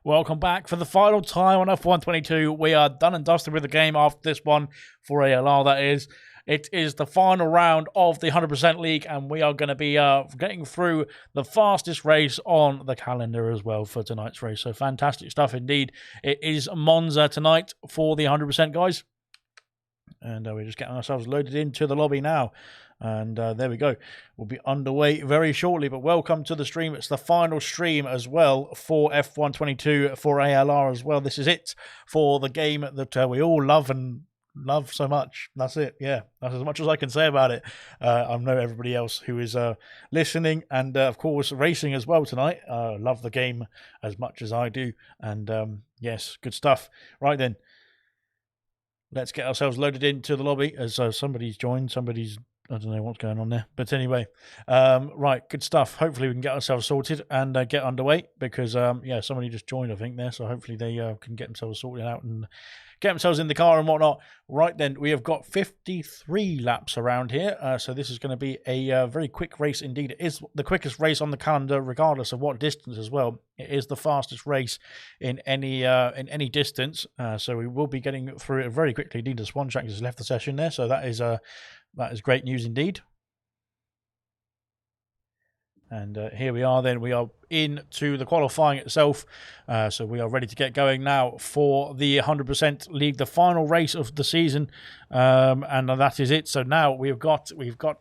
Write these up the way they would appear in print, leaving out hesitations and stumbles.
Welcome back for the final time on F122. We are done and dusted with the game after this one for ALR, that is. It is the final round of the 100% League, and we are going to be getting through the fastest race on the calendar as well for tonight's race. So fantastic stuff indeed. It is Monza tonight for the 100%, guys. And we're just getting ourselves loaded into the lobby now. And there we go. We'll be underway very shortly, but welcome to the stream. It's the final stream as well for F122 for ALR as well. This is it for the game that we all love and love so much. That's it. Yeah, that's as much as I can say about it. I know everybody else who is listening and of course racing as well tonight love the game as much as I do. And yes, good stuff. Right then, let's get ourselves loaded into the lobby as somebody's joined. I don't know what's going on there. But anyway, right, good stuff. Hopefully we can get ourselves sorted and get underway because, yeah, somebody just joined, I think, there. So hopefully they can get themselves sorted out and get themselves in the car and whatnot. Right then, we have got 53 laps around here. So this is going to be a very quick race indeed. It is the quickest race on the calendar, regardless of what distance as well. It is the fastest race in any distance. So we will be getting through it very quickly. Indeed, the Swan Track has left the session there. So that is great news indeed. And here we are then. We are into the qualifying itself. So we are ready to get going now for the 100% League, the final race of the season. And that is it. So now we've got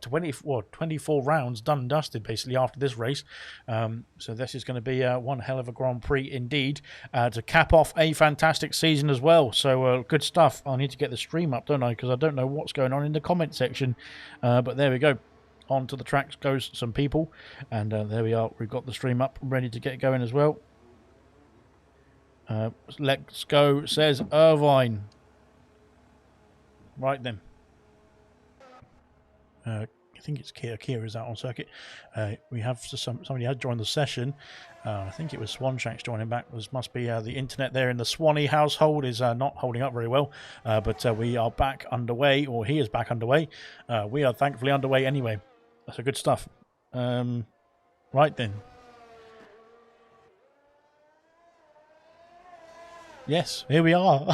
24 rounds done and dusted basically after this race. So this is going to be one hell of a Grand Prix indeed to cap off a fantastic season as well. So good stuff. I need to get the stream up, don't I? Because I don't know what's going on in the comment section. But there we go. Onto the tracks goes some people, and there we are. We've got the stream up, ready to get going as well. Let's go, says Irvine. Right then. I think it's Kia. Kia is out on circuit. We have somebody has joined the session. I think it was Swan Shanks joining back. This must be the internet there in the Swanee household is not holding up very well. But we are back underway, or he is back underway. We are thankfully underway anyway. That's a good stuff. Right then. Yes, here we are.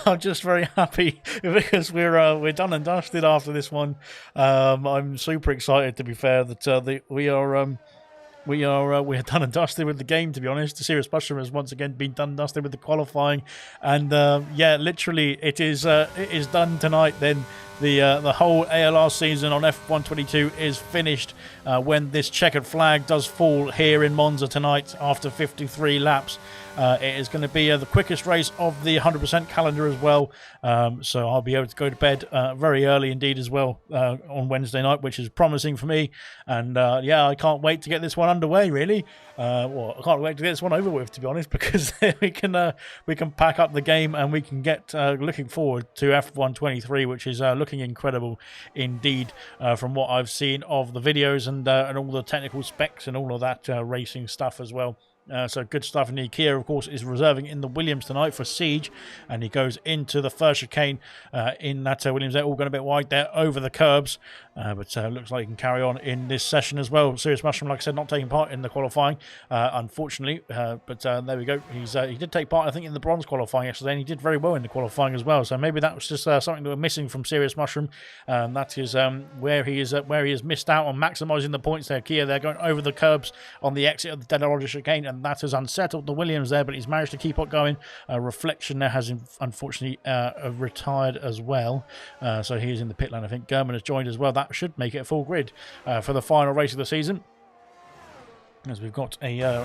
I'm just very happy because we're done and dusted after this one. I'm super excited, to be fair, that we're done and dusted with the game, to be honest. The Serious Mushroom has once again been done and dusted with the qualifying. And yeah, literally it is done tonight then. The whole ALR season on F122 is finished when this checkered flag does fall here in Monza tonight after 53 laps. It is going to be the quickest race of the 100% calendar as well. So I'll be able to go to bed very early indeed as well on Wednesday night, which is promising for me. And yeah, I can't wait to get this one underway, really. Well, I can't wait to get this one over with, to be honest, because we can pack up the game and we can get looking forward to F123, which is looking incredible indeed from what I've seen of the videos and all the technical specs and all of that racing stuff as well. So good stuff indeed. Kia, of course, is reserving in the Williams tonight for Siege, and he goes into the first chicane in that Williams. They're all going a bit wide there over the curbs, but looks like he can carry on in this session as well. Serious Mushroom, like I said, not taking part in the qualifying, unfortunately, but there we go. He did take part, I think, in the bronze qualifying yesterday, and he did very well in the qualifying as well. So maybe that was just something that we're missing from Serious Mushroom. That is where he has missed out on maximising the points there. Kia, they're going over the curbs on the exit of the ALR chicane, and that has unsettled the Williams there, but he's managed to keep on going. Reflection there has unfortunately retired as well, so he is in the pit lane. I think German has joined as well. That should make it a full grid for the final race of the season, as we've got a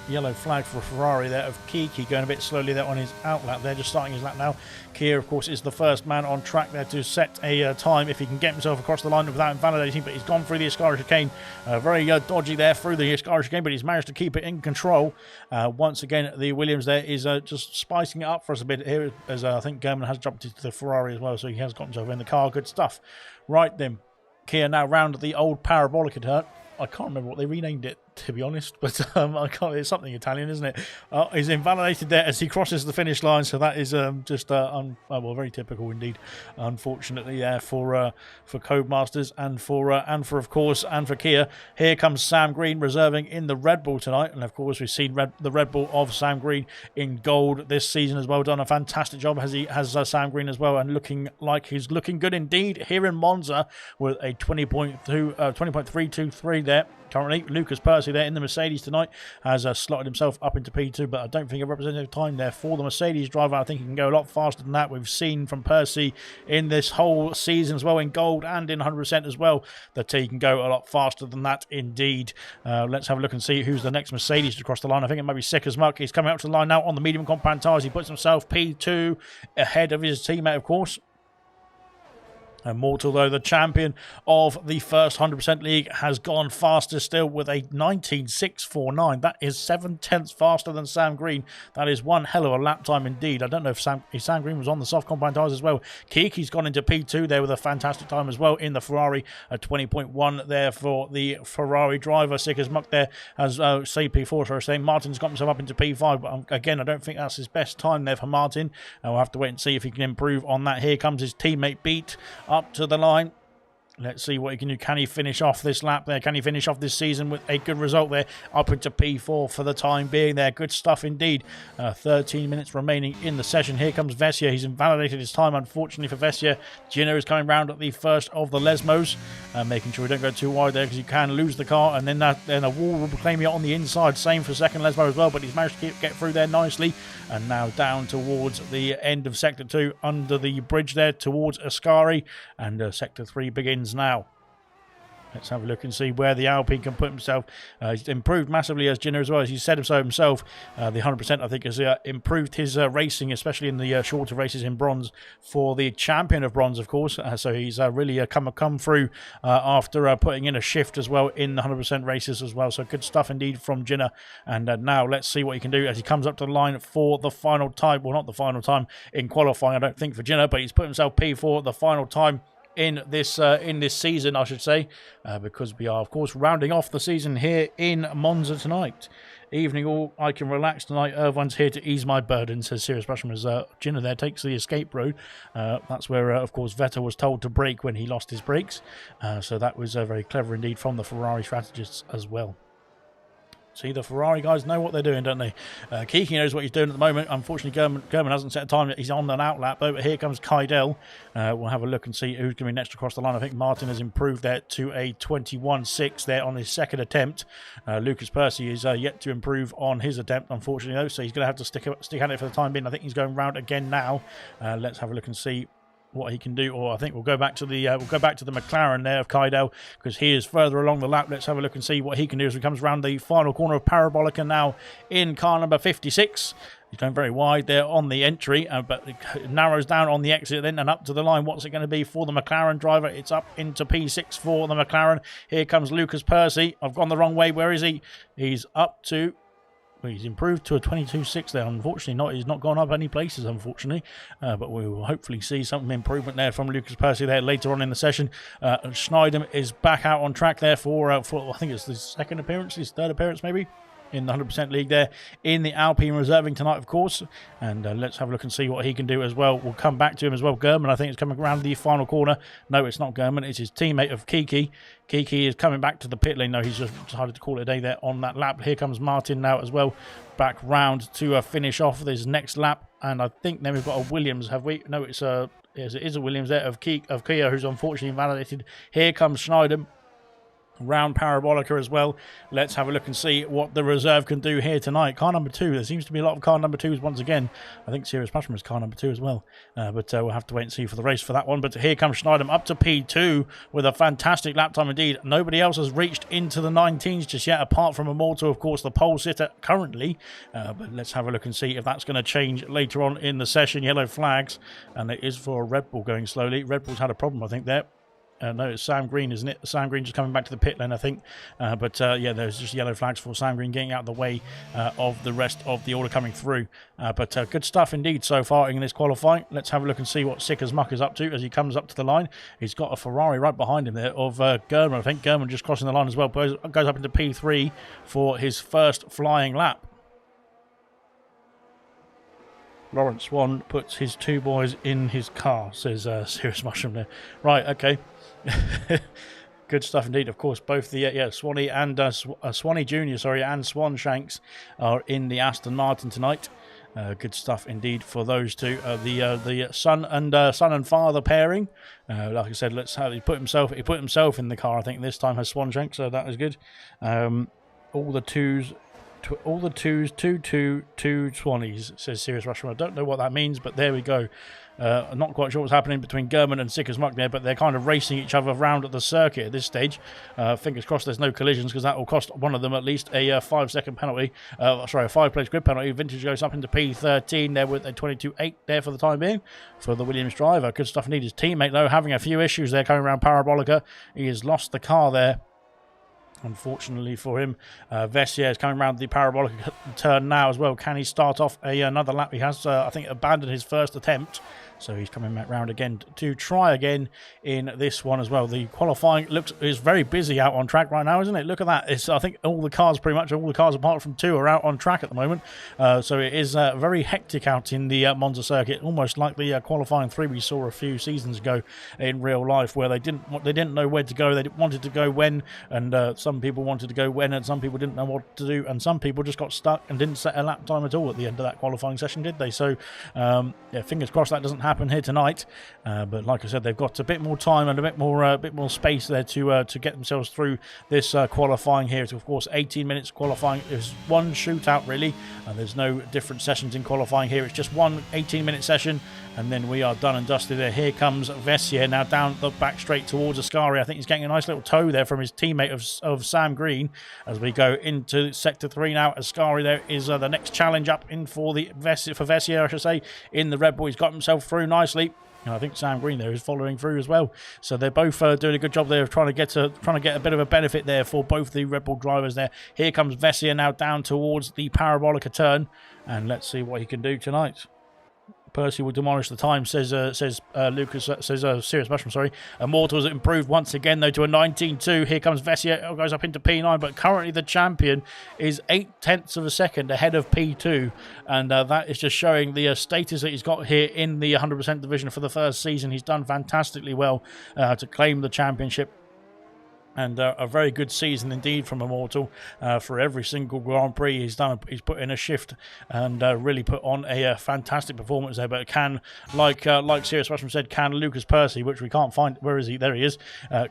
yellow flag for Ferrari there of Kiki going a bit slowly there on his out lap there, just starting his lap now. Kia, of course, is the first man on track there to set a time if he can get himself across the line without invalidating, but he's gone through the Ascara chicane. Very dodgy there through the Ascara chicane, but he's managed to keep it in control. Once again, the Williams there is just spicing it up for us a bit here, as I think German has jumped into the Ferrari as well, so he has got himself in the car. Good stuff. Right then, Kia now round the old parabolic at her. I can't remember what they renamed it. to be honest, but I can't. It's something Italian, isn't it? He's invalidated there as he crosses the finish line, so that is just well, very typical indeed. Unfortunately, there for Codemasters and for of course and for Kia. Here comes Sam Green reserving in the Red Bull tonight, and of course we've seen the Red Bull of Sam Green in gold this season as well. Done a fantastic job has Sam Green as well, and looking like he's looking good indeed here in Monza with a 20.323 there. Currently, Lucas Percy there in the Mercedes tonight has slotted himself up into P2, but I don't think a representative time there for the Mercedes driver. I think he can go a lot faster than that. We've seen from Percy in this whole season as well, in gold and in 100% as well, that he can go a lot faster than that indeed. Let's have a look and see who's the next Mercedes to cross the line. I think it might be Sick as Muck. He's coming up to the line now on the medium compound tyres. He puts himself P2 ahead of his teammate, of course. And Mortal, though, the champion of the first 100% league, has gone faster still with a 19.649. That is 7/10 faster than Sam Green. That is one hell of a lap time indeed. I don't know if Sam Green was on the soft compound tyres as well. Kiki's gone into P2 there with a fantastic time as well in the Ferrari. A 20.1 there for the Ferrari driver. Sick as Muck there as CP4, so saying Martin's got himself up into P5. But again, I don't think that's his best time there for Martin. And we'll have to wait and see if he can improve on that. Here comes his teammate Beat up to the line. Let's see what he can do. Can he finish off this lap there? Can he finish off this season with a good result there? Up into P4 for the time being there. Good stuff indeed. 13 minutes remaining in the session. Here comes Vessia. He's invalidated his time, unfortunately for Vessia. Gino is coming round at the first of the Lesmos, making sure we don't go too wide there because you can lose the car, and then a wall will claim you on the inside. Same for second Lesmo as well, but he's managed to get through there nicely, and now down towards the end of Sector 2 under the bridge there towards Ascari, and Sector 3 begins now. Let's have a look and see where the Alpine can put himself. He's improved massively as Gino as well, as he said so himself. The 100% I think has improved his racing, especially in the shorter races in bronze for the champion of bronze, of course. So he's really come through after putting in a shift as well in the 100% races as well. So good stuff indeed from Gino. And now let's see what he can do as he comes up to the line for the final time. Well, not the final time in qualifying, I don't think, for Gino, but he's put himself P4 the final time in this season, I should say, because we are, of course, rounding off the season here in Monza tonight. Evening all, I can relax tonight. Everyone's here to ease my burden, says Sirius Basham as Gino there takes the escape road. That's where, of course, Vettel was told to brake when he lost his brakes. So that was very clever indeed from the Ferrari strategists as well. See, the Ferrari guys know what they're doing, don't they? Kiki knows what he's doing at the moment. Unfortunately, German hasn't set a time yet. He's on an outlap, though. But here comes Kydell. We'll have a look and see who's going to be next across the line. I think Martin has improved there to a 21.6 there on his second attempt. Lucas Percy is yet to improve on his attempt, unfortunately, though. So he's going to have to stick at it for the time being. I think he's going round again now. Let's have a look and see what he can do, or I think we'll go back to the McLaren there of Kydell, because he is further along the lap. Let's have a look and see what he can do as he comes around the final corner of Parabolica now in car number 56. He's going very wide there on the entry, but it narrows down on the exit then and up to the line. What's it going to be for the McLaren driver? It's up into P6 for the McLaren. Here comes Lucas Percy. I've gone the wrong way. Where is he? He's up to... He's improved to a 22.6 there. Unfortunately, he's not gone up any places, unfortunately. But we will hopefully see some improvement there from Lucas Percy there later on in the session. Schneider is back out on track there for I think it's his second appearance, his third appearance maybe, in the 100% league there in the Alpine reserving tonight, of course. And let's have a look and see what he can do as well. We'll come back to him as well. German, I think, is coming around the final corner. No, it's not German. It's his teammate of Kiki. Kiki is coming back to the pit lane. No, he's just decided to call it a day there on that lap. Here comes Martin now as well, back round to finish off this next lap. And I think then we've got a Williams, have we? No, it's a Williams there of Kia, who's unfortunately invalidated. Here comes Schneider round Parabolica as well. Let's have a look and see what the reserve can do here tonight. Car number 2. There seems to be a lot of car number 2s once again. I think Sirius Pashman is car number 2 as well. But we'll have to wait and see for the race for that one. But here comes Schneider up to P2 with a fantastic lap time indeed. Nobody else has reached into the 19s just yet, apart from Immortal, of course, the pole sitter currently. But let's have a look and see if that's going to change later on in the session. Yellow flags, and it is for Red Bull going slowly. Red Bull's had a problem, I think, there. No, it's Sam Green, isn't it? Sam Green just coming back to the pit lane, I think. Yeah, there's just yellow flags for Sam Green getting out of the way of the rest of the order coming through. But good stuff indeed so far in this qualifying. Let's have a look and see what Sick as Muck is up to as he comes up to the line. He's got a Ferrari right behind him there of German. I think German just crossing the line as well. Goes up into P3 for his first flying lap. Lawrence Swan puts his 2 boys in his car, says Serious Mushroom there. Right, okay. Good stuff indeed. Of course, both the Swanee and Swanee Junior, and Swan Shanks are in the Aston Martin tonight. Good stuff indeed for those two. The son and father pairing. Like I said, let's have he put himself in the car. I think this time has Swan Shanks, so that is good. All the twos. All the twos, two Swannies, says Serious Rushman. I don't know what that means, but there we go. I'm not quite sure what's happening between German and Sick as Muck there, but they're kind of racing each other around at the circuit at this stage. Fingers crossed there's no collisions, because that will cost one of them at least a 5-second penalty. A 5-place grid penalty. Vintage goes up into P13 there with a 22.8 there for the time being for the Williams driver. Good stuff indeed. His teammate, though, having a few issues there coming around Parabolica. He has lost the car there. Unfortunately for him, Vessier is coming around the parabolic turn now as well. Can he start off another lap? He has, I think, abandoned his first attempt. So he's coming back round again to try again in this one as well. The qualifying is very busy out on track right now, isn't it? Look at that. I think all the cars apart from 2 are out on track at the moment. So it is very hectic out in the Monza circuit, almost like the qualifying 3 we saw a few seasons ago in real life, where they didn't know where to go. They wanted to go when, and some people wanted to go when, and some people didn't know what to do, and some people just got stuck and didn't set a lap time at all at the end of that qualifying session, did they? So yeah, fingers crossed that doesn't happen here tonight. But like I said, they've got a bit more time and a bit more space there to get themselves through this qualifying here. It's of course 18 minutes qualifying. It's one shootout really, and there's no different sessions in qualifying here. It's just one 18-minute session, and then we are done and dusted there. Here comes Vessier now down the back straight towards Ascari. I think he's getting a nice little tow there from his teammate of Sam Green as we go into sector 3 now. Ascari there is the next challenge up in for Vessier, I should say, in the Red Bull. He's got himself through nicely. And I think Sam Green there is following through as well. So they're both doing a good job there of trying to get a bit of a benefit there for both the Red Bull drivers there. Here comes Vessier now down towards the Parabolica turn, and let's see what he can do tonight. Percy will demolish the time, says Lucas, says Serious Mushroom, sorry. Immortals improved once again, though, to a 19.2. Here comes Vessier, goes up into P9, but currently the champion is 0.8 of a second ahead of P2, and that is just showing the status that he's got here in the 100% division for the first season. He's done fantastically well to claim the championship. And a very good season indeed from Immortal. For every single Grand Prix he's put in a shift and really put on a fantastic performance there. But can, like Serious Mushroom said, can Lucas Percy, which we can't find, where is he? There he is.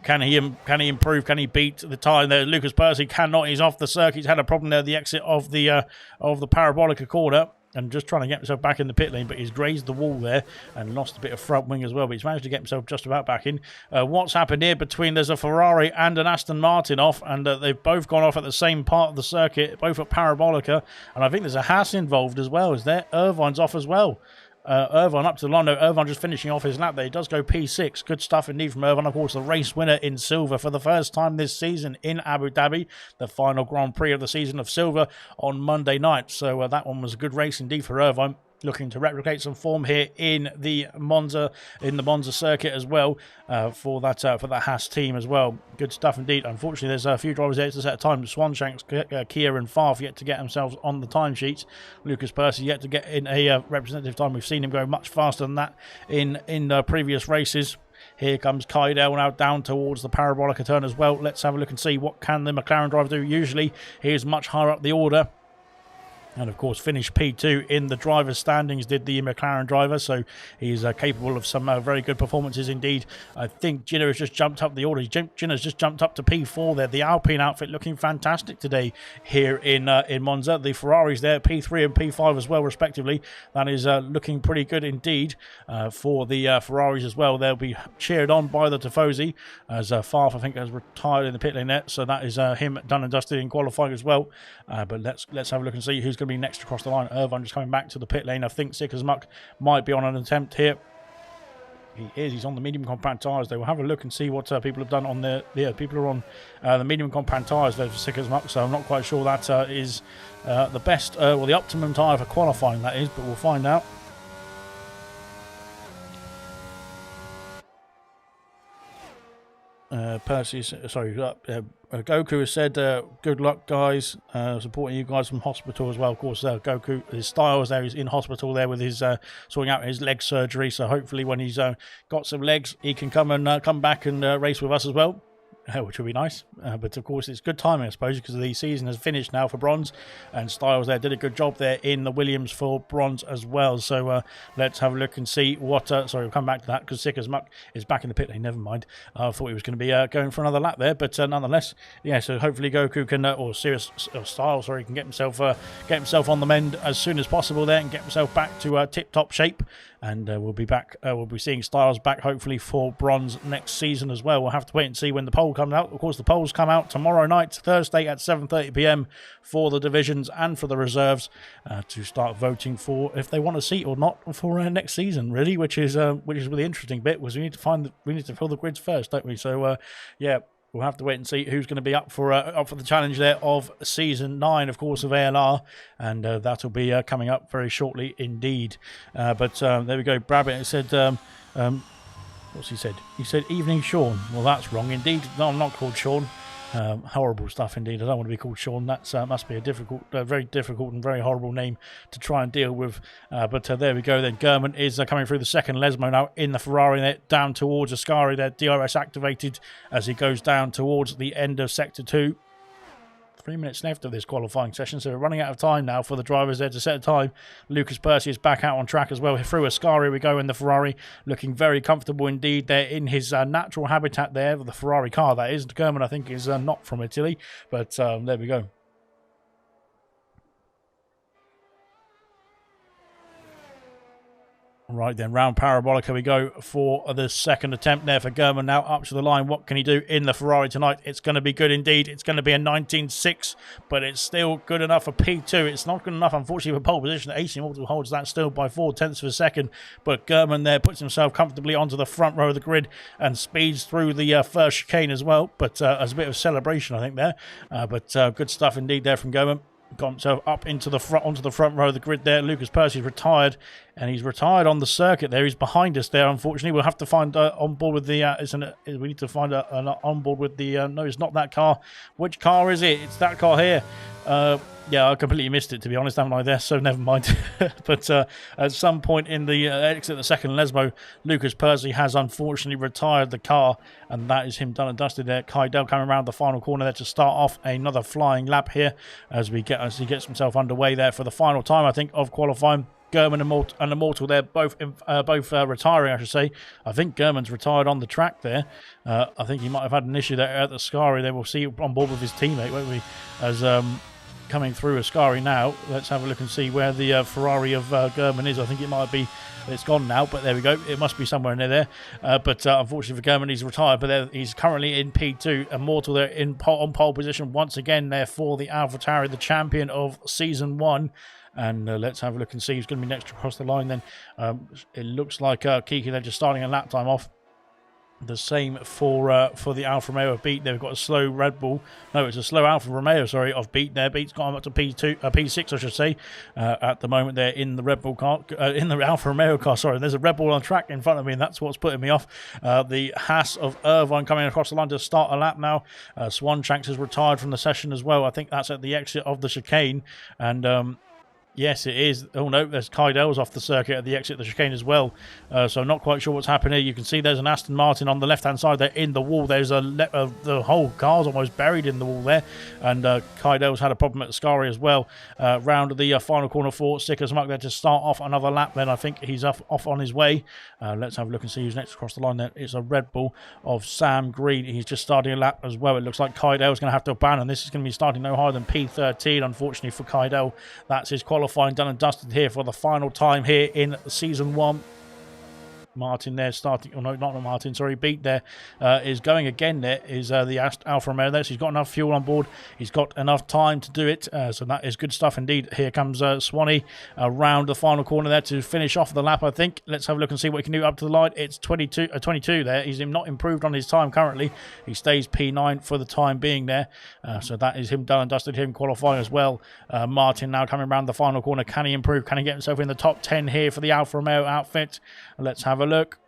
Can he improve? Can he beat the time there? Lucas Percy cannot. He's off the circuit. He's had a problem there at the exit of the Parabolica corner, and just trying to get himself back in the pit lane, but he's grazed the wall there and lost a bit of front wing as well, but he's managed to get himself just about back in. What's happened here between, there's a Ferrari and an Aston Martin off, and they've both gone off at the same part of the circuit, both at Parabolica, and I think there's a Haas involved as well, is there? Irvine's off as well. Irvine up to the line. No, Irvine just finishing off his lap there. He does go P6. Good stuff indeed from Irvine. Of course, the race winner in silver for the first time this season in Abu Dhabi. The final Grand Prix of the season of silver on Monday night. So that one was a good race indeed for Irvine. Looking to replicate some form here in the Monza circuit as well for that Haas team as well. Good stuff indeed. Unfortunately, there's a few drivers there to set a time. Swanshanks, Kia and Farf yet to get themselves on the timesheets. Lucas Percy yet to get in a representative time. We've seen him go much faster than that in previous races. Here comes Kydell now down towards the Parabolica turn as well. Let's have a look and see what can the McLaren driver do. Usually he is much higher up the order. And of course finished P2 in the driver's standings, did the McLaren driver, so he's capable of some very good performances indeed. I think Ginner has just jumped up the order. Ginner's just jumped up to P4 there. The Alpine outfit looking fantastic today here in Monza. The Ferraris there, P3 and P5 as well respectively. That is looking pretty good indeed for the Ferraris as well. They'll be cheered on by the Tifosi as Farf I think has retired in the pit lane there, so that is him done and dusted in qualifying as well. But let's have a look and see who's going to be next across the line. Irvine just coming back to the pit lane. I think Sick as Muck might be on an attempt here. He is. He's on the medium compact tyres. They will have a look and see what people have done on the... Yeah, people are on the medium compact tyres there for Sicker's Muck, so I'm not quite sure that is the best, well, the optimum tyre for qualifying, that is, but we'll find out. Goku has said, good luck, guys, supporting you guys from hospital as well. Of course, Goku, his Styles there, he's in hospital there with his sorting out his leg surgery, so hopefully when he's got some legs, he can come back and race with us as well. Which will be nice, but of course it's good timing, I suppose, because the season has finished now for bronze, and Styles there did a good job there in the Williams for bronze as well. So let's have a look and see what sorry, we'll come back to that because Sicker's Muck is back in the pit lane. Never mind, I thought he was going to be going for another lap there, but nonetheless, yeah, so hopefully Goku can or Styles, sorry, can get himself on the mend as soon as possible there and get himself back to tip-top shape. And we'll be back. We'll be seeing Styles back hopefully for bronze next season as well. We'll have to wait and see when the poll comes out. Of course, the polls come out tomorrow night, Thursday at 7:30 p.m. for the divisions and for the reserves to start voting for if they want a seat or not for next season. Really, which is really interesting bit. Was we need to fill the grids first, don't we? So yeah. We'll have to wait and see who's going to be up for the challenge there of Season 9, of course, of ALR. And that'll be coming up very shortly indeed. But there we go. Brabbit said, what's he said? He said, evening, Sean. Well, that's wrong indeed. No, I'm not called Sean. Horrible stuff indeed. I don't want to be called Sean. That must be a very difficult and very horrible name to try and deal with. But there we go then. German is coming through the second Lesmo now in the Ferrari there, down towards Ascari there. DRS activated as he goes down towards the end of Sector 2. 3 minutes left of this qualifying session, so we're running out of time now for the drivers there to set a time. Lucas Percy is back out on track as well. Through Ascari we go in the Ferrari, looking very comfortable indeed there in his natural habitat there, the Ferrari car that is. German, I think, is not from Italy, but there we go. Right then, round Parabolica we go for the second attempt there for German now up to the line. What can he do in the Ferrari tonight? It's going to be good indeed. It's going to be a 19.6, but it's still good enough for P2. It's not good enough, unfortunately, for pole position. AC Mortal holds that still by 0.4 of a second, but German there puts himself comfortably onto the front row of the grid and speeds through the first chicane as well, but as a bit of celebration, I think, there. But good stuff indeed there from German. Got himself up into the front, onto the front row of the grid there. Lucas Percy's retired, and he's retired on the circuit there. He's behind us there, unfortunately. We'll have to find on board with the we need to find an on board with the no, it's not that car. Which car is it? It's that car here. Yeah, I completely missed it, to be honest, haven't I, there? So never mind. But at some point in the exit, the second Lesmo, Lucas Percy has unfortunately retired the car, and that is him done and dusted there. Kydell coming around the final corner there to start off another flying lap here as he gets himself underway there for the final time, I think, of qualifying. German and Immortal there, both retiring, I should say. I think German's retired on the track there. I think he might have had an issue there at the Ascari. They will see on board with his teammate, won't we? As coming through Ascari now. Let's have a look and see where the Ferrari of German is. I think it might be, it's gone now, but there we go. It must be somewhere near there. But unfortunately for German, he's retired, but he's currently in P2. Immortal there on pole position once again there for the AlphaTauri, the champion of Season 1. And let's have a look and see who's going to be next across the line then. It looks like Kiki, they're just starting a lap time off. The same for the Alfa Romeo of Beat. They've got a slow Red Bull. No, it's a slow Alfa Romeo, sorry, of Beat there. Beat's got him up to P6, I should say. At the moment, they're in the Red Bull car, in the Alfa Romeo car. Sorry, there's a Red Bull on track in front of me, and that's what's putting me off. The Haas of Irvine coming across the line to start a lap now. Swanshanks has retired from the session as well. I think that's at the exit of the chicane, and yes, it is. Oh, no, there's Kydell's off the circuit at the exit of the chicane as well. So I'm not quite sure what's happening here. You can see there's an Aston Martin on the left-hand side there in the wall. There's the whole car's almost buried in the wall there. And Kydell's had a problem at Ascari as well. Round the final corner for Sicker's Muck there to start off another lap. Then I think he's off on his way. Let's have a look and see who's next across the line there. It's a Red Bull of Sam Green. He's just starting a lap as well. It looks like Kydell's going to have to abandon. This is going to be starting no higher than P13, unfortunately, for Kydell. That's his qualifying done and dusted here for the final time here in Season 1. Martin there starting, or no, not Martin, sorry, Beat there is going again. There is the Alfa Romeo there, so he's got enough fuel on board, he's got enough time to do it, so that is good stuff indeed. Here comes Swanee around the final corner there to finish off the lap, I think. Let's have a look and see what he can do up to the line. It's 22 there. He's not improved on his time currently. He stays P9 for the time being there, so that is him done and dusted, him qualifying as well. Martin now coming around the final corner. Can he improve? Can he get himself in the top 10 here for the Alfa Romeo outfit? Let's have a look.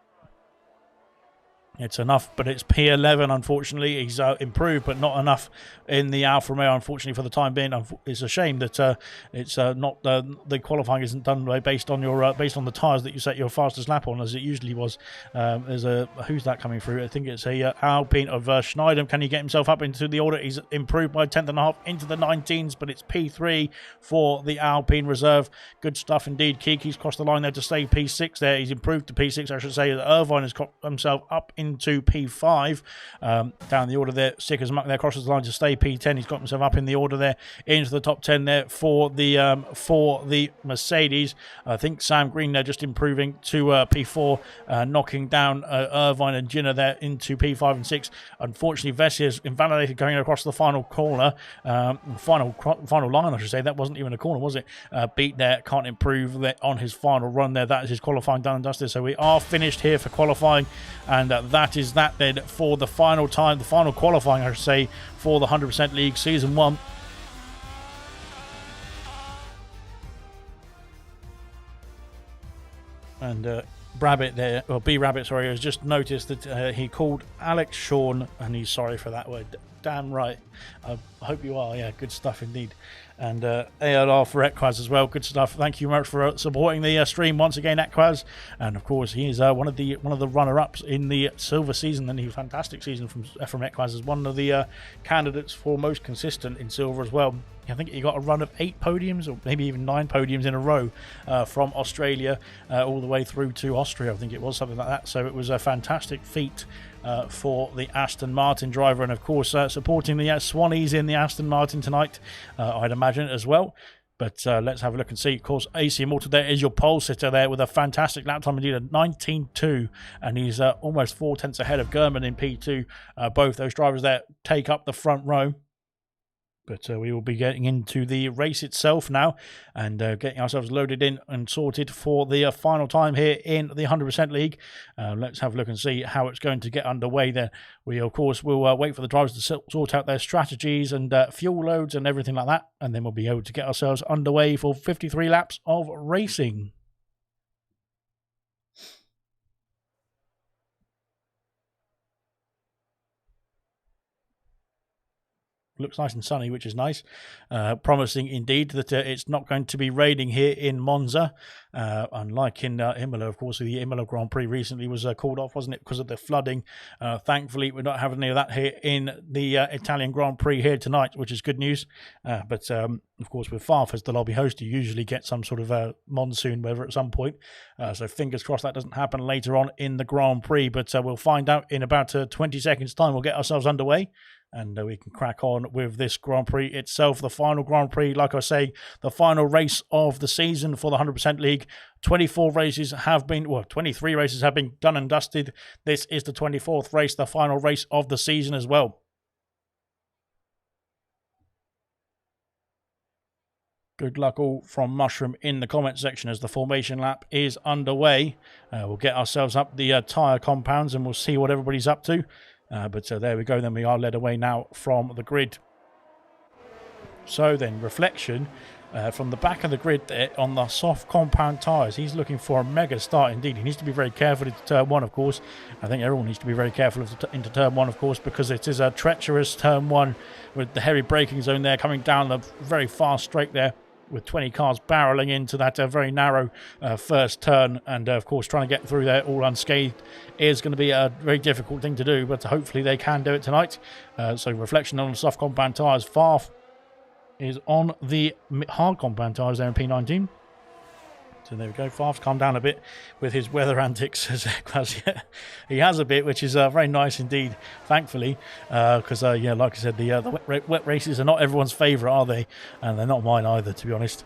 It's enough, but it's P11, unfortunately. He's improved, but not enough in the Alfa Romeo, unfortunately, for the time being. It's a shame that it's not the qualifying isn't done based on your based on the tyres that you set your fastest lap on, as it usually was. There's a who's that coming through? I think it's a Alpine of Schneider. Can he get himself up into the order? He's improved by 10th and a half into the 19s, but it's P3 for the Alpine reserve. Good stuff indeed. Kiki's crossed the line there to stay P6 there. He's improved to P6, I should say. Irvine has got himself up into P5 down the order there. Sicker's Muck there crosses the line to stay P10. He's got himself up in the order there into the top 10 there for the Mercedes. I think Sam Green there just improving to P4, knocking down Irvine and Ginner there into P5 and 6. Unfortunately, Vessi is invalidated going across the final corner, final line, I should say. That wasn't even a corner, was it? Beat there, can't improve on his final run there. That is his qualifying done and dusted. So we are finished here for qualifying, and that is that then for the final time, the final qualifying, I should say, for the 100% League Season 1. And Rabbit there, or B Rabbit, sorry, has just noticed that he called Alex Sean, and he's sorry for that word. Damn right. I hope you are. Yeah, good stuff indeed. And ALR for Equaz as well. Good stuff. Thank you very much for supporting the stream once again, Equaz. And of course, he is one of the runner-ups in the silver season, and he was a fantastic season from Equaz as one of the candidates for most consistent in silver as well. I think he got a run of 8 podiums, or maybe even 9 podiums in a row from Australia all the way through to Austria. I think it was something like that. So it was a fantastic feat for the Aston Martin driver, and of course supporting the Swannies in the Aston Martin tonight, I'd imagine as well. But let's have a look and see. Of course, AC Immortal there is your pole sitter there with a fantastic lap time indeed, a 19.2, and he's almost 4 tenths ahead of Gurman in P2. Both those drivers there take up the front row. But we will be getting into the race itself now, and getting ourselves loaded in and sorted for the final time here in the 100% League. Let's have a look and see how it's going to get underway there. We, of course, will wait for the drivers to sort out their strategies and fuel loads and everything like that, and then we'll be able to get ourselves underway for 53 laps of racing. Looks nice and sunny, which is nice. Promising indeed that it's not going to be raining here in Monza, unlike in Imola. Of course, the Imola Grand Prix recently was called off, wasn't it, because of the flooding. Thankfully, we're not having any of that here in the Italian Grand Prix here tonight, which is good news. But of course, with Farf as the lobby host, you usually get some sort of monsoon weather at some point. So fingers crossed that doesn't happen later on in the Grand Prix. But we'll find out in about 20 seconds' time. We'll get ourselves underway, and we can crack on with this Grand Prix itself. The final Grand Prix, like I say, the final race of the season for the 100% League. 23 races have been done and dusted. This is the 24th race, the final race of the season as well. Good luck all from Mushroom in the comment section as the formation lap is underway. We'll get ourselves up the tyre compounds and we'll see what everybody's up to. But there we go, then we are led away now from the grid. So then, Reflection from the back of the grid there on the soft compound tyres. He's looking for a mega start indeed. He needs to be very careful into turn 1, of course. I think everyone needs to be very careful into turn 1, of course, because it is a treacherous turn 1 with the heavy braking zone there coming down the very fast straight there, with 20 cars barreling into that very narrow first turn. And of course, trying to get through there all unscathed is going to be a very difficult thing to do, but hopefully they can do it tonight. So Reflection on the soft compound tyres. Farf is on the hard compound tyres there in P19. So there we go. Farf's calmed down a bit with his weather antics. He has a bit, which is very nice indeed, thankfully. Because, yeah, like I said, the wet races are not everyone's favourite, are they? And they're not mine either, to be honest.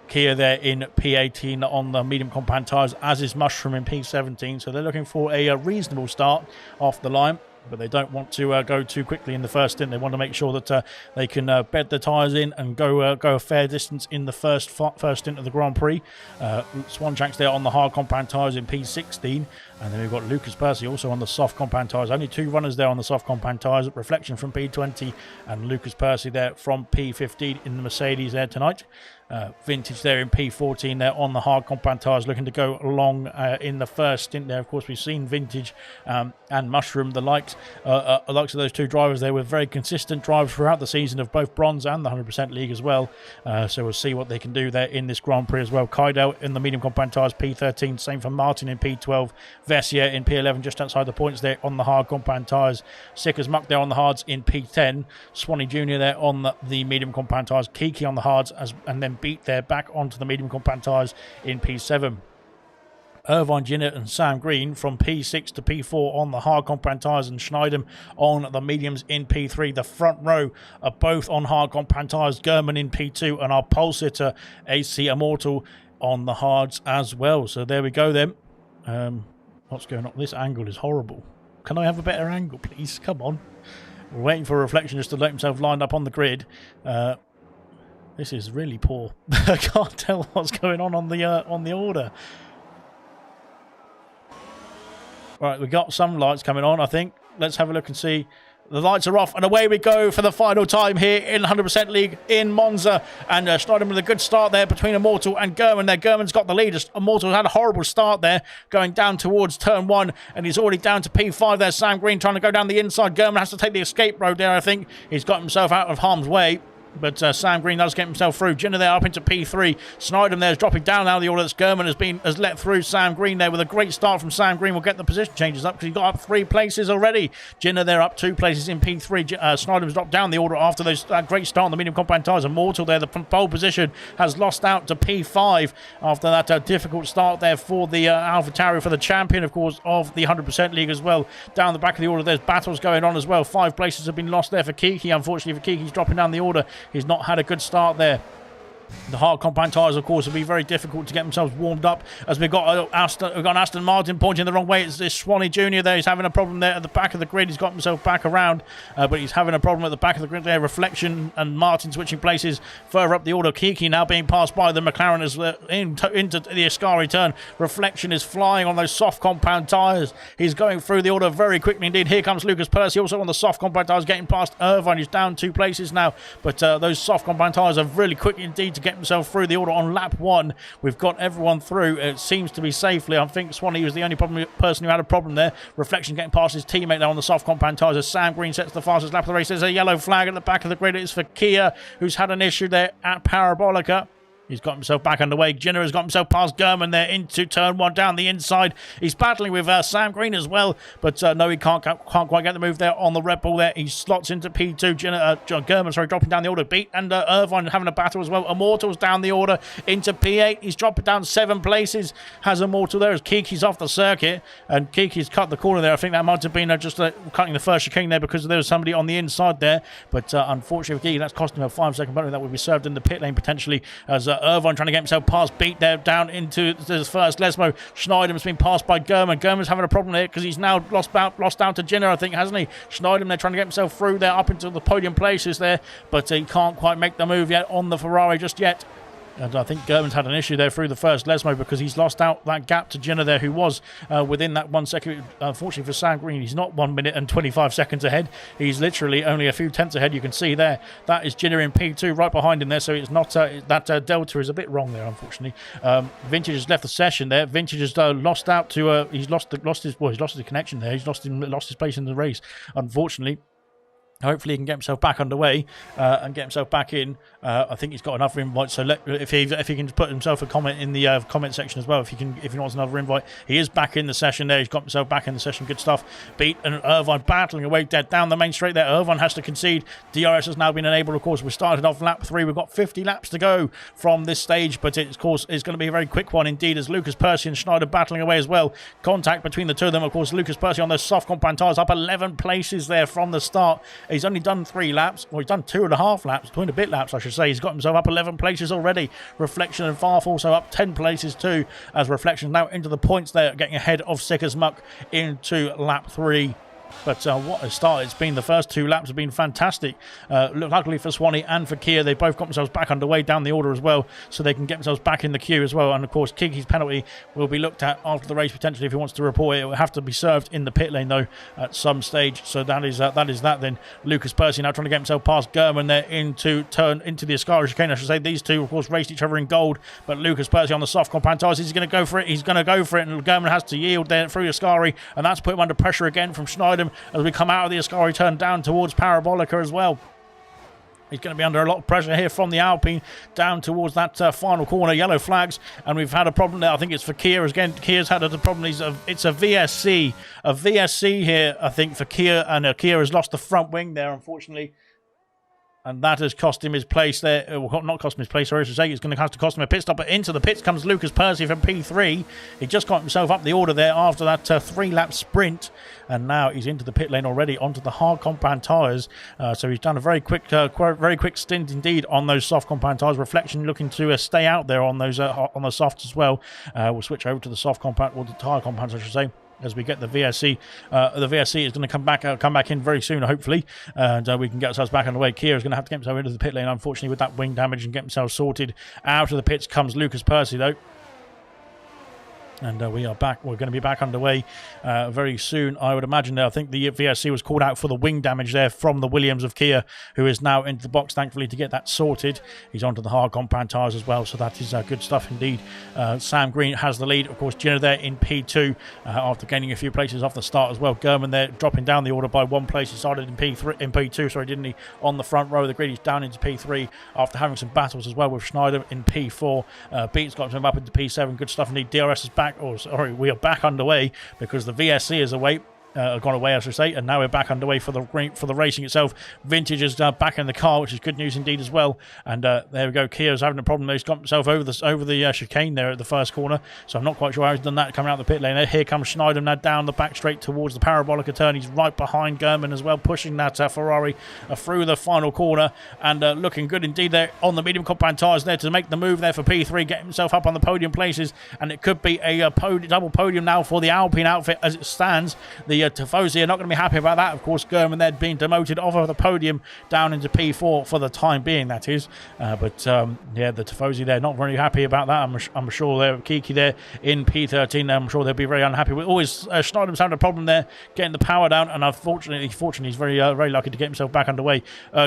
Kia there in P18 on the medium compound tyres, as is Mushroom in P17. So they're looking for a reasonable start off the line. But they don't want to go too quickly in the first stint. They want to make sure that they can bed the tyres in and go a fair distance in the first stint of the Grand Prix. Swanshank's there on the hard compound tyres in P16. And then we've got Lucas Percy also on the soft compound tyres. Only 2 runners there on the soft compound tyres. Reflection from P20 and Lucas Percy there from P15 in the Mercedes there tonight. Vintage there in P14 there on the hard compound tyres, looking to go along in the first stint there. Of course, we've seen Vintage and Mushroom, the likes of those 2 drivers there, with very consistent drives throughout the season of both Bronze and the 100% League as well. So we'll see what they can do there in this Grand Prix as well. Kaidel in the medium compound tyres, P13. Same for Martin in P12. Vessier in P11, just outside the points there on the hard compound tyres. Sick as Muck there on the hards in P10. Swanee Jr. there on the medium compound tyres. Kiki on the hards, and then beat there back onto the medium compound tyres in P7. Irvine Jinnert and Sam Green from P6 to P4 on the hard compound tyres, and Schneidem on the mediums in P3. The front row are both on hard compound tyres. German in P2, and our pole sitter AC Immortal on the hards as well. So there we go then. What's going on? This angle is horrible. Can I have a better angle, please? Come on. We're waiting for Reflection just to let himself line up on the grid. This is really poor. I can't tell what's going on the order. Right, we've got some lights coming on, I think. Let's have a look and see. The lights are off, and away we go for the final time here in 100% League in Monza. And Schneiderman with a good start there between Immortal and German there. German's got the lead. Immortal had a horrible start there, going down towards turn 1, and he's already down to P5 there. Sam Green trying to go down the inside. German has to take the escape road there, I think. He's got himself out of harm's way. But Sam Green does get himself through. Jenner there up into P3. Snydem there is dropping down now. The order that's German has let through Sam Green there with a great start from Sam Green. Will get the position changes up because he got up 3 places already. Jenner there up 2 places in P3. Snydem's dropped down the order after that great start on the medium compound tyres. Immortal there, the pole position, has lost out to P5 after that difficult start there for the AlphaTauri, for the champion, of course, of the 100% League as well. Down the back of the order, there's battles going on as well. 5 places have been lost there for Kiki. Unfortunately for Kiki, he's dropping down the order. He's not had a good start there. The hard compound tyres, of course, will be very difficult to get themselves warmed up, as we've got Aston Martin pointing the wrong way. It's this Swanee Jr. there. He's having a problem there at the back of the grid. He's got himself back around, but he's having a problem at the back of the grid there. Reflection and Martin switching places further up the order. Kiki now being passed by the McLaren as into the Ascari turn. Reflection is flying on those soft compound tyres. He's going through the order very quickly indeed. Here comes Lucas Percy also on the soft compound tyres, getting past Irvine. He's down 2 places now, but those soft compound tyres are really quick indeed to get himself through the order on lap 1. We've got everyone through. It seems to be safely. I think Swanee was the only person who had a problem there. Reflection getting past his teammate there on the soft compound tyres as Sam Green sets the fastest lap of the race. There's a yellow flag at the back of the grid. It's for Kia, who's had an issue there at Parabolica. He's got himself back underway. Jenner has got himself past German there into turn 1 down the inside. He's battling with Sam Green as well, but no, he can't quite get the move there on the Red Bull there. He slots into P2. German, dropping down the order. Beat and Irvine having a battle as well. Immortal's down the order into P8. He's dropping down 7 places. Has Immortal there as Kiki's off the circuit, and Kiki's cut the corner there. I think that might have been just cutting the first chicane there because there was somebody on the inside there, but unfortunately for Kiki, that's cost him a 5-second penalty that would be served in the pit lane potentially, as Irvine trying to get himself past Beat there down into the first Lesmo. Schneidem's been passed by German. German's having a problem there because he's now lost out to Jenner, I think, hasn't he? Schneidem there trying to get himself through there up into the podium places there, but he can't quite make the move yet on the Ferrari just yet. And I think German's had an issue there through the first Lesmo because he's lost out that gap to Jenner there, who was within that 1 second. Unfortunately for Sam Green, he's not 1 minute and 25 seconds ahead. He's literally only a few tenths ahead. You can see there. That is Jenner in P2 right behind him there. So it's not that delta is a bit wrong there, unfortunately. Vintage has left the session there. Vintage has lost out to he's lost his connection there. He's lost his place in the race, unfortunately. Hopefully he can get himself back underway and get himself back in. I think he's got another invite, so if he can put himself a comment in the comment section as well, if he wants another invite. He is back in the session there. He's got himself back in the session. Good stuff. Beat and Irvine battling away dead down the main straight there. Irvine has to concede. DRS has now been enabled. Of course, we started off lap 3. We've got 50 laps to go from this stage, but of course it's going to be a very quick one indeed, as Lucas Percy and Schneider battling away as well. Contact between the two of them. Of course, Lucas Percy on those soft compound tyres up 11 places there from the start. He's only done 3 laps, or he's done 2.5 laps, 2 and a bit laps I should say. He's got himself up 11 places already. Reflection and Farf also up 10 places too, as Reflection now into the points there, getting ahead of Sick as Muck into lap 3. But what a start it's been. The first 2 laps have been fantastic. Luckily for Swanee and for Kia, they both got themselves back underway down the order as well, so they can get themselves back in the queue as well. And of course, Kiki's penalty will be looked at after the race potentially if he wants to report it. It will have to be served in the pit lane though at some stage. So that is that then. Lucas Percy now trying to get himself past German there into the Ascari chicane. I should say these two of course raced each other in gold, but Lucas Percy on the soft compound tyres, he's going to go for it. He's going to go for it, and German has to yield there through Ascari, and that's put him under pressure again from Schneider as we come out of the Ascari turn down towards Parabolica as well. He's going to be under a lot of pressure here from the Alpine down towards that final corner. Yellow flags, and we've had a problem there. I think it's for Kia again. Kia's had a problem. It's a VSC. A VSC here, I think, for Kia, and Kia has lost the front wing there, unfortunately. And that has cost him his place there. Well, not cost him his place, sorry to say. It's going to have to cost him a pit stop. But into the pits comes Lucas Percy from P3. He just got himself up the order there after that 3-lap sprint. And now he's into the pit lane already, onto the hard compound tyres. So he's done a very quick stint indeed on those soft compound tyres. Reflection looking to stay out there on those softs as well. We'll switch over to the soft compound, or the tyre compounds, I should say, as we get the VSC. The VSC is going to come back in very soon, hopefully, and we can get ourselves back on the way. Kia is going to have to get himself into the pit lane, unfortunately, with that wing damage, and get himself sorted. Out of the pits comes Lucas Percy, though. And we are back. We're going to be back underway very soon, I would imagine. I think the VSC was called out for the wing damage there from the Williams of Kia, who is now into the box, thankfully, to get that sorted. He's onto the hard compound tyres as well, so that is good stuff indeed. Sam Green has the lead. Of course, Jenner there in P2 after gaining a few places off the start as well. German there dropping down the order by 1 place. He started in P2, sorry, didn't he? On the front row, the grid is down into P3 after having some battles as well with Schneider in P4. Beat's got him up into P7. Good stuff indeed. DRS is back. We are back underway because the VSC is away. Gone away, I should say, and now we're back underway for the racing itself. Vintage is back in the car, which is good news indeed as well. And there we go. Kia's having a problem. He's got himself over the chicane there at the first corner, so I'm not quite sure how he's done that coming out the pit lane. Here comes Schneider now down the back straight towards the Parabolica turn. He's right behind German as well, pushing that Ferrari through the final corner, and looking good indeed there on the medium compound tyres there to make the move there for P3, get himself up on the podium places, and it could be a double podium now for the Alpine outfit as it stands. The Tifosi are not going to be happy about that. Of course, German there being demoted off of the podium down into P4 for the time being, that is. Yeah, the Tifosi there not very happy about that. I'm sure they're Kiki there in P13. I'm sure they'll be very unhappy with. Always Schneider's having a problem there getting the power down, and fortunately he's very lucky to get himself back underway.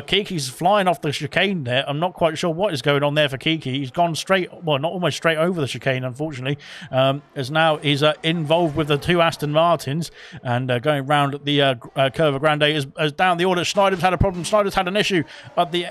Kiki's flying off the chicane there. I'm not quite sure what is going on there for Kiki. He's gone straight, well, not almost straight over the chicane, unfortunately, as now he's involved with the 2 Aston Martins, and going round the Curva Grande is down the order. Schneider's had a problem. Schneider's had an issue at the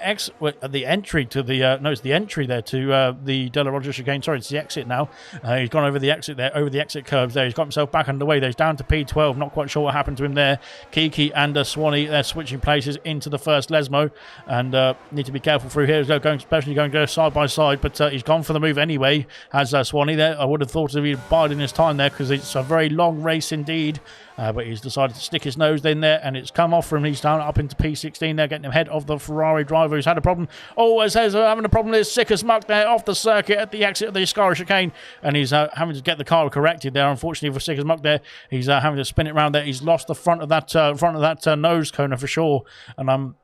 entry to the it's the entry there to the De La Roger chicane. Sorry, it's the exit now. He's gone over the exit there, over the exit curves there. He's got himself back underway there. He's down to P12. Not quite sure what happened to him there. Kiki and Swanee, they're switching places into the first Lesmo, and need to be careful through here. Especially going to go side by side, but he's gone for the move anyway. Has Swanee there? I would have thought he'd be biding his time there because it's a very long race indeed. But he's decided to stick his nose in there, and it's come off from. He's down up into P16 there, getting him ahead of the Ferrari driver who's had a problem. Oh, it says having a problem. There's Sick as Muck there off the circuit at the exit of the Ascari chicane, and he's having to get the car corrected there. Unfortunately for Sick as Muck there, he's having to spin it around there. He's lost the front of that nose coner for sure, and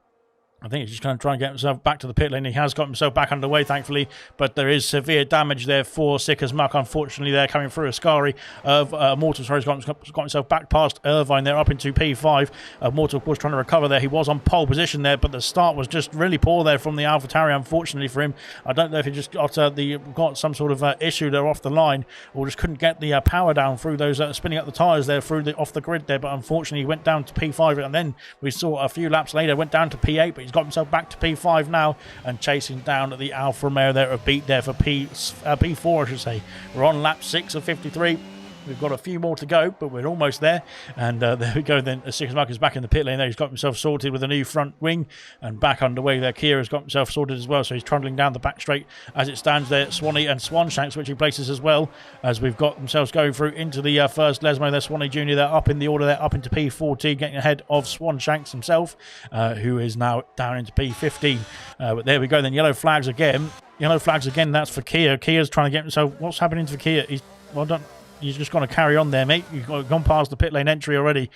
I think he's just going to try and get himself back to the pit lane. He has got himself back underway, thankfully, but there is severe damage there for Sick as Muck. Unfortunately, they're coming through. Ascari of Mortal, sorry, has got himself back past Irvine there, up into P5. Mortal, of course, trying to recover there. He was on pole position there, but the start was just really poor there from the AlphaTauri, unfortunately for him. I don't know if he just got some sort of issue there off the line, or just couldn't get the power down through those spinning up the tyres there off the grid there, but unfortunately, he went down to P5, and then we saw a few laps later, went down to P8, but he's got himself back to P5 now and chasing down the Alfa Romeo there, a beat there for P4, I should say. We're on lap 6 of 53. We've got a few more to go, but we're almost there. And there we go then. Sick as Muck is back in the pit lane there. He's got himself sorted with a new front wing and back underway there. Kira's got himself sorted as well, so he's trundling down the back straight as it stands there. Swanee and Swanshank switching places as well, as we've got themselves going through into the first Lesmo there. Swanee Jr. there up in the order there, up into P14, getting ahead of Swanshanks himself, who is now down into P15. But there we go then. Yellow flags again. Yellow flags again. That's for Kia. Kia's trying to get himself. What's happening to Kia? He's just going to carry on there, mate. You've gone past the pit lane entry already.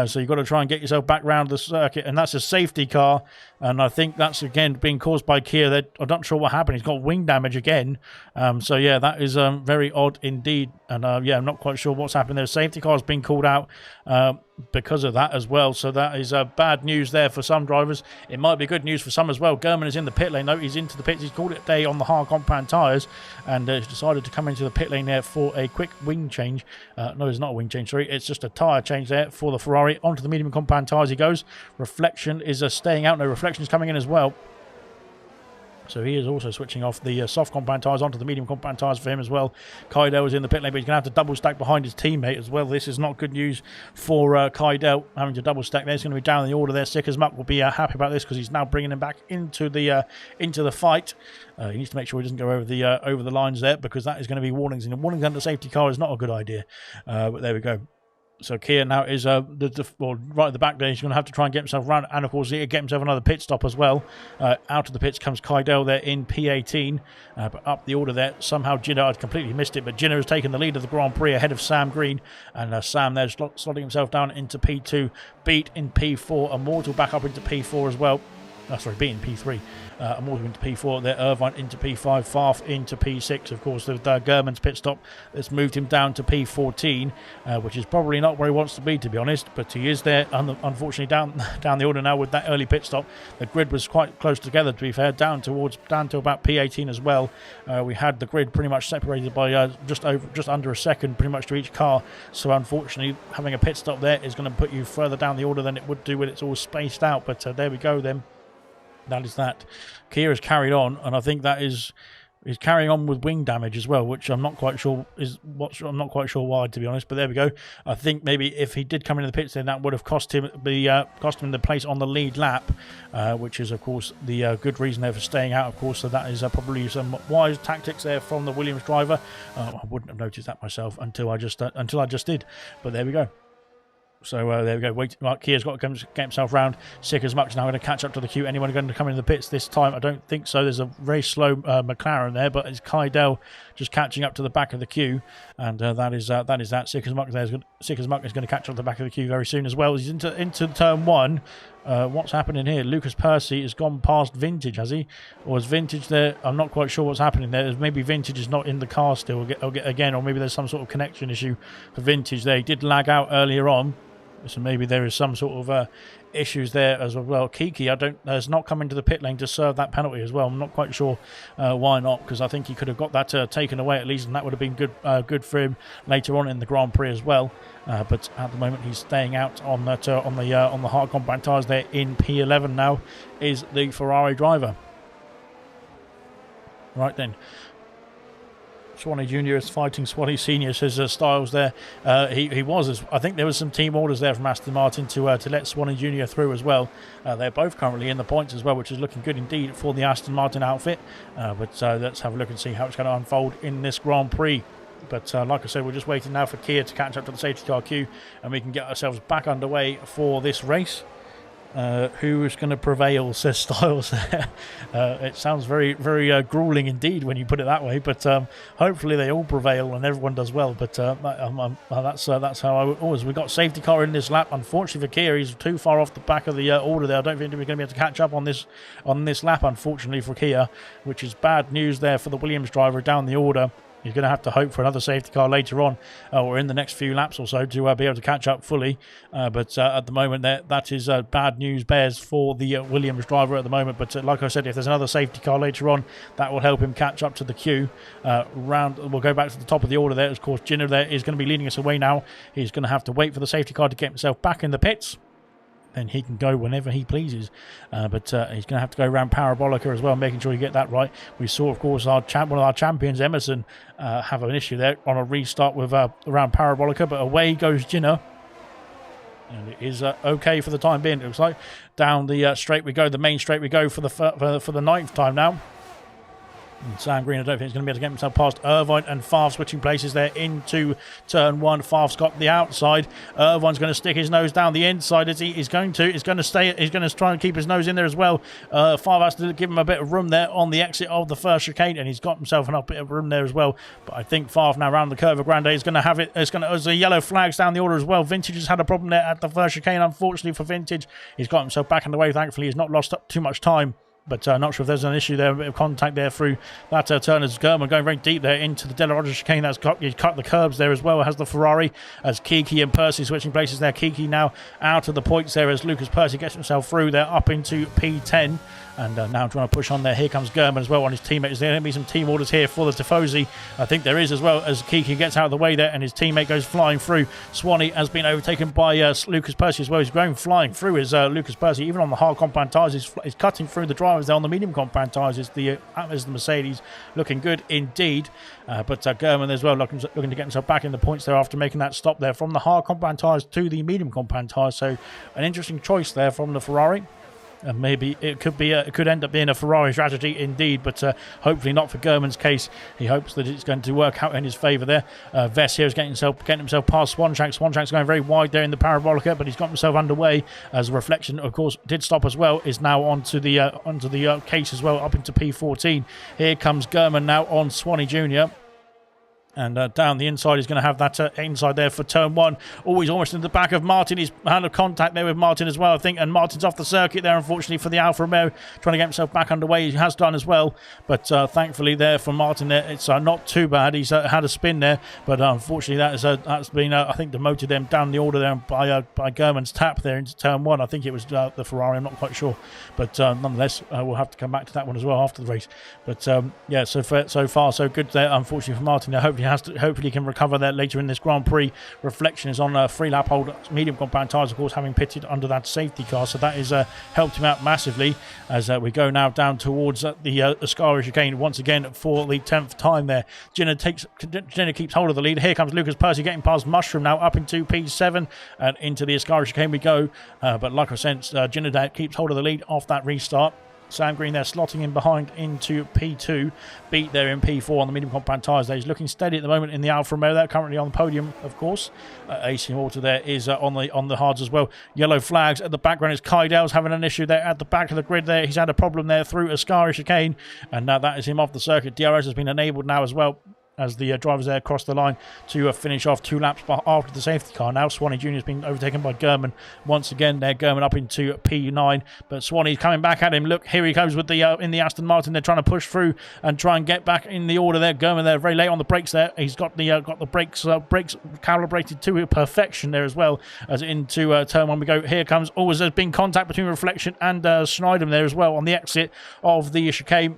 So you've got to try and get yourself back round the circuit. And that's a safety car. And I think that's, again, being caused by Kia. I'm not sure what happened. He's got wing damage again. So, yeah, that is very odd indeed. And, yeah, I'm not quite sure what's happened there. Safety car's been called out because of that as well. So that is bad news there for some drivers. It might be good news for some as well. Gurman is in the pit lane, though. He's into the pits. He's called it a day on the hard compound tyres and he's decided to come into the pit lane there for a quick wing change. No, it's not a wing change, sorry. It's just a tyre change there for the Ferrari. Onto the medium compound tyres he goes. Reflection is staying out. No, Reflection is coming in as well. So he is also switching off the soft compound tyres onto the medium compound tyres for him as well. Kaidel is in the pit lane, but he's going to have to double stack behind his teammate as well. This is not good news for Kaidel having to double stack there. He's going to be down in the order there. Sick as Muck will be happy about this because he's now bringing him back into the fight. He needs to make sure he doesn't go over the lines there because that is going to be warnings. And warnings under safety car is not a good idea. But there we go. So Kia now is right at the back there. He's going to have to try and get himself around, and of course he'll get himself another pit stop as well. Out of the pits comes Kaidel there in P18, but up the order there somehow Jinner, I'd completely missed it, but Jinner has taken the lead of the Grand Prix ahead of Sam Green, and Sam there slotting himself down into P2, beat in P4, Immortal back up into P4 as well. Beat in P3. Immortal into P4 there, Irvine into P5, Farf into P6, of course, with Gurman's pit stop that's moved him down to P14, which is probably not where he wants to be, to be honest, but he is there, unfortunately, down the order now with that early pit stop. The grid was quite close together, to be fair, down to about P18 as well. We had the grid pretty much separated by just under a second, pretty much to each car, so unfortunately, having a pit stop there is going to put you further down the order than it would do when it's all spaced out, but there we go then. That is that. Kia has carried on, and I think that is carrying on with wing damage as well, which I'm not quite sure why, to be honest. But there we go. I think maybe if he did come into the pits, then that would have cost him the place on the lead lap, which is of course the good reason there for staying out. Of course, so that is probably some wise tactics there from the Williams driver. I wouldn't have noticed that myself until I just did. But there we go. So there we go. Kia's got to get himself round. Sick as Muck now going to catch up to the queue. Anyone going to come into the pits this time? I don't think so. There's a very slow McLaren there, but it's Kaidel just catching up to the back of the queue, and that is that. Sick as Muck is going to catch up to the back of the queue very soon as well. He's into turn one. What's happening here? Lucas Percy has gone past Vintage, has he? Or is Vintage there? I'm not quite sure what's happening there. Maybe Vintage is not in the car still again, or maybe there's some sort of connection issue for Vintage there. He did lag out earlier on, so maybe there is some sort of issues there as well. Kiki has not come into the pit lane to serve that penalty as well. I'm not quite sure why not, because I think he could have got that taken away at least, and that would have been good for him later on in the Grand Prix as well. But at the moment he's staying out on the hard compound tyres there in P11 now is the Ferrari driver. Right then. Swanee Jr. is fighting Swanee Senior, says Styles there. He was. I think there was some team orders there from Aston Martin to let Swanee Jr. through as well. They're both currently in the points as well, which is looking good indeed for the Aston Martin outfit. But let's have a look and see how it's going to unfold in this Grand Prix. But like I said, we're just waiting now for Kia to catch up to the safety car queue, and we can get ourselves back underway for this race. Who is going to prevail, says Styles. It sounds very, very grueling indeed when you put it that way, but hopefully they all prevail and everyone does well. But that's how I would always. We got safety car in this lap. Unfortunately for Kia, he's too far off the back of the order there. I don't think we're going to be able to catch up on this lap, unfortunately for Kia, which is bad news there for the Williams driver down the order. He's going to have to hope for another safety car later on or in the next few laps or so to be able to catch up fully. But at the moment, that is bad news bears for the Williams driver at the moment. But like I said, if there's another safety car later on, that will help him catch up to the queue. We'll go back to the top of the order there. Of course, Jenner there is going to be leading us away now. He's going to have to wait for the safety car to get himself back in the pits. Then he can go whenever he pleases. But he's going to have to go around Parabolica as well, making sure you get that right. We saw, of course, one of our champions, Emerson, have an issue there on a restart with around Parabolica, but away goes Ginner. And it is okay for the time being, it looks like. Down the straight we go, the main straight we go for the ninth time now. And Sam Green, I don't think he's going to be able to get himself past Irvine and Favre switching places there into turn one. Favre's got the outside. Irvine's going to stick his nose down the inside as he's going to stay. He's going to try and keep his nose in there as well. Favre has to give him a bit of room there on the exit of the first chicane, and he's got himself enough bit of room there as well. But I think Favre now around the curve of Grande is going to have it. There's a yellow flags down the order as well. Vintage has had a problem there at the first chicane, unfortunately for Vintage. He's got himself back in the way. Thankfully, he's not lost up too much time. But not sure if there's an issue there, a bit of contact there through that turn as German going very deep there into the Della Roger chicane. He's cut the curbs there as well, has the Ferrari, as Kiki and Percy switching places there. Kiki now out of the points there as Lucas Percy gets himself through there up into P10. And now trying to push on there. Here comes German as well on his teammate. Is there going to be some team orders here for the Tifosi? I think there is as well, as Kiki gets out of the way there and his teammate goes flying through. Swanee has been overtaken by Lucas Percy as well. He's going flying through as Lucas Percy, even on the hard compound tyres. He's cutting through the drivers there on the medium compound tyres. Is the Mercedes looking good indeed. But German as well looking to get himself back in the points there after making that stop there from the hard compound tyres to the medium compound tyres. So an interesting choice there from the Ferrari. And maybe it could end up being a Ferrari strategy indeed, but hopefully not for German's case. He hopes that it's going to work out in his favour there. Vess here is getting himself past Swanshank. Swanshank's going very wide there in the Parabolica, but he's got himself underway as Reflection, of course, did stop as well. Is now onto the case as well, up into P14. Here comes German now on Swanee Jr. And down the inside, he's going to have that inside there for turn one. Oh, he's almost in the back of Martin. He's had a contact there with Martin as well, I think. And Martin's off the circuit there, unfortunately, for the Alfa Romeo. Trying to get himself back underway. He has done as well. But thankfully there for Martin there, it's not too bad. He's had a spin there. But unfortunately, that's been, I think, demoted them down the order there by German's tap there into turn one. I think it was the Ferrari. I'm not quite sure. But nonetheless, we'll have to come back to that one as well after the race. But yeah, so far, so good there, unfortunately, for Martin. Hopefully he can recover that later in this Grand Prix. Reflection is on a 3-lap hold, medium compound tyres, of course, having pitted under that safety car, so that has helped him out massively as we go now down towards the Ascari chicane once again for the 10th time there. Jenner keeps hold of the lead. Here comes Lucas Percy getting past Mushroom now up into P7 and into the Ascari chicane we go. But like I said, Jenner keeps hold of the lead off that restart. Sam Green there slotting in behind into P2. Beat there in P4 on the medium compound tyres there. He's looking steady at the moment in the Alfa Romeo there, currently on the podium, of course. AC Water there is on the hards as well. Yellow flags at the background. It's Kydell's having an issue there at the back of the grid there. He's had a problem there through Ascari chicane, and now that is him off the circuit. DRS has been enabled now as well, as the drivers there cross the line to finish off 2 laps after the safety car. Now Swanee Jr. has been overtaken by German. Once again, they're German up into P9, but Swanee's coming back at him. Look, here he goes with the in the Aston Martin. They're trying to push through and try and get back in the order there. German there very late on the brakes there. He's got the brakes calibrated to perfection there as well, as into turn one we go. Here comes, there's been contact between Reflection and Schneidem there as well on the exit of the chicane.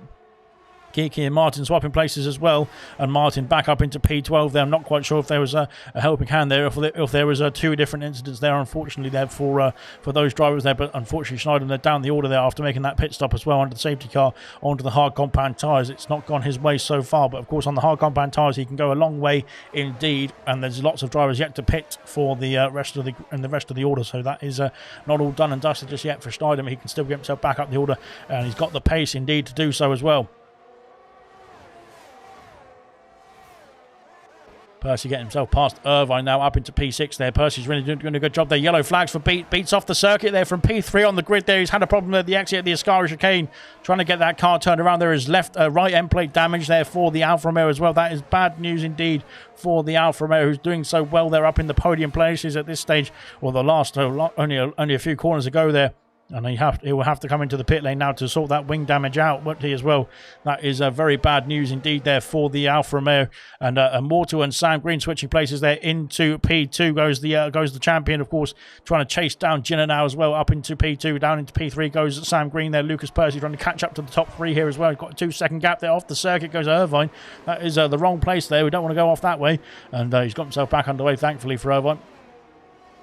Kiki and Martin swapping places as well, and Martin back up into P12 there. I'm not quite sure if there was a helping hand there, if there was 2 different incidents there, unfortunately, there for those drivers there. But unfortunately, Schneider, they're down the order there after making that pit stop as well under the safety car onto the hard compound tyres. It's not gone his way so far, but of course on the hard compound tyres he can go a long way indeed, and there's lots of drivers yet to pit for the rest of the order, so that is not all done and dusted just yet for Schneider. He can still get himself back up the order, and he's got the pace indeed to do so as well. Percy getting himself past Irvine now up into P6 there. Percy's really doing a good job there. Yellow flags for beats off the circuit there from P3 on the grid there. He's had a problem at the exit of the Ascari chicane, trying to get that car turned around. There is right end plate damage there for the Alfa Romeo as well. That is bad news indeed for the Alfa Romeo, who's doing so well there up in the podium places at this stage, or the last only a few corners ago there. And he will have to come into the pit lane now to sort that wing damage out, won't he, as well? That is very bad news indeed there for the Alfa Romeo. And Immortal and Sam Green switching places there into P2 goes the champion, of course, trying to chase down Ginner now as well up into P2. Down into P3 goes Sam Green there. Lucas Percy trying to catch up to the top three here as well. He's got a 2-second gap there. Off the circuit goes Irvine. That is the wrong place there. We don't want to go off that way. And he's got himself back underway, thankfully, for Irvine.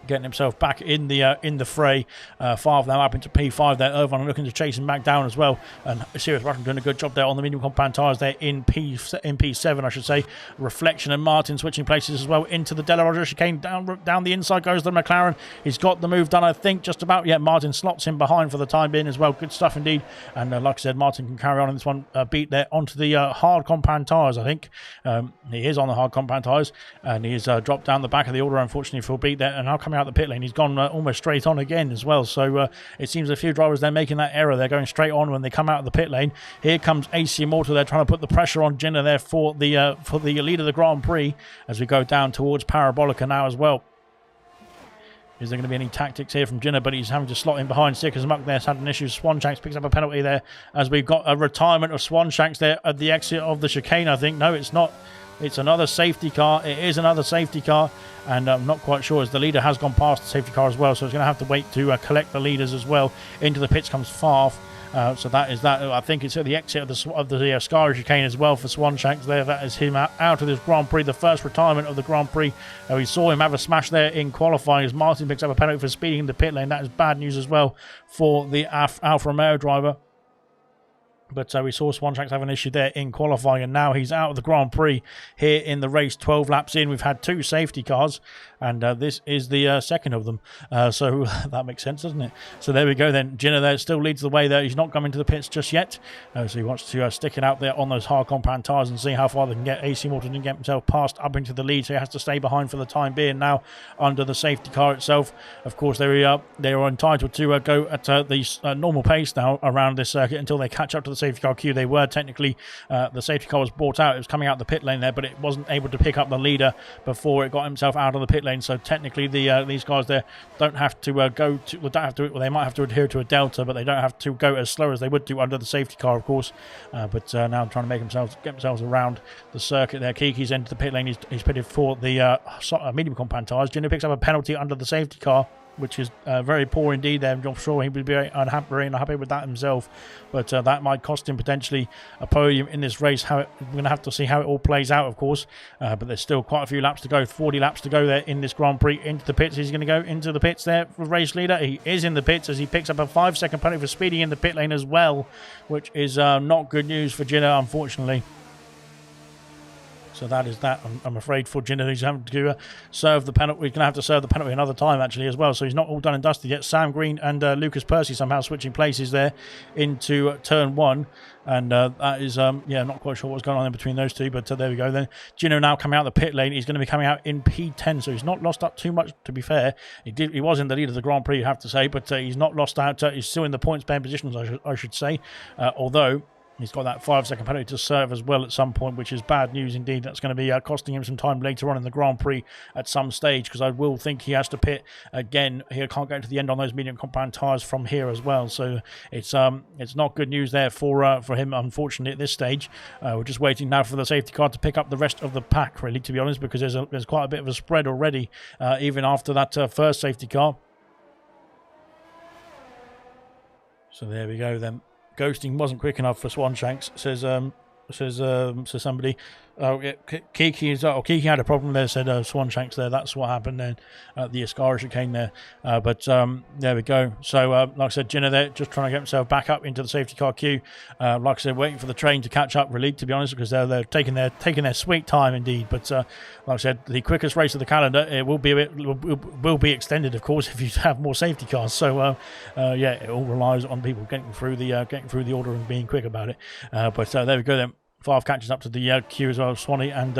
Getting himself back in the fray. Favre now up into P5 there. Irvine looking to chase him back down as well. And Sirius Russian doing a good job there on the medium compound tyres there in P7, I should say. Reflection and Martin switching places as well into the Della Roger chicane. Down the inside goes the McLaren. He's got the move done, I think, just about. Yeah, Martin slots him behind for the time being as well. Good stuff indeed. And like I said, Martin can carry on in this one. Beat there onto the hard compound tyres, I think. He is on the hard compound tyres. And he's dropped down the back of the order, unfortunately, for Beat there. And now coming out the pit lane, he's gone almost straight on again as well. So it seems a few drivers they're making that error. They're going straight on when they come out of the pit lane. Here comes AC Immortal. They're trying to put the pressure on Ginner there for the lead of the Grand Prix as we go down towards Parabolica now as well. Is there going to be any tactics here from Ginner? But he's having to slot in behind. Sickers Muck there's had an issue. Swanshanks picks up a penalty there as we've got a retirement of Swanshanks there at the exit of the chicane, I think. No, it's not. It's another safety car. It is another safety car. And I'm not quite sure as the leader has gone past the safety car as well. So it's going to have to wait to collect the leaders as well. Into the pits comes Favre. So that is that. I think it's at the exit of the Ascari chicane as well for Swanshanks there. That is him out of this Grand Prix, the first retirement of the Grand Prix. We saw him have a smash there in qualifying as Martin picks up a penalty for speeding in the pit lane. That is bad news as well for the Alfa Romeo driver. But we saw Swanshanks have an issue there in qualifying, and now he's out of the Grand Prix here in the race. 12 laps in, we've had 2 safety cars, and this is the second of them. So that makes sense, doesn't it? So there we go then. Ginner there still leads the way there. He's not coming to the pits just yet. So he wants to stick it out there on those hard compound tyres and see how far they can get. AC Morton didn't get himself passed up into the lead, so he has to stay behind for the time being now under the safety car itself. Of course, they are entitled to go at the normal pace now around this circuit until they catch up to the safety car queue. They were technically, the safety car was brought out. It was coming out the pit lane there, but it wasn't able to pick up the leader before it got himself out of the pit lane. So technically, these guys there don't have to they might have to adhere to a delta, but they don't have to go as slow as they would do under the safety car, of course. But now trying to get themselves around the circuit there. Kiki's entered the pit lane. He's pitted for the medium compound tyres. Ginner picks up a penalty under the safety car, which is very poor indeed there. I'm sure he would be very unhappy with that himself. But that might cost him potentially a podium in this race. We're going to have to see how it all plays out, of course. But there's still quite a few laps to go, 40 laps to go there in this Grand Prix. Into the pits. He's going to go into the pits there for race leader. He is in the pits as he picks up a 5-second penalty for speeding in the pit lane as well, which is not good news for Ginner, unfortunately. So that is that. I'm afraid for Ginner, he's having to serve the penalty. We're going to have to serve the penalty another time, actually, as well. So he's not all done and dusted yet. Sam Green and Lucas Percy somehow switching places there into turn 1. And that is, not quite sure what's going on in between those two. But there we go. Then Ginner now coming out of the pit lane. He's going to be coming out in P10. So he's not lost up too much, to be fair. He was in the lead of the Grand Prix, you have to say. But he's not lost out. He's still in the points-paying positions, I should say. Although he's got that 5-second penalty to serve as well at some point, which is bad news indeed. That's going to be costing him some time later on in the Grand Prix at some stage, because I will think he has to pit again. He can't get to the end on those medium compound tyres from here as well. So it's not good news there for him, unfortunately, at this stage. We're just waiting now for the safety car to pick up the rest of the pack, really, to be honest, because there's quite a bit of a spread already, even after that first safety car. So there we go then. Ghosting wasn't quick enough for Swanshanks, says somebody. Oh, yeah, Kiki had a problem there, said Swanshanks there. That's what happened then at the Ascari chicane there. But there we go. So, like I said, Ginner there just trying to get himself back up into the safety car queue. Like I said, waiting for the train to catch up, really, to be honest, because they're taking their sweet time indeed. But like I said, the quickest race of the calendar, it will be extended, of course, if you have more safety cars. So, it all relies on people getting through the order and being quick about it. But there we go then. Five catches up to the queue as well. Swanee and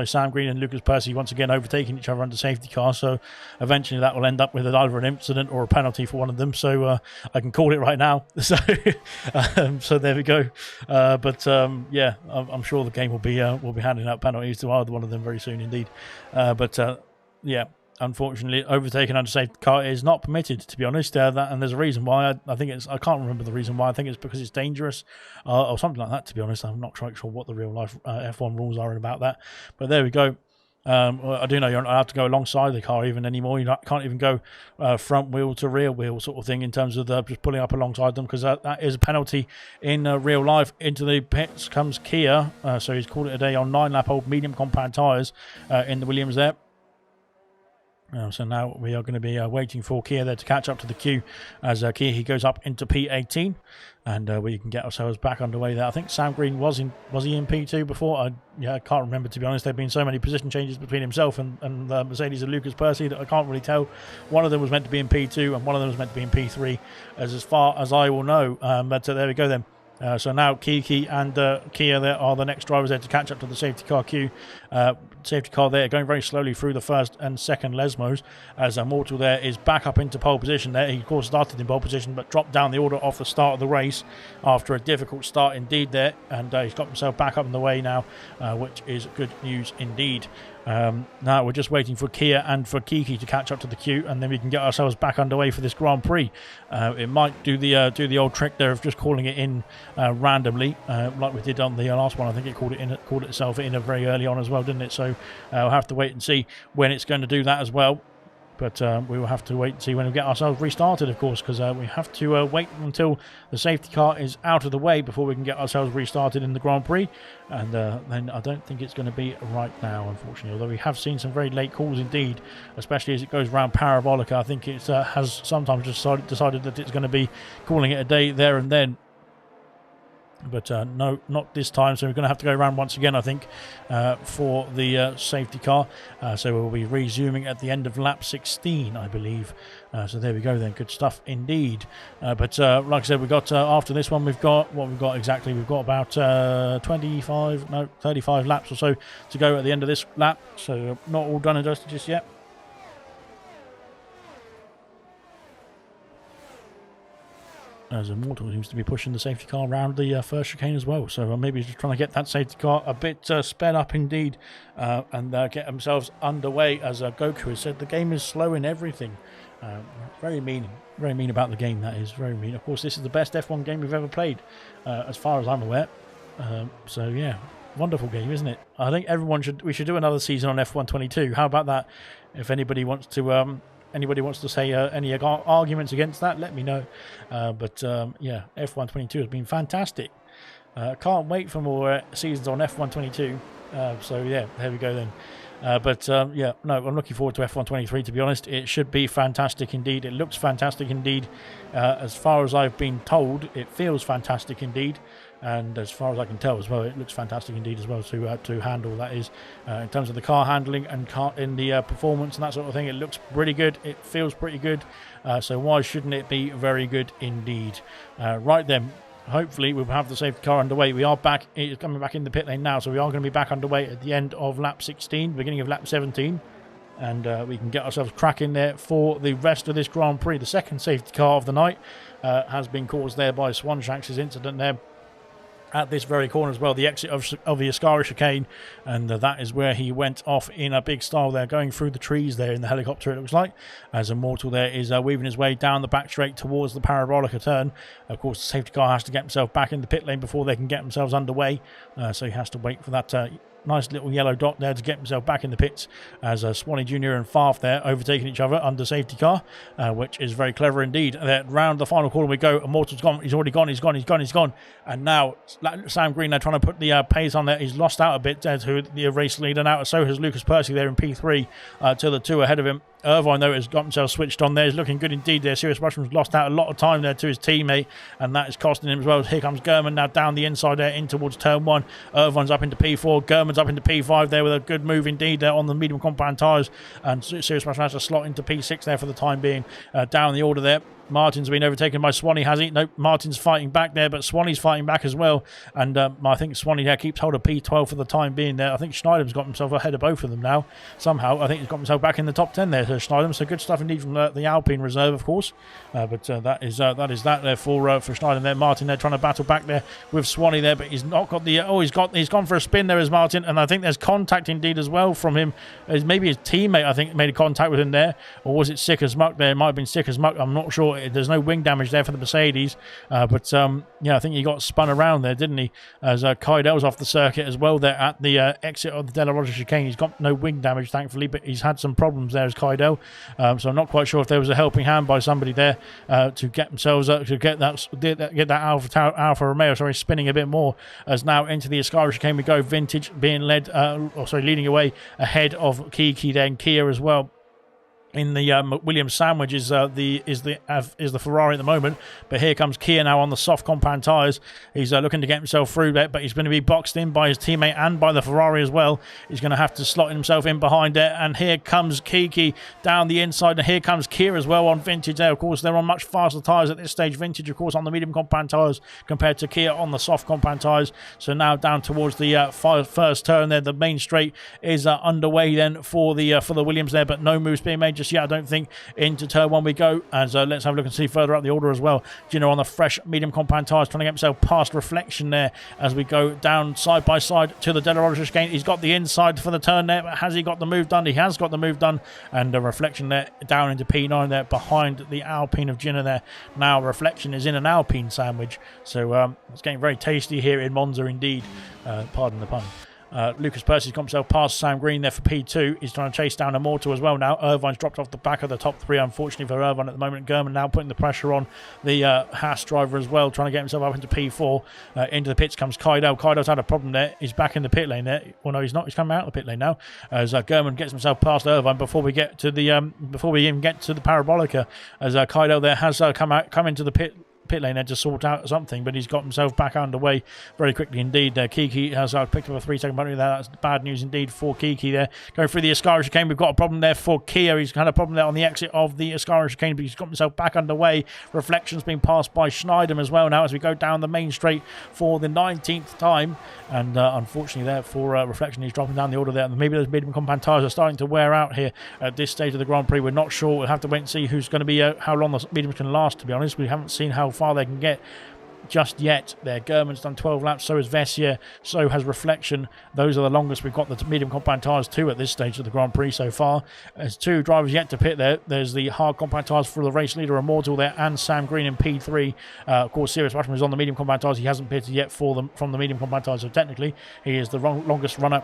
Sam Green and Lucas Percy once again overtaking each other under safety car. So eventually that will end up with either an incident or a penalty for one of them. So I can call it right now. So so there we go. Yeah, I'm sure the game will be handing out penalties to either one of them very soon indeed. Yeah. Unfortunately, overtaking under safety car is not permitted, to be honest. And there's a reason why. I think I can't remember the reason why. I think it's because it's dangerous or something like that, to be honest. I'm not quite sure what the real life F1 rules are about that. But there we go. I do know you're not allowed to go alongside the car even anymore. You can't even go front wheel to rear wheel sort of thing in terms of just pulling up alongside them, because that is a penalty in real life. Into the pits comes Kia. So he's called it a day on 9-lap-old medium compound tyres in the Williams there. So now we are going to be waiting for Kia there to catch up to the queue as Kia he goes up into P18, and we can get ourselves back underway there. I think Sam Green was he in P2 before? I can't remember, to be honest. There have been so many position changes between himself and Mercedes and Lucas Percy that I can't really tell. One of them was meant to be in P2 and one of them was meant to be in P3 as far as I will know. But there we go then. So now Kiki and Kia there are the next drivers there to catch up to the safety car queue. Safety car there going very slowly through the first and second Lesmos, as Mortal there is back up into pole position there. He of course started in pole position but dropped down the order off the start of the race after a difficult start indeed there, and he's got himself back up in the way now, which is good news indeed. Now we're just waiting for Kia and for Kiki to catch up to the queue, and then we can get ourselves back underway for this Grand Prix. It might do the old trick there of just calling it in randomly, like we did on the last one. I think it called itself in very early on as well, didn't it? So we'll have to wait and see when it's going to do that as well. But we will have to wait and see when we get ourselves restarted, of course, because we have to wait until the safety car is out of the way before we can get ourselves restarted in the Grand Prix. And then I don't think it's going to be right now, unfortunately, although we have seen some very late calls indeed, especially as it goes around Parabolica. I think it has sometimes decided that it's going to be calling it a day there and then. But no, not this time. So we're going to have to go around once again, I think, for the safety car. So we'll be resuming at the end of lap 16, I believe. So there we go then. Good stuff indeed. But like I said, we've got after this one, we've got what we've got exactly. We've got about 35 laps or so to go at the end of this lap. So not all done and dusted just yet. As Immortal seems to be pushing the safety car around the first chicane as well. So maybe he's just trying to get that safety car a bit sped up indeed, and get themselves underway. As Goku has said, the game is slow in everything. Very mean about the game, that is. Very mean. Of course, this is the best F1 game we've ever played, as far as I'm aware. So yeah, wonderful game, isn't it? I think we should do another season on F1 22. How about that? If anybody wants to say any arguments against that, let me know. Yeah, F1 22 has been fantastic. Can't wait for more seasons on F1 22. So yeah, there we go then. Yeah, no, I'm looking forward to F1 23, to be honest. It should be fantastic indeed. It looks fantastic indeed. As far as I've been told, it feels fantastic indeed. And as far as I can tell as well, it looks fantastic indeed as well to handle, that is. In terms of the car handling and in the performance and that sort of thing, it looks pretty good. It feels pretty good. So why shouldn't it be very good indeed? Right then, hopefully we'll have the safety car underway. We are back. It's coming back in the pit lane now, so we are going to be back underway at the end of lap 16, beginning of lap 17. And we can get ourselves cracking there for the rest of this Grand Prix. The second safety car of the night has been caused there by Swanshanks' incident there at this very corner as well, the exit of the Ascari chicane, and that is where he went off in a big style there, going through the trees there in the helicopter, it looks like, as Immortal there is weaving his way down the back straight towards the Parabolica turn. Of course, the safety car has to get himself back in the pit lane before they can get themselves underway, so he has to wait for that nice little yellow dot there to get himself back in the pits, as Swanee Jr. and Farf there overtaking each other under safety car, which is very clever indeed. Round the final corner we go. Immortal's gone. He's already gone. He's gone. And now Sam Green, they're trying to put the pace on there. He's lost out a bit to the race leader now. So has Lucas Percy there in P3 to the two ahead of him. Irvine, though, has got himself switched on there. He's looking good indeed there. Serious Russian's lost out a lot of time there to his teammate, and that is costing him as well. Here comes German now down the inside there in towards turn 1. Irvine's up into P4. German's up into P5 there with a good move indeed there on the medium compound tyres. And Serious Russian has to slot into P6 there for the time being. Down the order there. Martin's been overtaken by Swanee, has he? Nope, Martin's fighting back there, but Swanee's fighting back as well. And I think Swanee there keeps hold of P12 for the time being there. I think Schneidem's got himself ahead of both of them now. Somehow, I think he's got himself back in the top 10 there, so Schneidem. So good stuff indeed from the Alpine reserve, of course. But that is that there for Schneidem there. Martin there trying to battle back there with Swanee there, but he's not got the... he's gone for a spin there as Martin, and I think there's contact indeed as well from him. Maybe his teammate, I think, made a contact with him there. Or was it Sick as Muck there? It might have been Sick as Muck. I'm not sure. There's no wing damage there for the Mercedes, but yeah, I think he got spun around there, didn't he? As Kaidel's off the circuit as well there at the exit of the De La Rocha chicane. He's got no wing damage, thankfully, but he's had some problems there as Kaidel. So I'm not quite sure if there was a helping hand by somebody there to get themselves to get that Alfa Romeo spinning a bit more. As now into the Ascari chicane we go. Vintage being led, leading away ahead of Kiki there, and Kia as well. In the Williams sandwich is the Ferrari at the moment, but here comes Kia now on the soft compound tyres. He's looking to get himself through there, but he's going to be boxed in by his teammate and by the Ferrari as well. He's going to have to slot himself in behind there, and here comes Kiki down the inside, and here comes Kia as well on Vintage there. Of course, they're on much faster tyres at this stage. Vintage, of course, on the medium compound tyres compared to Kia on the soft compound tyres. So now down towards the first turn there, the main straight is underway then for the Williams there, but no moves being made just yet, I don't think. Into turn 1 we go, as let's have a look and see further up the order as well. Gino on the fresh medium compound tyres trying to get himself past Reflection there as we go down side by side to the De La Rocha chicane. He's got the inside for the turn there, but has he got the move done? He has got the move done, and Reflection there down into P9 there behind the Alpine of Gino there. Now Reflection is in an Alpine sandwich, so it's getting very tasty here in Monza indeed. Pardon the pun. Lucas Percy's got himself past Sam Green there for P2. He's trying to chase down Immortal as well now. Irvine's dropped off the back of the top 3, unfortunately for Irvine at the moment. German now putting the pressure on the Haas driver as well, trying to get himself up into P4. Into the pits comes Kaidel. Kaidel's had a problem there. He's back in the pit lane there. Well, no, he's not. He's coming out of the pit lane now. As German gets himself past Irvine before we get to the before we even get to the Parabolica. As Kaidel there has come into the pit lane there to sort out something, but he's got himself back underway very quickly indeed. Kiki has picked up a 3-second penalty there. That's bad news indeed for Kiki there. Going through the Ascari chicane, we've got a problem there for Kia. He's had a problem there on the exit of the Ascari chicane, but he's got himself back underway. Reflection's been passed by Schneidem as well now as we go down the main straight for the 19th time, and unfortunately there for Reflection, he's dropping down the order there. Maybe those medium compound tyres are starting to wear out here at this stage of the Grand Prix. We're not sure. We'll have to wait and see who's going to be how long the mediums can last, to be honest. We haven't seen how far they can get just yet there. German's done 12 laps, so has Vessier, so has Reflection. Those are the longest we've got the medium compound tyres to at this stage of the Grand Prix so far. There's 2 drivers yet to pit there. There's the hard compound tyres for the race leader Immortal there, and Sam Green in P3. Of course, Sirius Rushman is on the medium compound tyres. He hasn't pitted yet for them from the medium compound tyres, so technically he is the longest runner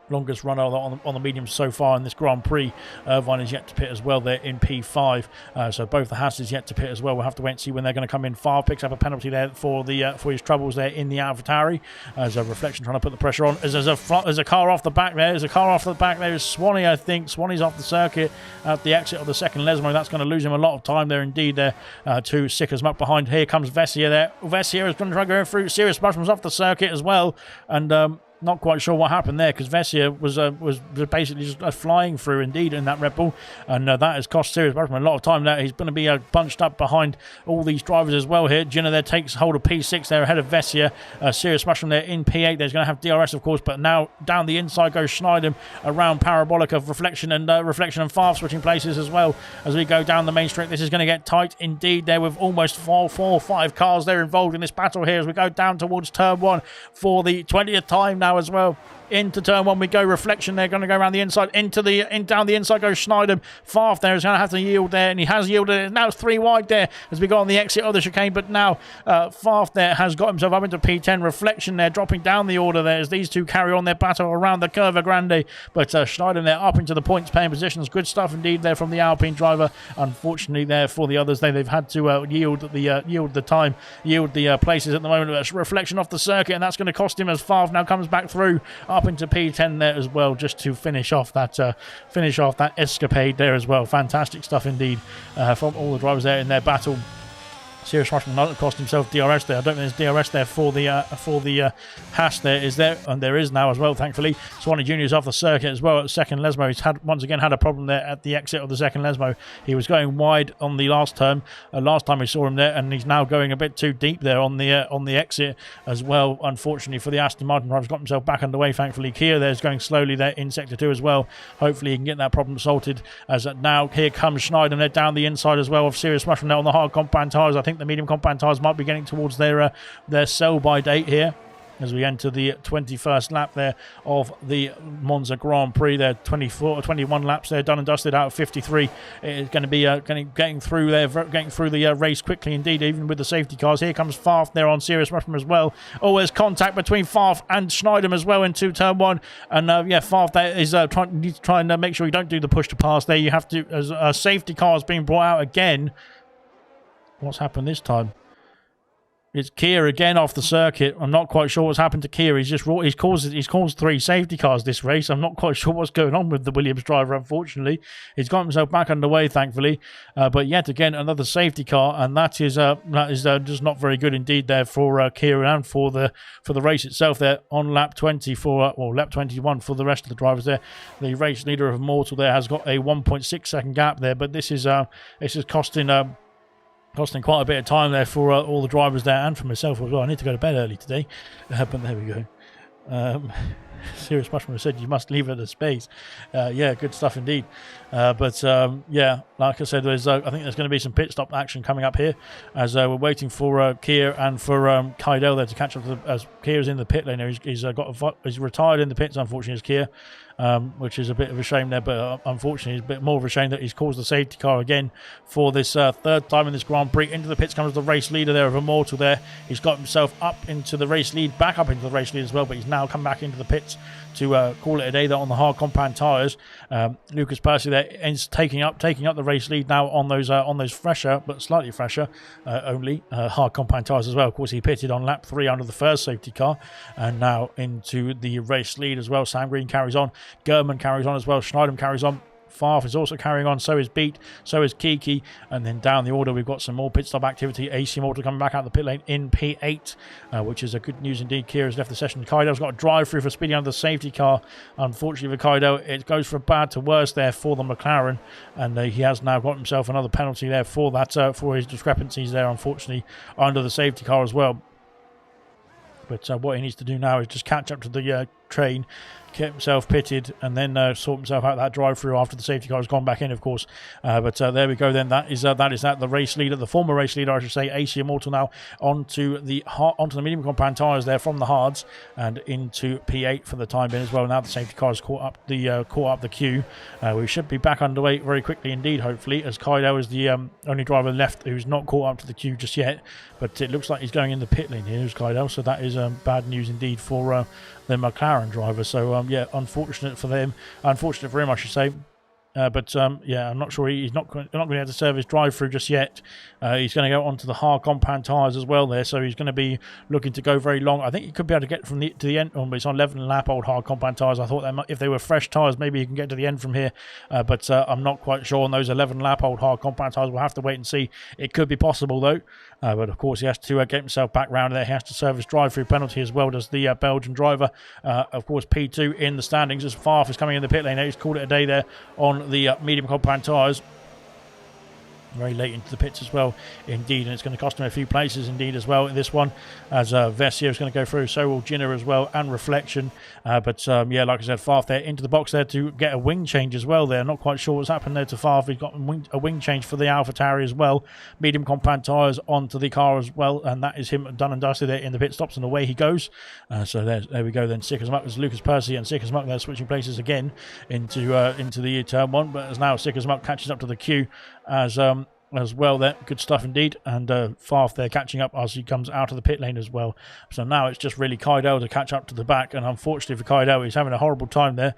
on the mediums so far in this Grand Prix. Irvine is yet to pit as well there in P5, so both the Haas is yet to pit as well. We'll have to wait and see when they're going to come in. Favre picks up a penalty there for his troubles there in the AlphaTauri. As a Reflection trying to put the pressure on. There's a car off the back there. There's a car off the back there. Is Swanee, I think. Swanee's off the circuit at the exit of the second Lesmo. That's going to lose him a lot of time there indeed there. To Sick as Muck behind. Here comes Vessier there. Vessier is going to try going through. Sirius Rushman's off the circuit as well, and not quite sure what happened there, because Vessier was basically just flying through indeed in that Red Bull, and that has cost Sirius Rushman a lot of time there. He's going to be bunched up behind all these drivers as well here. Gina there takes hold of P6 there ahead of Vessier. Sirius Rushman there in P8. There's going to have DRS, of course, but now down the inside goes Schneidem around Parabolic of Reflection and Favre switching places as well as we go down the main straight. This is going to get tight indeed there, with almost 4 or 5 cars there involved in this battle here as we go down towards turn 1 for the 20th time now as well. Into turn 1 we go. Reflection there going to go around the inside. Down the inside goes Schneidem. Favre there is going to have to yield there, and he has yielded. Now it's 3 wide there as we go on the exit of the chicane, but now Favre there has got himself up into P10. Reflection there dropping down the order there as these two carry on their battle around the Curva Grande, but Schneidem there up into the points paying positions. Good stuff indeed there from the Alpine driver. Unfortunately there for the others, they've had to yield the places at the moment. Reflection off the circuit, and that's going to cost him as Favre now comes back through up into P10 there as well, just to finish off that escapade there as well. Fantastic stuff indeed from all the drivers there in their battle. Serious Russian not cost himself DRS there. I don't think there's DRS there for the hash there. Is there? And there is now as well, thankfully. Swanee Jr. is off the circuit as well at the second Lesmo. He's once again had a problem there at the exit of the second Lesmo. He was going wide on the last turn. Last time we saw him there, and he's now going a bit too deep there on the exit as well. Unfortunately for the Aston Martin driver, got himself back underway. Thankfully, Kia there is going slowly there in sector 2 as well. Hopefully he can get that problem sorted. As now here comes Schneider there down the inside as well of Serious Russian there on the hard compound tyres. I think the medium compound tyres might be getting towards their sell-by date here as we enter the 21st lap there of the Monza Grand Prix. There 21 laps there done and dusted out of 53. It's going to be getting through the race quickly indeed, even with the safety cars. Here comes Farf there on Serious Russian as well. Oh, there's contact between Farf and Schneider as well into turn 1, and Farf there is trying to make sure you don't do the push to pass there. You have to, as a safety car is being brought out again. What's happened this time? It's Kia again off the circuit. I'm not quite sure what's happened to Kia. He's caused 3 safety cars this race. I'm not quite sure what's going on with the Williams driver, unfortunately. He's got himself back underway, thankfully. But yet again, another safety car, and that is just not very good indeed there for Kia and for the race itself there on lap 20 lap 21 for the rest of the drivers there. The race leader of Immortal there has got a 1.6 second gap there, but this is costing quite a bit of time there for all the drivers there and for myself as well. I need to go to bed early today, but there we go. Serious Mushroom said you must leave it a space. Yeah, good stuff indeed. Yeah, like I said, I think there's going to be some pit stop action coming up here as we're waiting for Kia and for Kaidel there to catch up to as Kia's in the pit lane. He's retired in the pits, unfortunately, as Kia. Which is a bit of a shame there, but unfortunately it's a bit more of a shame that he's caused the safety car again for this third time in this Grand Prix. Into the pits comes the race leader there of Immortal there. He's got himself up into the race lead, back up into the race lead as well, but he's now come back into the pits to call it a day there on the hard compound tyres. Lucas Percy there is taking up the race lead now on those fresher, but slightly fresher only hard compound tyres as well. Of course, he pitted on lap 3 under the first safety car, and now into the race lead as well. Sam Green carries on. German carries on as well. Schneidem carries on. Farf is also carrying on. So is Beat. So is Kiki. And then down the order, we've got some more pit stop activity. AC Mortal coming back out the pit lane in P8, which is a good news indeed. Kira's left the session. Kaido's got a drive through for speeding under the safety car. Unfortunately for Kaido, it goes from bad to worse there for the McLaren. And he has now got himself another penalty there for that, for his discrepancies there, unfortunately, under the safety car as well. But what he needs to do now is just catch up to the train, get himself pitted, and then sort himself out that drive-through after the safety car has gone back in, of course. But there we go then. That is the race leader, the former race leader, I should say, AC Immortal now onto the medium compound tyres there from the hards and into P8 for the time being as well. Now the safety car has caught up the queue. We should be back underway very quickly indeed, hopefully, as Kaido is the only driver left who's not caught up to the queue just yet. But it looks like he's going in the pit lane here, who's Kaido, so that is bad news indeed for the McLaren driver. So yeah, unfortunate for him, I should say. Yeah, I'm not sure he's not going to be able to serve his drive-through just yet. He's going to go onto the hard compound tyres as well there, so he's going to be looking to go very long. I think he could be able to get from to the end. But it's on 11 lap old hard compound tyres. I thought if they were fresh tyres, maybe he can get to the end from here. But I'm not quite sure on those 11 lap old hard compound tyres. We'll have to wait and see. It could be possible though. But of course he has to get himself back round there. He has to serve his drive-through penalty as well, does the Belgian driver. Of course, P2 in the standings as Farf is coming in the pit lane. He's called it a day there on the medium compound tyres. Very late into the pits as well, indeed, and it's going to cost him a few places indeed as well in this one, as Vessia is going to go through, so will Jinner as well, and Reflection. Yeah, like I said, Farf there into the box there to get a wing change as well there. Not quite sure what's happened there to Farf. He's got a wing change for the AlphaTauri as well. Medium compound tyres onto the car as well, and that is him done and dusted there in the pit stops, and away he goes. So there we go then. Sick as Muck as Lucas Percy and Sick as Muck there switching places again into the turn 1, but as now Sick as Muck catches up to the queue as well there. Good stuff indeed, and Farf there catching up as he comes out of the pit lane as well. So now it's just really Kaidel to catch up to the back, and unfortunately for Kaidel, he's having a horrible time there.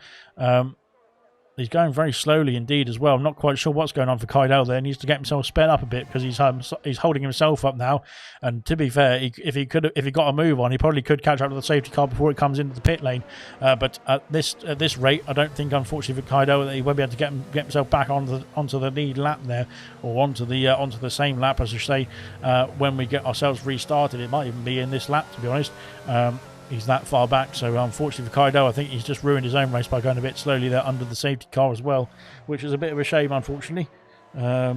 He's going very slowly indeed as well. I'm not quite sure what's going on for Kydell there. He needs to get himself sped up a bit because he's holding himself up now. And to be fair, if he got a move on, he probably could catch up to the safety car before it comes into the pit lane. But at this rate, I don't think, unfortunately for Kydell, that he won't be able to get himself back onto the lead lap there, or onto the same lap, as you say, when we get ourselves restarted. It might even be in this lap, to be honest. He's that far back, so unfortunately for Kydell, I think he's just ruined his own race by going a bit slowly there under the safety car as well, which is a bit of a shame, unfortunately. Yeah,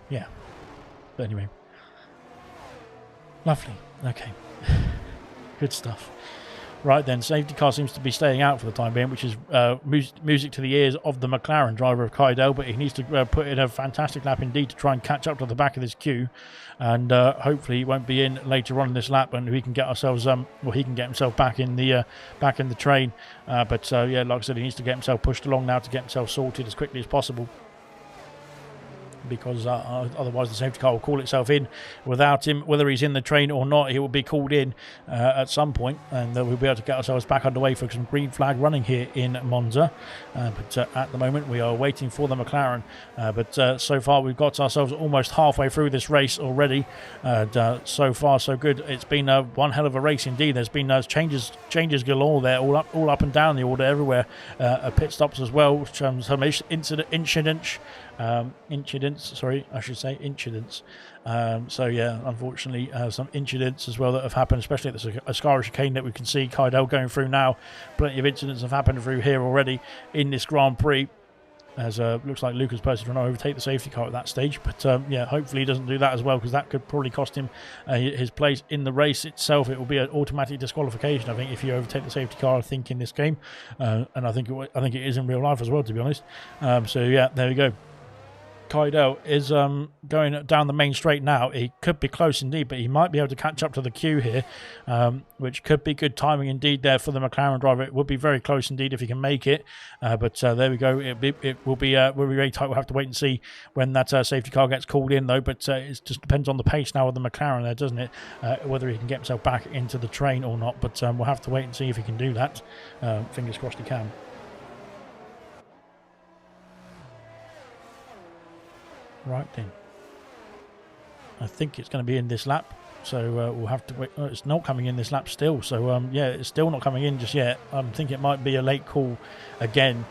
but anyway, lovely. Okay, good stuff. Right then, safety car seems to be staying out for the time being, which is music to the ears of the McLaren driver of Kydell, but he needs to put in a fantastic lap indeed to try and catch up to the back of this queue, and hopefully he won't be in later on in this lap, and we can get ourselves he can get himself back in the train. But yeah, like I said, he needs to get himself pushed along now to get himself sorted as quickly as possible, because otherwise the safety car will call itself in without him. Whether he's in the train or not, he will be called in at some point, and we'll be able to get ourselves back underway for some green flag running here in Monza. But at the moment we are waiting for the McLaren, but so far we've got ourselves almost halfway through this race already, and so far so good. It's been one hell of a race indeed. There's been changes galore there, all up and down the order everywhere, pit stops as well, some incidents. So yeah, unfortunately some incidents as well that have happened, especially at the Ascara chicane that we can see Kydell going through now. Plenty of incidents have happened through here already in this Grand Prix, as looks like Lucas Percy trying to overtake the safety car at that stage. But yeah, hopefully he doesn't do that as well, because that could probably cost him his place in the race itself. It will be an automatic disqualification, I think, if you overtake the safety car, I think, in this game, and I think it is in real life as well, to be honest. So yeah, there we go. Kydell is going down the main straight now. He could be close indeed, but he might be able to catch up to the queue here, which could be good timing indeed there for the McLaren driver. It would be very close indeed if he can make it, but there we go. It will be very tight. We'll have to wait and see when that safety car gets called in, though. But it just depends on the pace now of the McLaren there, doesn't it? Whether he can get himself back into the train or not. But we'll have to wait and see if he can do that. Fingers crossed he can. Right then, I think it's going to be in this lap, so we'll have to wait. Oh, it's not coming in this lap still, so yeah, it's still not coming in just yet. I think it might be a late call again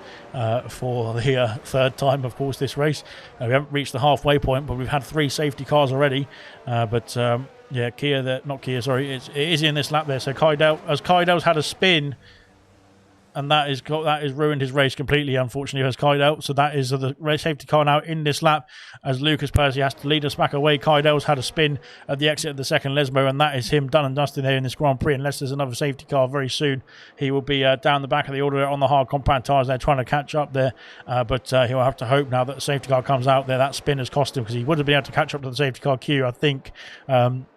for the third time, of course, this race. We haven't reached the halfway point, but we've had 3 safety cars already. But yeah, it is in this lap there. So Kydell's had a spin, and that has ruined his race completely, unfortunately, as Kydell. So that is the race safety car now in this lap, as Lucas Percy has to lead us back away. Kydell's had a spin at the exit of the second Lesmo, and that is him done and dusted there in this Grand Prix. Unless there's another safety car very soon, he will be down the back of the order on the hard compound tyres there, trying to catch up there. But he'll have to hope now that the safety car comes out there. That spin has cost him, because he would have been able to catch up to the safety car queue, I think,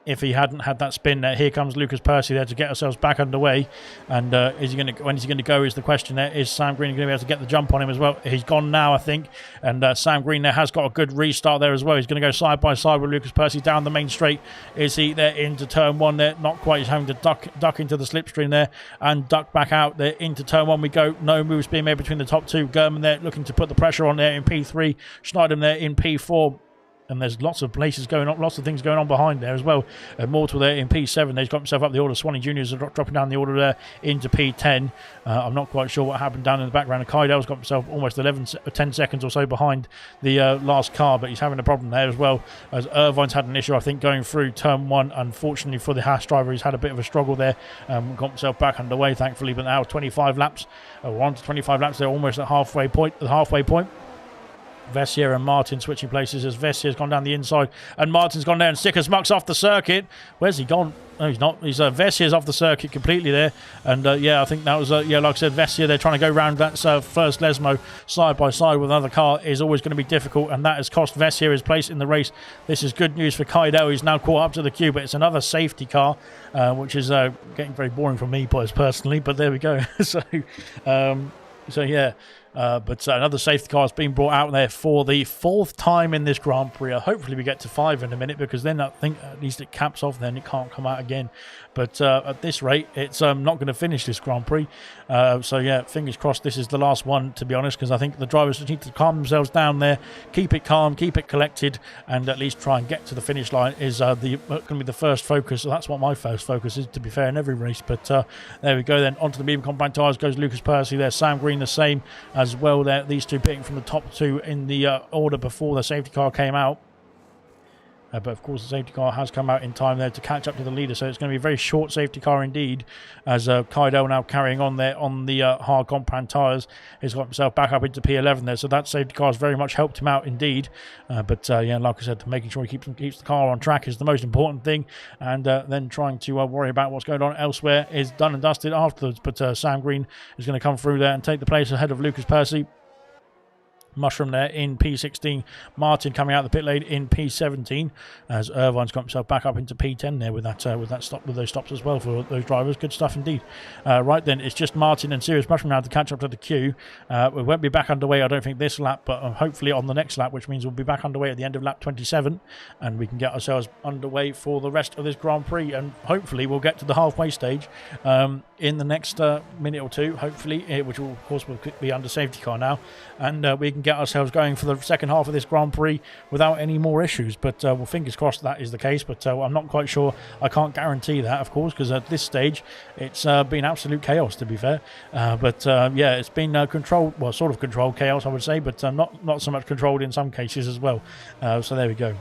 if he hadn't had that spin there. Here comes Lucas Percy there to get ourselves back underway. And when is he going to go is the question there. Is Sam Green going to be able to get the jump on him as well? He's gone now, I think. And Sam Green there has got a good restart there as well. He's going to go side by side with Lucas Percy down the main straight. Is he there into turn 1 there? Not quite. He's having to duck into the slipstream there and duck back out there into turn 1 we go. No moves being made between the top 2. German there looking to put the pressure on there in P3. Schneidem there in P4. And there's lots of places going on, lots of things going on behind there as well. Mortal there in P7. He's got himself up the order. Swanee Juniors are dropping down the order there into P10. I'm not quite sure what happened down in the background. Kydell's got himself almost 10 seconds or so behind the last car, but he's having a problem there as well, as Irvine's had an issue, I think, going through turn 1. Unfortunately for the Haas driver, he's had a bit of a struggle there. Got himself back underway, thankfully, but now 25 laps. We're on to 25 laps. They're almost at the halfway point. Vessier and Martin switching places, as Vessier's gone down the inside and Martin's gone down. Stickers Muck's off the circuit. Where's he gone? No, he's not. He's Vessier's off the circuit completely there. And yeah, I think that was yeah, like I said, Vessier, they're trying to go round that first Lesmo side by side with another car is always going to be difficult, and that has cost Vessier his place in the race. This is good news for Kydell. He's now caught up to the queue, but it's another safety car, which is getting very boring for me personally, but there we go. So yeah, But another safety car has been brought out there for the 4th time in this Grand Prix. Hopefully we get to 5 in a minute, because then I think at least it caps off, then it can't come out again. But at this rate, it's not going to finish this Grand Prix. So yeah, fingers crossed this is the last one, to be honest, because I think the drivers just need to calm themselves down there, keep it calm, keep it collected, and at least try and get to the finish line is going to be the first focus. So that's what my first focus is, to be fair, in every race. But there we go then. Onto the medium compound tyres goes Lucas Percy there. Sam Green the same as well there. These two picking from the top 2 in the order before the safety car came out. But of course the safety car has come out in time there to catch up to the leader, so it's going to be a very short safety car indeed, as Kydell now carrying on there on the hard compound tyres. He's got himself back up into P11 there, so that safety car has very much helped him out indeed. But yeah, like I said, making sure he keeps the car on track is the most important thing, and then trying to worry about what's going on elsewhere is done and dusted afterwards. But Sam Green is going to come through there and take the place ahead of Lucas Percy. Mushroom there in P16. Martin coming out of the pit lane in P17, as Irvine's got himself back up into P10 there with those stops as well for those drivers. Good stuff indeed. Right then, it's just Martin and Sirius Mushroom now to catch up to the queue. We won't be back underway, I don't think, this lap, but hopefully on the next lap, which means we'll be back underway at the end of lap 27, and we can get ourselves underway for the rest of this Grand Prix, and hopefully we'll get to the halfway stage in the next minute or two, hopefully, which will, of course, will be under safety car now, and we can get ourselves going for the second half of this Grand Prix without any more issues. But well, fingers crossed that is the case, but I'm not quite sure. I can't guarantee that, of course, because at this stage it's been absolute chaos, to be fair. But yeah, it's been controlled, well, sort of controlled chaos, I would say, but not so much controlled in some cases as well. So there we go.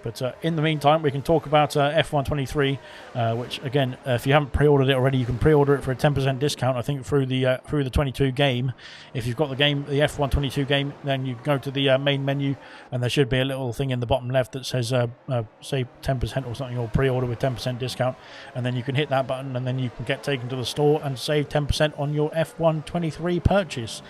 But in the meantime, we can talk about F123, which, again, if you haven't pre-ordered it already, you can pre-order it for a 10% discount, I think, through the 22 game. If you've got the game, the F122 game, then you go to the main menu, and there should be a little thing in the bottom left that says, say, 10% or something, or pre-order with 10% discount, and then you can hit that button, and then you can get taken to the store and save 10% on your F123 purchase,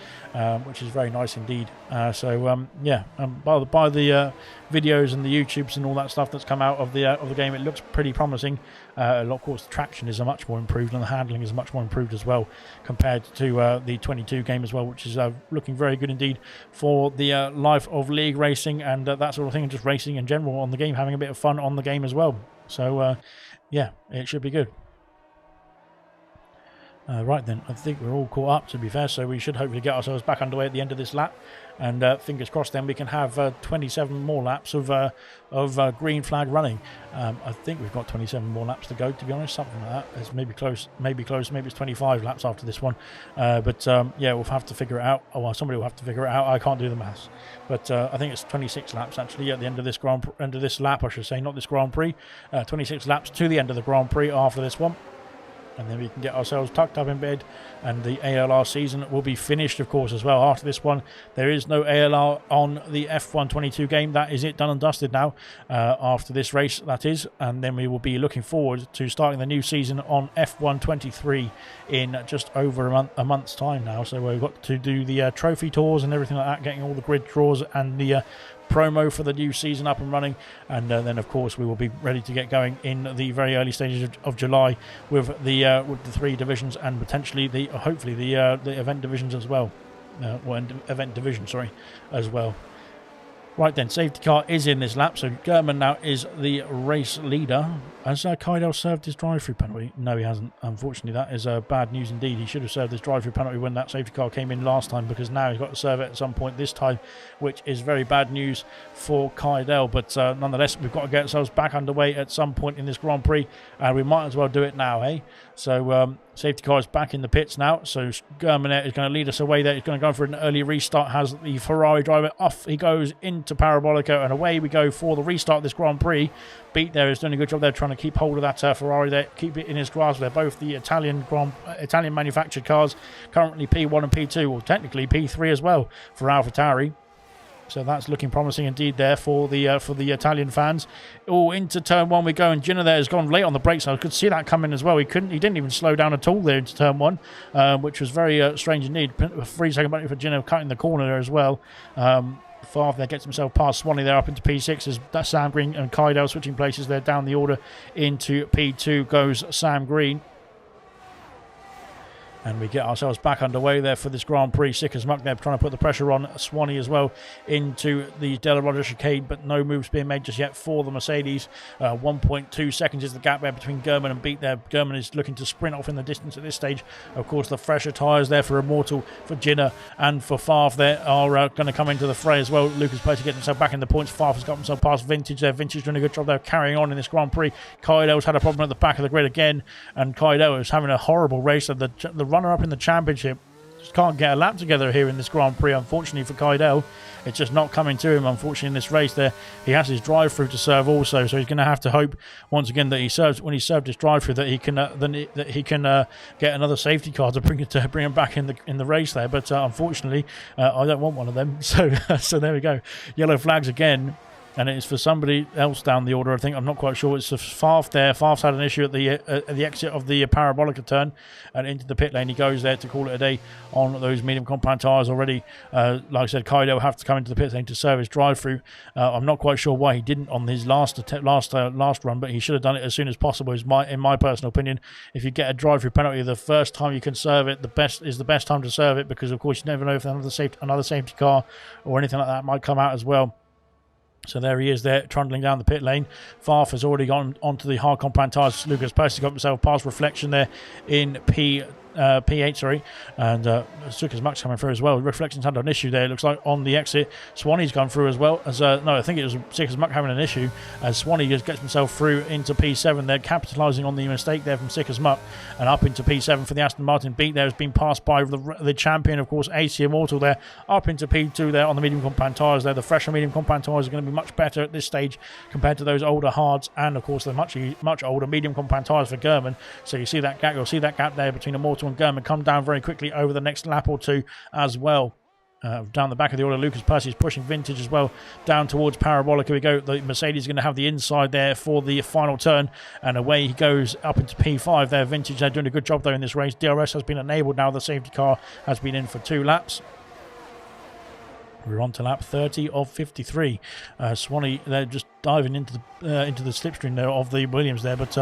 which is very nice indeed. So, yeah, by the videos and the YouTubes and all that stuff that's come out of the game, it looks pretty promising. Of course, the traction is much more improved, and the handling is much more improved as well compared to the 22 game as well, which is looking very good indeed for the life of league racing and that sort of thing, and just racing in general on the game, having a bit of fun on the game as well. So yeah, it should be good. Right then, I think we're all caught up, to be fair, so we should hopefully get ourselves back underway at the end of this lap, and fingers crossed then we can have 27 more laps of green flag running. I think we've got 27 more laps to go, to be honest, something like that. It's maybe close, maybe it's 25 laps after this one, but yeah, we'll have to figure it out. Oh, well, somebody will have to figure it out. I can't do the maths, but I think it's 26 laps actually at the end of this lap, I should say, not this Grand Prix. 26 laps to the end of the Grand Prix after this one. And then we can get ourselves tucked up in bed, and the ALR season will be finished, of course, as well. After this one, there is no ALR on the F122 game. That is it, done and dusted now, after this race, that is. And then we will be looking forward to starting the new season on F123 in just over a month's time now. So we've got to do the trophy tours and everything like that, getting all the grid draws and the promo for the new season up and running, and then of course we will be ready to get going in the very early stages of July with the 3 divisions, and potentially hopefully the event divisions as well, event division, sorry, as well. Right then, safety car is in this lap, so German now is the race leader. Has Kydell served his drive-through penalty? No, he hasn't. Unfortunately, that is bad news indeed. He should have served his drive-through penalty when that safety car came in last time, because now he's got to serve it at some point this time, which is very bad news for Kydell. But nonetheless, we've got to get ourselves back underway at some point in this Grand Prix, and we might as well do it now, eh? So safety car is back in the pits now, so German is going to lead us away there. He's going to go for an early restart, has the Ferrari driver. Off he goes into Parabolico, and away we go for the restart of this Grand Prix. Beat there is doing a good job there, trying to keep hold of that Ferrari there, keep it in his grasp. They're both the Italian manufactured cars, currently P1 and P2, or technically P3 as well for AlphaTauri. So that's looking promising indeed there for the Italian fans. Oh, into turn 1 we go, and Ginner there has gone late on the brakes. I could see that coming as well. He didn't even slow down at all there into turn 1, which was very strange indeed. A 3-second penalty for Ginner cutting the corner there as well. Favre there gets himself past Swanee there up into P6 as Sam Green and Kydell switching places there down the order. Into P2 goes Sam Green. And we get ourselves back underway there for this Grand Prix. Sick as muck there, trying to put the pressure on Swanee as well into the ALR chicane, but no moves being made just yet for the Mercedes. 1.2 seconds is the gap there between German and Beat there. German is looking to sprint off in the distance at this stage. Of course, the fresher tyres there for Immortal, for Jinner, and for Farf there are going to come into the fray as well. Lucas Percy gets himself back in the points. Farf has got himself past Vintage there. Vintage doing a good job there carrying on in this Grand Prix. Kaido's had a problem at the back of the grid again, and Kaido is having a horrible race. And the runner-up in the championship just can't get a lap together here in this Grand Prix, unfortunately for Kaido. It's just not coming to him, unfortunately, in this race there. He has his drive-through to serve also, so he's going to have to hope once again that he serves, when he served his drive-through, that he can get another safety car to bring him back in the race there. But unfortunately, I don't want one of them. So there we go. Yellow flags again. And it's for somebody else down the order, I think. I'm not quite sure. It's for Farf there. Farf's had an issue at the exit of the Parabolica turn and into the pit lane. He goes there to call it a day on those medium compound tyres already. Like I said, Kaido have to come into the pit lane to serve his drive-through. I'm not quite sure why he didn't on his last run, but he should have done it as soon as possible, in my personal opinion. If you get a drive-through penalty, the first time you can serve it, the best time to serve it, because, of course, you never know if another safety car or anything like that might come out as well. So there he is there, trundling down the pit lane. Farf has already gone onto the hard compound tyres. Lucas Percy got himself past Reflection there in P8, sorry, and Suka's Max coming through as well. Reflection's had an issue there, it looks like, on the exit. Swanee's gone through as well, as no, I think it was Suka's Max having an issue, as Swanee just gets himself through into P7 there, capitalising on the mistake there from Suka's Muck, and up into P7 for the Aston Martin. Beat there has been passed by the champion, of course, AC Immortal there, up into P2 there on the medium compound tyres there. The fresher medium compound tyres are going to be much better at this stage compared to those older hards, and of course the much older medium compound tyres for German. So you see that gap, you'll see that gap there between Immortal and German come down very quickly over the next lap or two as well. Down the back of the order, Lucas Percy is pushing Vintage as well down towards Parabolic. Here we go. The Mercedes is going to have the inside there for the final turn, and away he goes up into P5 there. Vintage, they're doing a good job though in this race. DRS has been enabled now. The safety car has been in for 2 laps. We're on to lap 30 of 53. Swanee, they're just diving into the slipstream there of the Williams there, but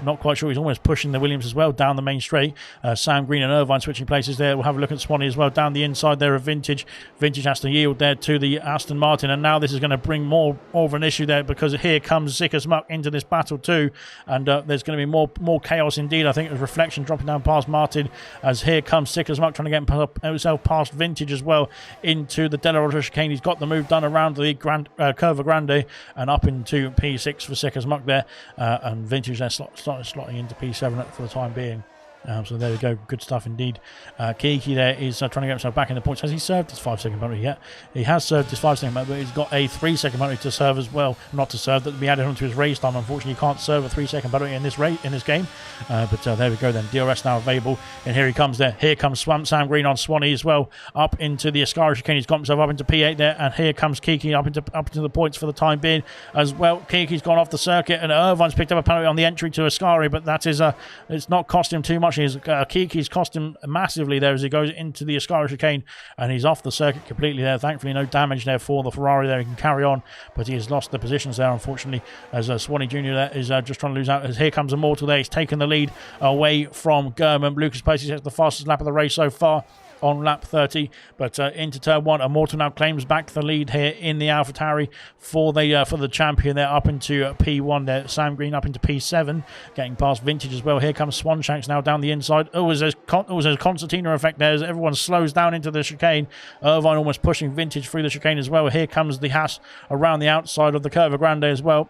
not quite sure. He's almost pushing the Williams as well down the main straight. Sam Green and Irvine switching places there. We'll have a look at Swanee as well down the inside there of Vintage. Vintage has to yield there to the Aston Martin, and now this is going to bring more of an issue there, because here comes Sick as Muck into this battle too, and there's going to be more chaos indeed. I think it was Reflection dropping down past Martin, as here comes Sick as Muck trying to get himself past Vintage as well into the Delaware chicane. He's got the move done around the Curva Grande and up into P6 for Sick as Muck there, and Vintage there slotting into P7 for the time being. So there we go, good stuff indeed. Kiki there is trying to get himself back in the points. Has he served his 5-second penalty yet? He has served his 5-second penalty, but he's got a 3-second penalty to serve as well. Not to serve, that will be added onto his race time. Unfortunately, you can't serve a 3-second penalty in this game. But there we go then. DRS now available, and here he comes there. Here comes Sam Green on Swanee as well, up into the Ascari chicane. He's got himself up into P8 there, and here comes Kiki up into the points for the time being as well. Kiki's gone off the circuit, and Irvine's picked up a penalty on the entry to Ascari, but that is it's not cost him too much. Kiki's cost him massively there as he goes into the Ascari chicane, and he's off the circuit completely there. Thankfully, no damage there for the Ferrari there. He can carry on, but he has lost the positions there, unfortunately, as Swanee Jr. there is just trying to lose out. As here comes Immortal there. He's taken the lead away from German. Lucas Percy has the fastest lap of the race so far on lap 30, but into turn 1, Immortal now claims back the lead here in the AlphaTauri for the champion there, up into P1 there. Sam Green up into P7, getting past Vintage as well. Here comes Swanshanks now down the inside. There's a concertina effect there as everyone slows down into the chicane. Irvine almost pushing Vintage through the chicane as well. Here comes the Haas around the outside of the Curva Grande as well.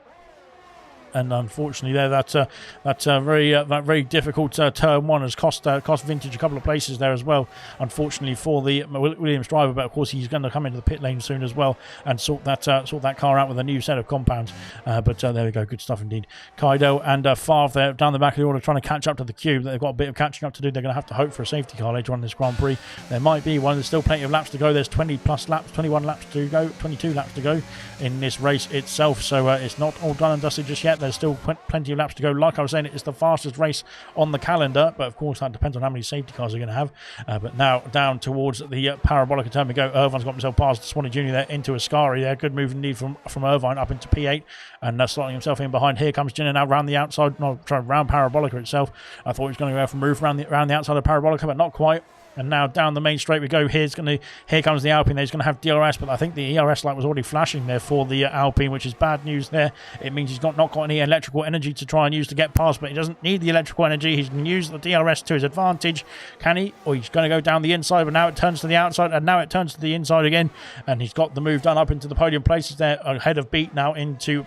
And unfortunately, there that very difficult turn 1 has cost Vintage a couple of places there as well. Unfortunately for the Williams driver, but of course he's going to come into the pit lane soon as well and sort that car out with a new set of compounds. But there we go, good stuff indeed. Kaido and Favre there down the back of the order trying to catch up to the cube. They've got a bit of catching up to do. They're going to have to hope for a safety car later on in this Grand Prix. There might be one. There's still plenty of laps to go. There's 20 plus laps, 21 laps to go, 22 laps to go in this race itself. So it's not all done and dusted just yet. there's still plenty of laps to go. Like I was saying, it's the fastest race on the calendar, but of course that depends on how many safety cars are going to have. But now down towards the Parabolica turn we go. Irvine's got himself past Swanee Jr. there into Ascari there. Good move indeed from Irvine up into P8 and slotting himself in behind. Here comes Jenner now round the outside, round Parabolica itself. I thought he was going to go for a move around the outside of Parabolica, but not quite. And now down the main straight we go. Here comes the Alpine. He's going to have DRS, but I think the ERS light was already flashing there for the Alpine, which is bad news there. It means he's not got any electrical energy to try and use to get past, but he doesn't need the electrical energy. He can use the DRS to his advantage. Can he? Or he's going to go down the inside, but now it turns to the outside, and now it turns to the inside again. And he's got the move done up into the podium places there, ahead of Beat now into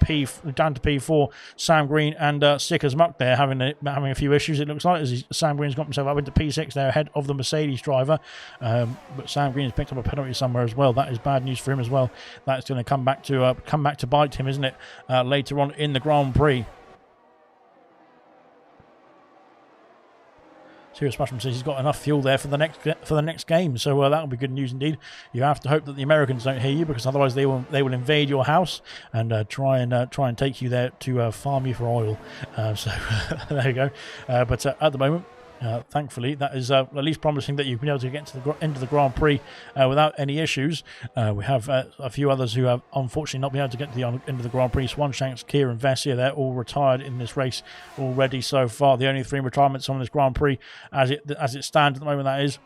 down to P4. Sam Green and Sick as Muck there having a few issues, it looks like, as Sam Green's got himself up into P6 there, ahead of the Mercedes driver. But Sam Green has picked up a penalty somewhere as well. That is bad news for him as well. That's going to come back to bite him, isn't it? Later on in the Grand Prix. Serious Mushroom says he's got enough fuel there for the next game, so that'll be good news indeed. You have to hope that the Americans don't hear you, because otherwise they will invade your house and try and take you there to farm you for oil. So there you go. But at the moment, thankfully, that is at least promising that you've been able to get to the end of the Grand Prix without any issues. We have a few others who have unfortunately not been able to get to the end of the Grand Prix. Swanshanks, Kier and Vessia, they're all retired in this race already so far. The only 3 retirements on this Grand Prix as it stands at the moment, that is.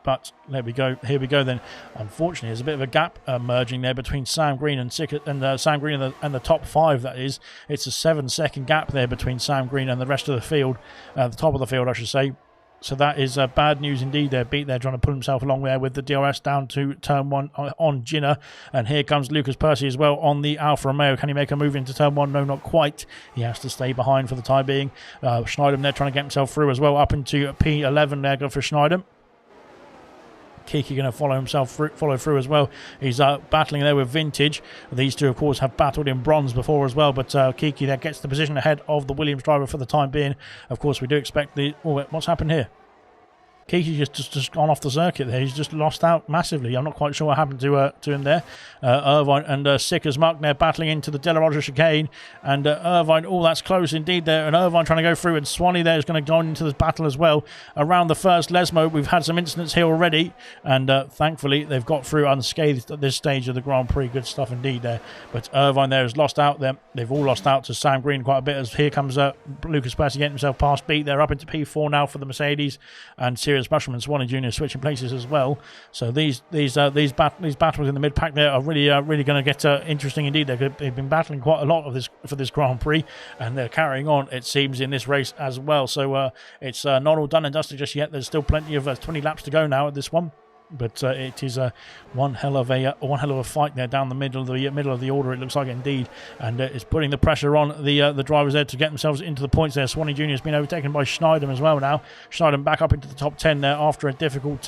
But there we go. Here we go then. Unfortunately, there's a bit of a gap emerging there between Sam Green and Sam Green and the top 5. That is, it's a 7-second gap there between Sam Green and the rest of the field, the top of the field, I should say. So that is bad news indeed there. Beat there trying to pull himself along there with the DRS down to turn 1 on Ginner. And here comes Lucas Percy as well on the Alfa Romeo. Can he make a move into turn 1? No, not quite. He has to stay behind for the time being. Schneidem there trying to get himself through as well, up into P11 there. Go for Schneidem. Kiki going to follow through as well. He's battling there with Vintage. These two, of course, have battled in bronze before as well, but Kiki there gets the position ahead of the Williams driver for the time being. Of course, we do expect the... Oh, what's happened here? Kiki's just gone off the circuit there. He's just lost out massively. I'm not quite sure what happened to him there. Irvine and Sick as Muck there battling into the De La Roger chicane. And Irvine, oh, that's close indeed there. And Irvine trying to go through. And Swanee there is going to go into this battle as well. Around the first Lesmo, we've had some incidents here already. And thankfully, they've got through unscathed at this stage of the Grand Prix. Good stuff indeed there. But Irvine there has lost out there. They've all lost out to Sam Green quite a bit. As here comes Lucas Percy getting himself past Beat. They're up into P4 now for the Mercedes. And Serious Mushroom and Swanee Jr. switching places as well. So these battles in the mid pack there are really going to get interesting indeed. They've been battling quite a lot of this for this Grand Prix, and they're carrying on, it seems, in this race as well. So it's not all done and dusted just yet. There's still plenty of 20 laps to go now at this one. But it is one hell of a fight there down the middle of the order. It looks like indeed, and it's putting the pressure on the drivers there to get themselves into the points there. Swanee Jr. has been overtaken by Schneidem as well now. Schneidem back up into the top 10 there after a difficult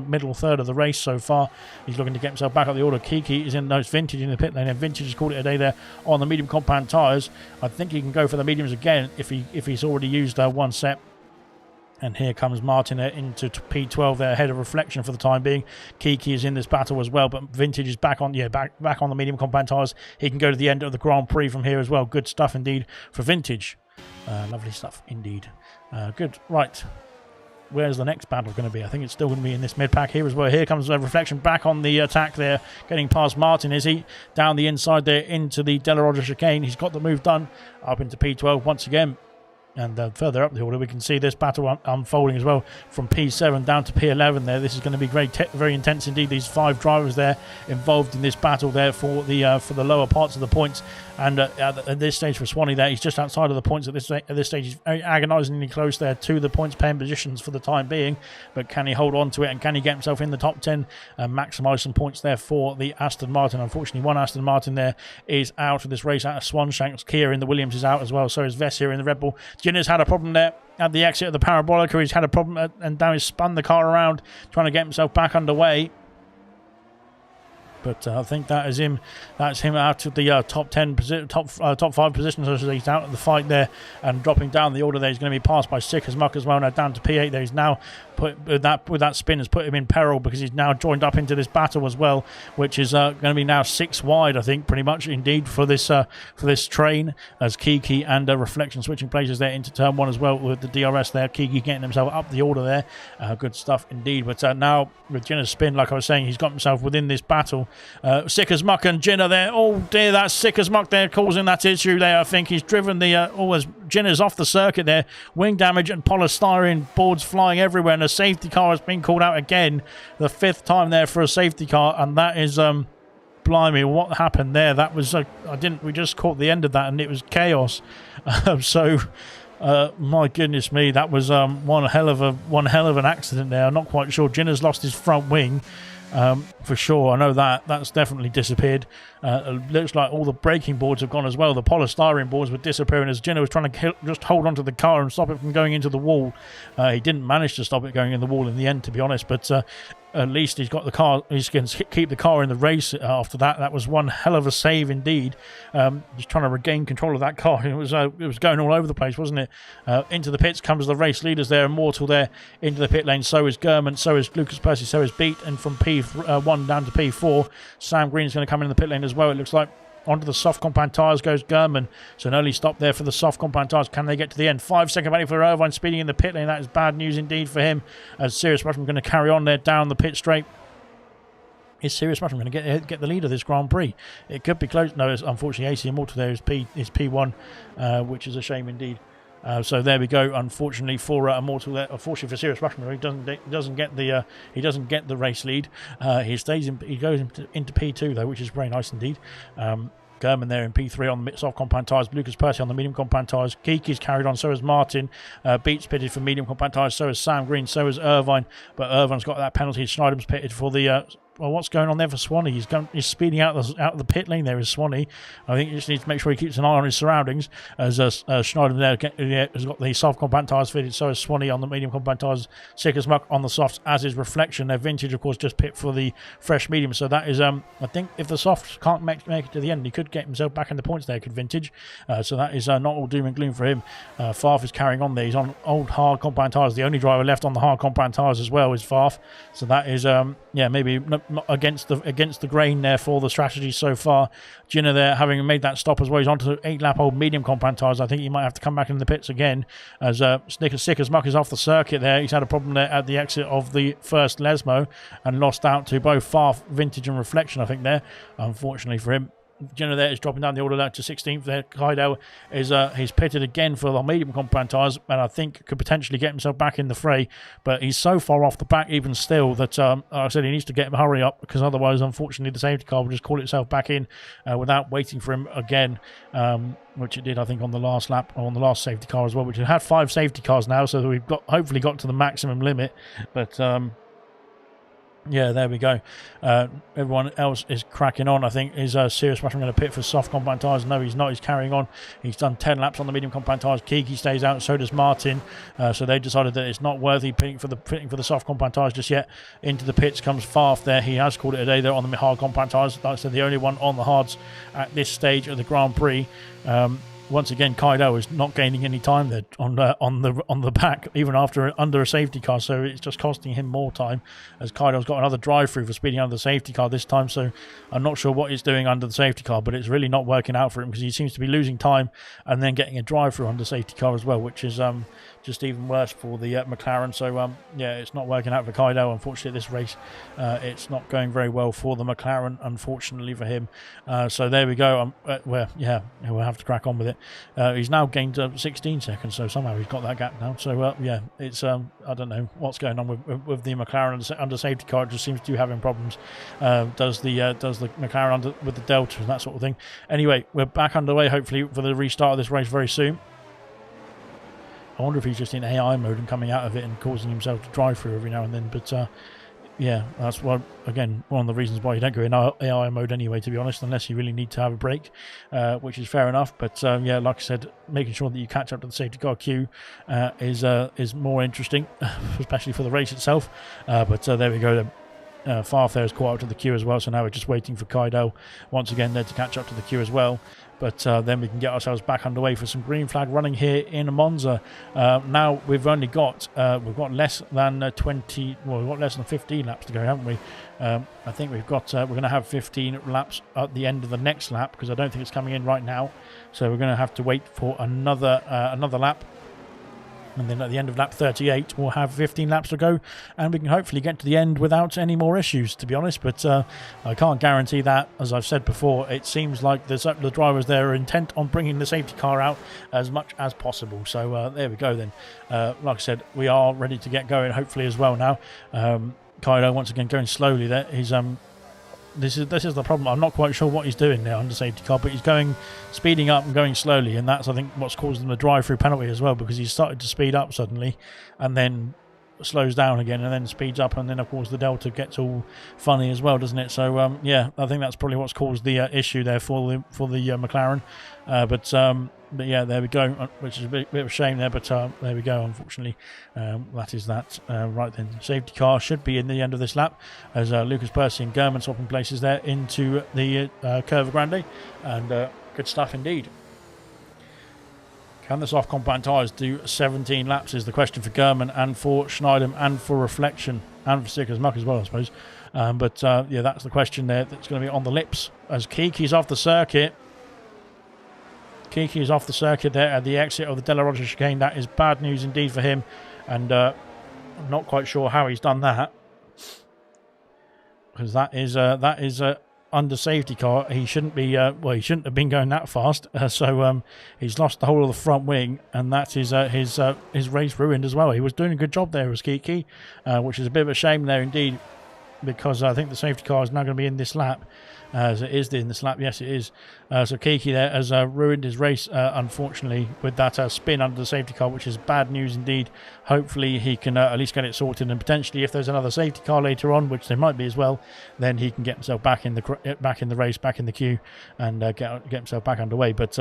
middle third of the race so far. He's looking to get himself back up the order. Kiki is in those Vintage in the pit lane, and Vintage has called it a day there on the medium compound tyres. I think he can go for the mediums again if he's already used one set. And here comes Martin into P12 there, ahead of Reflection for the time being. Kiki is in this battle as well, but Vintage is back on the medium compound tyres. He can go to the end of the Grand Prix from here as well. Good stuff indeed for Vintage. Lovely stuff indeed. Good. Right. Where's the next battle going to be? I think it's still going to be in this mid-pack here as well. Here comes Reflection back on the attack there, getting past Martin, is he? Down the inside there into the De La Roger chicane. He's got the move done up into P12 once again. And further up the order, we can see this battle unfolding as well from P7 down to P11 there. This is going to be very intense indeed. These 5 drivers there involved in this battle there for the lower parts of the points. And at this stage for Swanee there, he's just outside of the points at this stage. He's very agonisingly close there to the points paying positions for the time being. But can he hold on to it, and can he get himself in the top 10 and maximise some points there for the Aston Martin? Unfortunately, one Aston Martin there is out of this race, out of Swanshanks. Kier in the Williams is out as well. So is Vess here in the Red Bull. Ginner's had a problem there at the exit of the Parabolica. He's had a problem and now he's spun the car around trying to get himself back underway. But I think that is him. That's him out of the top 10 top 5 positions. So he's out of the fight there and dropping down the order there. He's going to be passed by Sick as Muck as well. Now down to P8 there. He's now put with that spin has put him in peril because he's now joined up into this battle as well, which is going to be now 6 wide, I think, pretty much indeed for this train, as Kiki and Reflection switching places there into turn 1 as well with the DRS there. Kiki getting himself up the order there. Good stuff indeed. But now with Jinner's spin, like I was saying, he's got himself within this battle. Sick as Muck and Jinner there. Oh dear, that's Sick as Muck there causing that issue there. I think he's driven the as Jinner's off the circuit there. Wing damage and polystyrene boards flying everywhere, and a safety car has been called out again, the 5th time there for a safety car, and that is blimey, what happened there? That was we just caught the end of that and it was chaos. My goodness me, that was one hell of an accident there. I'm not quite sure. Jinner's lost his front wing. For sure, I know that's definitely disappeared. It looks like all the braking boards have gone as well. The polystyrene boards were disappearing as Jinner was trying to just hold onto the car and stop it from going into the wall. He didn't manage to stop it going in the wall in the end, to be honest, but at least he's got the car. He's going to keep the car in the race after that. That was one hell of a save indeed. Just trying to regain control of that car. It was going all over the place, wasn't it? Into the pits comes the race leaders there. Immortal there into the pit lane. So is Gurman. So is Lucas Percy. So is Beat. And from P1 down to P4, Sam Green's going to come in the pit lane as well, it looks like. Onto the soft compound tyres goes Gurman. So an early stop there for the soft compound tyres. Can they get to the end? 5-second penalty for Irvine speeding in the pit lane. That is bad news indeed for him. As Sirius Rushman going to carry on there down the pit straight. Is Sirius Rushman going to get the lead of this Grand Prix? It could be close. No, it's unfortunately AC Immortal there is P1, which is a shame indeed. So there we go. Unfortunately for Immortal, there. Unfortunately for Sirius Rushman, he doesn't get the race lead. He goes into P2 though, which is very nice indeed. Gurman there in P3 on the soft compound tyres. Lucas Percy on the medium compound tyres. Kiki's carried on, so has Martin. Beats pitted for medium compound tyres, so has Sam Green, so has Irvine. But Irvine's got that penalty. Schneidem's pitted for the... well, what's going on there for Swanee? He's speeding out of the pit lane there is Swanee. I think he just needs to make sure he keeps an eye on his surroundings. As Schneider there has got the soft compound tyres fitted, so is Swanee on the medium compound tyres. Sick as Muck on the softs, as is Reflection. Their Vintage, of course, just pit for the fresh medium. So that is, I think if the softs can't make it to the end, he could get himself back in the points there, could Vintage. So that is not all doom and gloom for him. Farf is carrying on there. He's on old hard compound tyres. The only driver left on the hard compound tyres as well is Farf. So that is, maybe... against the grain there for the strategy so far. Jinner there having made that stop as well. He's onto 8-lap-old medium compound tyres. I think he might have to come back in the pits again as Sick as Muck is off the circuit there. He's had a problem there at the exit of the first Lesmo and lost out to both Farf, Vintage and Reflection, I think there, unfortunately for him. Jinner there is dropping down the order there to 16th there. Kaido is he's pitted again for the medium compound tyres and I think could potentially get himself back in the fray, but he's so far off the back even still that like I said, he needs to hurry up, because otherwise unfortunately the safety car will just call itself back in without waiting for him again, which it did I think on the last lap, or on the last safety car as well, which it had 5 safety cars now, so we've hopefully got to the maximum limit. But yeah, there we go. Everyone else is cracking on. I think is Sirius Rushman going to pit for soft compound tyres? No, he's not. He's carrying on. He's done 10 laps on the medium compound tyres. Kiki stays out, so does Martin. So they decided that it's not worthy pitting for the soft compound tyres just yet. Into the pits comes Farf there. He has called it a day there on the hard compound tyres. Like I said, the only one on the hards at this stage of the Grand Prix. Once again, Kaido is not gaining any time there on the back, even under a safety car. So it's just costing him more time, as Kaido's got another drive-through for speeding under the safety car this time. So I'm not sure what he's doing under the safety car, but it's really not working out for him, because he seems to be losing time and then getting a drive-through under safety car as well, which is just even worse for the McLaren. So yeah, it's not working out for Kaido. Unfortunately, this race, it's not going very well for the McLaren, unfortunately for him. So there we go. We'll have to crack on with it. He's now gained 16 seconds, so somehow he's got that gap now. So yeah, it's I don't know what's going on with the McLaren under safety car. It just seems to be having problems. Does the McLaren with the Delta and that sort of thing. Anyway, we're back underway, hopefully for the restart of this race very soon. I wonder if he's just in AI mode and coming out of it and causing himself to drive through every now and then. But yeah, that's one of the reasons why you don't go in AI mode anyway, to be honest, unless you really need to have a break, which is fair enough. But yeah, like I said, making sure that you catch up to the safety car queue is more interesting, especially for the race itself. But there we go then. Farf there is caught up to the queue as well, so now we're just waiting for Kaido once again there to catch up to the queue as well. But then we can get ourselves back underway for some green flag running here in Monza. Now we've only got less than 20, well, we've got less than 15 laps to go, haven't we? I think we've got we're going to have 15 laps at the end of the next lap, because I don't think it's coming in right now. So we're going to have to wait for another lap. And then at the end of lap 38, we'll have 15 laps to go, and we can hopefully get to the end without any more issues, to be honest. But I can't guarantee that. As I've said before, it seems like the drivers there are intent on bringing the safety car out as much as possible. So there we go then. Like I said, we are ready to get going, hopefully, as well now. Kaido, once again, going slowly there. He's This is the problem. I'm not quite sure what he's doing now under safety car, but he's speeding up and going slowly, and that's, I think, what's caused him the drive-through penalty as well, because he's started to speed up suddenly and then slows down again and then speeds up, and then of course the delta gets all funny as well, doesn't it? So yeah, I think that's probably what's caused the issue there for the McLaren. But yeah, there we go, which is a bit of a shame there, but there we go, unfortunately. That is that. Right then, safety car should be in the end of this lap, as Lucas Percy and German swapping places there into the Curva Grande, and good stuff indeed. Can the soft compound tyres do 17 laps is the question for German and for Schneidem and for Reflection and for Sicker's Muck as well, I suppose. Yeah, that's the question there that's going to be on the lips, as Kiki's off the circuit. Kiki is off the circuit there at the exit of the Della Rocha chicane. That is bad news indeed for him, and I'm not quite sure how he's done that, because that is under safety car. He shouldn't be. Well, he shouldn't have been going that fast. So he's lost the whole of the front wing, and that is his race ruined as well. He was doing a good job there as Kiki, which is a bit of a shame there indeed, because I think the safety car is now going to be in this lap. As it is in this lap, yes it is. So Kiki there has ruined his race, unfortunately, with that spin under the safety car, which is bad news indeed. Hopefully he can at least get it sorted, and potentially if there's another safety car later on, which there might be as well, then he can get himself back in the race, back in the queue, and get himself back underway. But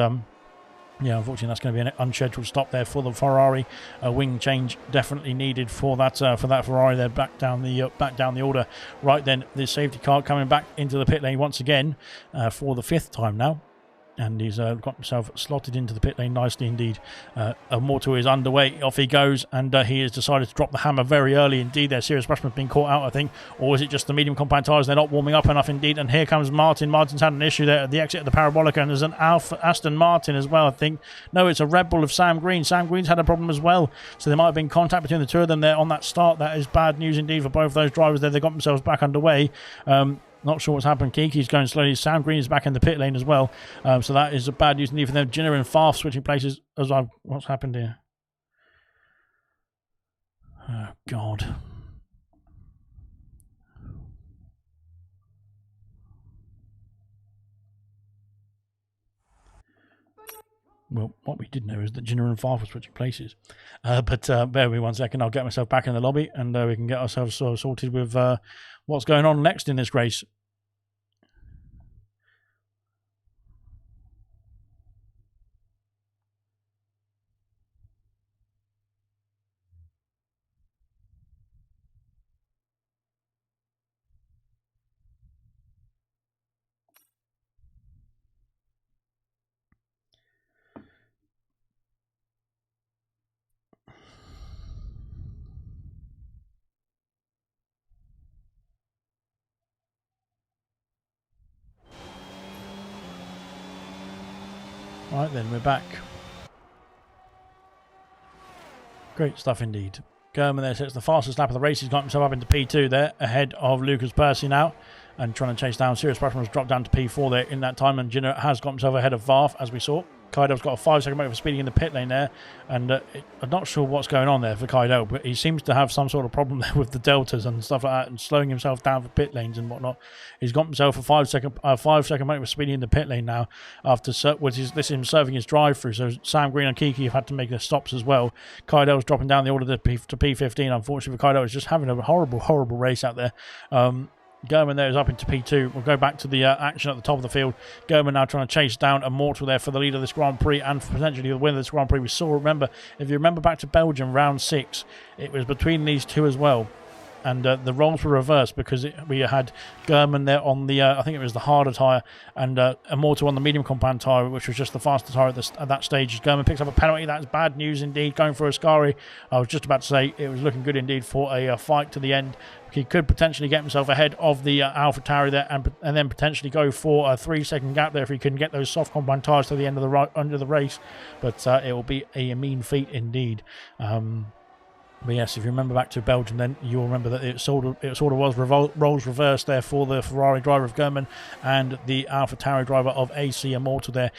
yeah, unfortunately, that's going to be an unscheduled stop there for the Ferrari. A wing change definitely needed for that Ferrari. They're back down the order. Right then, the safety car coming back into the pit lane once again for the 5th time now. And he's got himself slotted into the pit lane nicely indeed. Immortal is underway. Off he goes, and he has decided to drop the hammer very early indeed. Their serious rushman's been caught out, I think. Or is it just the medium compound tyres? They're not warming up enough indeed. And here comes Martin. Martin's had an issue there at the exit of the Parabolica, and there's an Aston Martin as well, I think. No, it's a Red Bull of Sam Green. Sam Green's had a problem as well. So there might have been contact between the two of them there on that start. That is bad news indeed for both those drivers there. They got themselves back underway. Not sure what's happened. Kiki's going slowly. Sam Green is back in the pit lane as well. So that is a bad news indeed for them. Jinner and Farf switching places as well. What's happened here? Oh, God. Well, what we did know is that Jinner and Farf were switching places. But bear with me 1 second. I'll get myself back in the lobby, and we can get ourselves sorted with what's going on next in this race. Right then, we're back. Great stuff indeed. German there sets the fastest lap of the race. He's got himself up into P2 there, ahead of Lucas Percy now, and trying to chase down. Sirius Rushman has dropped down to P4 there in that time, and Jinner has got himself ahead of Varf, as we saw. Kaido's got a 5-second motor for speeding in the pit lane there, and I'm not sure what's going on there for Kaido, but he seems to have some sort of problem there with the deltas and stuff like that, and slowing himself down for pit lanes and whatnot. He's got himself a 5-second motor for speeding in the pit lane now, after this is him serving his drive-through. So Sam Green and Kiki have had to make their stops as well. Kaido's dropping down the order to P15. Unfortunately for Kaido, is just having a horrible race out there. German there is up into P2. We'll go back to the action at the top of the field. German now trying to chase down Immortal there for the lead of this Grand Prix and potentially the winner of this Grand Prix. We saw, if you remember back to Belgium round 6, it was between these two as well. and the roles were reversed because we had German there on the, I think it was the harder tyre, and Immortal on the medium compound tyre, which was just the faster tyre at that stage. German picks up a penalty. That's bad news indeed, going for Ascari. I was just about to say it was looking good indeed for a fight to the end. He could potentially get himself ahead of the AlphaTauri there, and then potentially go for a 3-second gap there if he can get those soft compound tyres to the end of the race. But it will be a mean feat indeed. But yes, if you remember back to Belgium, then you'll remember that it sort of was roles reversed there for the Ferrari driver of German and the AlphaTauri driver of AC Immortal there.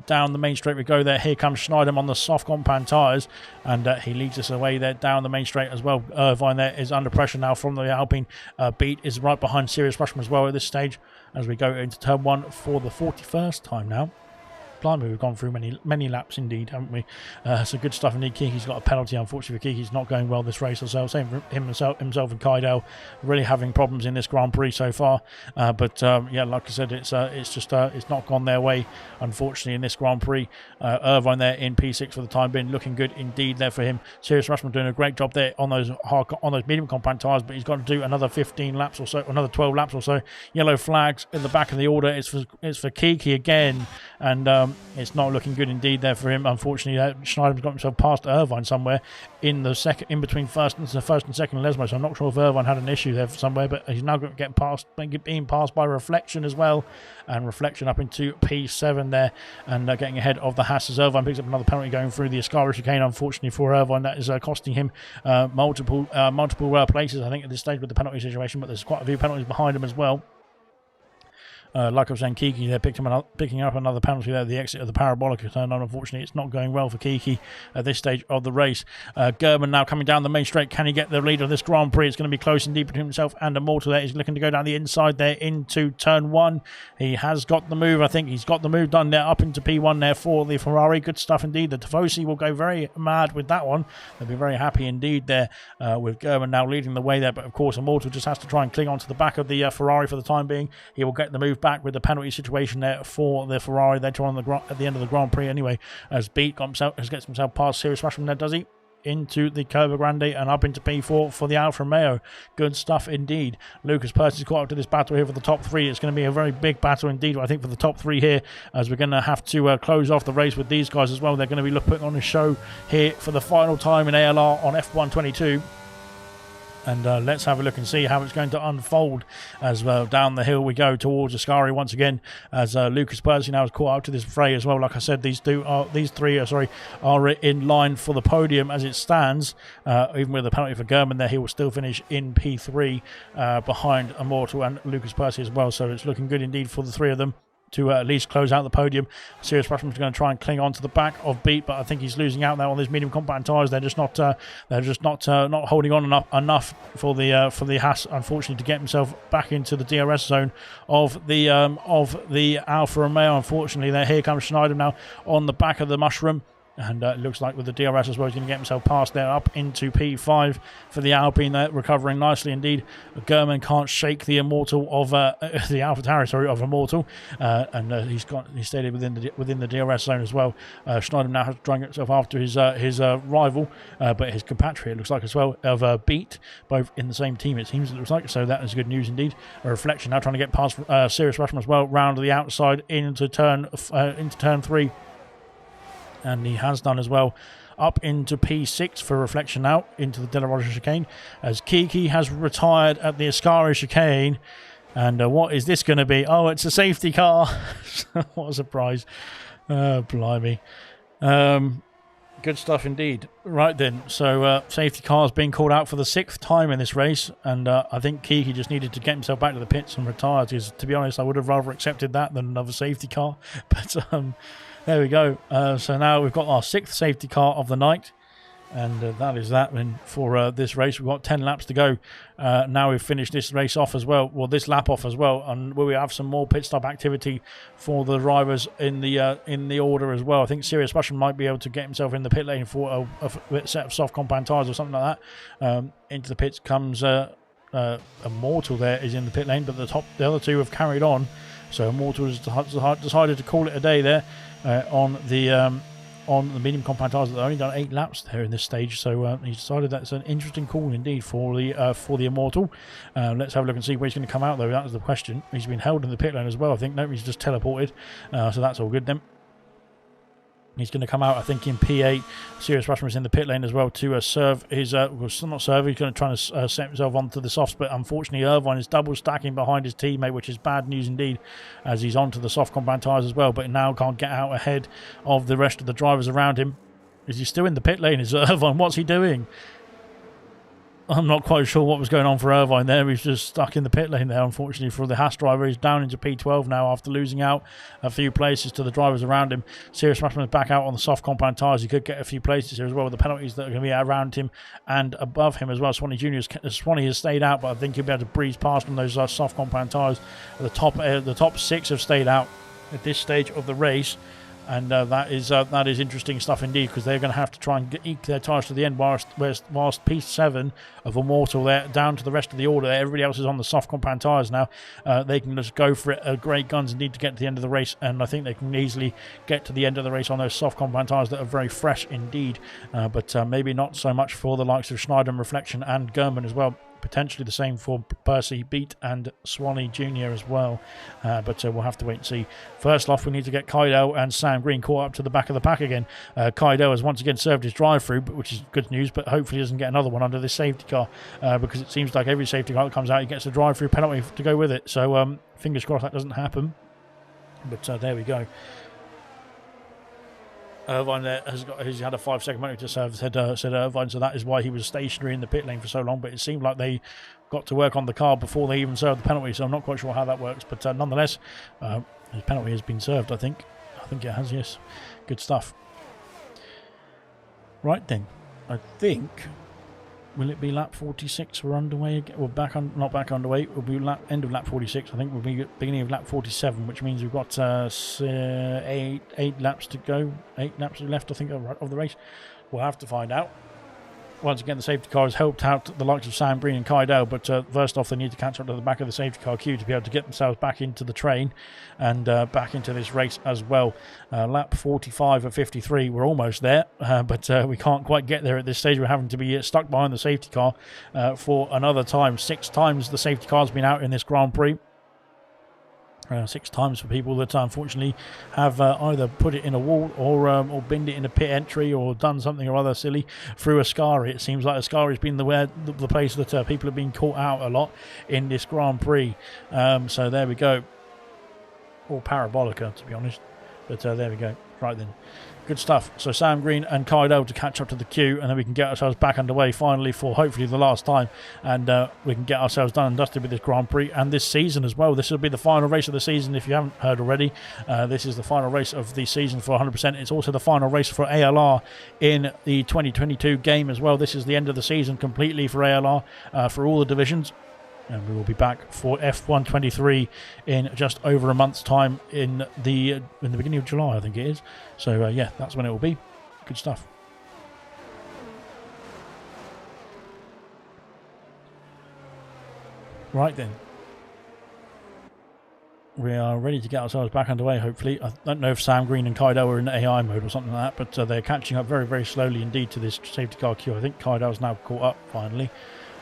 Down the main straight we go there. Here comes Schneiderman on the soft compound tyres, and he leads us away there down the main straight as well. Irvine there is under pressure now from the Alpine. Beat is right behind Sirius Rushman as well at this stage as we go into turn 1 for the 41st time now. Blimey, we've gone through many laps indeed, haven't we? So good stuff indeed. Kiki's got a penalty, unfortunately for Kiki's not going well this race. So same for himself and Kaidel, really having problems in this Grand Prix so far. But yeah, like I said, it's not gone their way, unfortunately, in this Grand Prix. Irvine there in P6 for the time being, looking good indeed there for him. Sirius Rushman doing a great job there on those medium compound tyres, but he's got to do another 15 laps or so, another 12 laps or so. Yellow flags in the back of the order. It's for Kiki again, and it's not looking good indeed there for him. Unfortunately, Schneider's got himself past Irvine somewhere in between first and second Lesmo. So I'm not sure if Irvine had an issue there somewhere, but he's now going to being passed by Reflection as well, and Reflection up into P7 there, and getting ahead of the Haas as Irvine picks up another penalty going through the Ascari chicane. Unfortunately for Irvine, that is costing him multiple places, I think, at this stage with the penalty situation. But there's quite a few penalties behind him as well. Like I was saying, Kiki there picking up another penalty there at the exit of the parabolic turn. Unfortunately, it's not going well for Kiki at this stage of the race. German now coming down the main straight. Can he get the lead of this Grand Prix? It's going to be close indeed between himself and Immortal there. He's looking to go down the inside there into turn 1. He has got the move. I think he's got the move done there up into P1 there for the Ferrari. Good stuff indeed. The Tifosi will go very mad with that one. They'll be very happy indeed there with German now leading the way there. But of course, Immortal just has to try and cling on to the back of the Ferrari for the time being. He will get the move back with the penalty situation there for the Ferrari later on at the end of the Grand Prix anyway, as Beat gets himself past Sirius Rushman there, does he? Into the Curva Grande and up into P4 for the Alfa Romeo. Good stuff indeed. Lucas Percy's caught up to this battle here for the top 3. It's going to be a very big battle indeed, I think, for the top 3 here, as we're going to have to close off the race with these guys as well. They're going to be putting on a show here for the final time in ALR on F1 22. And let's have a look and see how it's going to unfold as well. Down the hill we go towards Ascari once again, as Lucas Percy now is caught up to this fray as well. Like I said, these three are in line for the podium as it stands. Even with the penalty for German there, he will still finish in P3 behind Immortal and Lucas Percy as well. So it's looking good indeed for the three of them to at least close out the podium. Sirius Rushman's going to try and cling on to the back of Beat, but I think he's losing out now on these medium compound tyres. They're just not holding on enough for the Haas, unfortunately, to get himself back into the DRS zone of the Alfa Romeo. Unfortunately, there here comes Schneider now on the back of the Mushroom. And it looks like with the DRS as well, he's going to get himself past there up into P5 for the Alpine there, recovering nicely indeed. German can't shake the Immortal of the AlphaTauri, of Immortal, and he's stayed within the DRS zone as well. Schneider now has to try and get himself after his rival, but his compatriot looks like as well of Beat, both in the same team it seems. It looks like, so that is good news indeed. A Reflection now trying to get past Sirius Rushman as well, round the outside into turn 3. And he has done as well, up into P6 for Reflection now, into the De La Rocha chicane, as Kiki has retired at the Ascari chicane. And what is this going to be? Oh, it's a safety car. What a surprise. Blimey. Good stuff indeed. Right then, so safety car has been called out for the 6th time in this race, and I think Kiki just needed to get himself back to the pits and retire, because to be honest, I would have rather accepted that than another safety car. But there we go. So now we've got our 6th safety car of the night, and that is that. And for this race, we've got 10 laps to go. Now we've finished this race off as well. Well, this lap off as well, and we have some more pit stop activity for the drivers in the order as well. I think Sirius Rushman might be able to get himself in the pit lane for a set of soft compound tyres or something like that. Into the pits comes Immortal. There is in the pit lane, but the other two have carried on. So Immortal has decided to call it a day there on the on the medium compound tyres. They've only done 8 laps there in this stage, so he decided that's an interesting call indeed for the Immortal. Let's have a look and see where he's going to come out, though. That was the question. He's been held in the pit lane as well, I think. No, he's just teleported, so that's all good then. He's going to come out, I think, in P8. Serious Rushman is in the pit lane as well to serve his... well, not serve, he's going to try to set himself onto the softs, but unfortunately Irvine is double stacking behind his teammate, which is bad news indeed, as he's onto the soft compound tyres as well, but now can't get out ahead of the rest of the drivers around him. Is he still in the pit lane? Is Irvine? What's he doing? I'm not quite sure what was going on for Irvine there. He's just stuck in the pit lane there, unfortunately, for the Haas driver. He's down into P12 now after losing out a few places to the drivers around him. Serious Rushman is back out on the soft compound tyres. He could get a few places here as well with the penalties that are going to be around him and above him as well. Swanee has stayed out, but I think he'll be able to breeze past on those soft compound tyres. The top 6 have stayed out at this stage of the race. And that is interesting stuff indeed, because they're going to have to try and eke their tyres to the end, whilst P7 of Immortal, they're down to the rest of the order. Everybody else is on the soft compound tyres now. They can just go for it. Great guns indeed to get to the end of the race, and I think they can easily get to the end of the race on those soft compound tyres that are very fresh indeed. But maybe not so much for the likes of Schneider, Reflection and Gurman as well. Potentially the same for Percy, Beat and Swanee Jr. as well, but we'll have to wait and see. First off, we need to get Kaido and Sam Green caught up to the back of the pack again. Kaido has once again served his drive-through, which is good news, but hopefully he doesn't get another one under this safety car, because it seems like every safety car that comes out, he gets a drive-through penalty to go with it, so fingers crossed that doesn't happen, but there we go. Irvine there he's had a 5-second penalty to serve, said Irvine, so that is why he was stationary in the pit lane for so long, but it seemed like they got to work on the car before they even served the penalty, so I'm not quite sure how that works, but nonetheless, his penalty has been served, I think it has, yes. Good stuff. Right then, I think... Will it be lap 46 we're underway again? Well, not back underway. It will be end of lap 46. I think we'll be beginning of lap 47, which means we've got 8 laps to go. 8 laps left, I think, of the race. We'll have to find out. Once again, the safety car has helped out the likes of Sam Green and Kaido, but first off, they need to catch up to the back of the safety car queue to be able to get themselves back into the train and back into this race as well. Lap 45 of 53, we're almost there, but we can't quite get there at this stage. We're having to be stuck behind the safety car for another time. 6 times the safety car's been out in this Grand Prix. 6 times for people that unfortunately have either put it in a wall or binned it in a pit entry or done something or other silly through Ascari. It seems like Ascari has been the place that people have been caught out a lot in this Grand Prix. So there we go. Or Parabolica, to be honest. But there we go. Right then. Good stuff. So Sam Green and Kaido to catch up to the queue, and then we can get ourselves back underway finally for hopefully the last time, and we can get ourselves done and dusted with this Grand Prix and this season as well. This will be the final race of the season if you haven't heard already. This is the final race of the season for 100%. It's also the final race for ALR in the 2022 game as well. This is the end of the season completely for ALR for all the divisions. And we will be back for F1 23 in just over a month's time in the beginning of July, I think it is. So, yeah, that's when it will be. Good stuff. Right then. We are ready to get ourselves back underway, hopefully. I don't know if Sam Green and Kaido are in AI mode or something like that, but they're catching up very, very slowly indeed to this safety car queue. I think Kaido's now caught up, finally.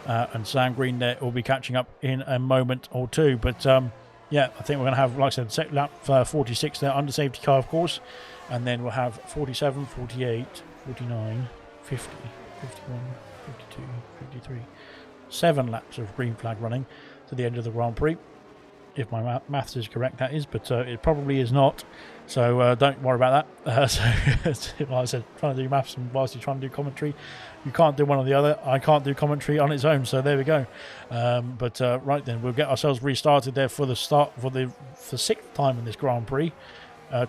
And Sam Green there will be catching up in a moment or two. But, yeah, I think we're going to have, like I said, lap 46 there under safety car, of course. And then we'll have 47, 48, 49, 50, 51, 52, 53. 7 laps of green flag running to the end of the Grand Prix. If my maths is correct, that is, but it probably is not. So don't worry about that. So, like I said, trying to do maths and whilst you're trying to do commentary, you can't do one or the other. I can't do commentary on its own, so there we go. But right then, we'll get ourselves restarted there for the 6th time in this Grand Prix.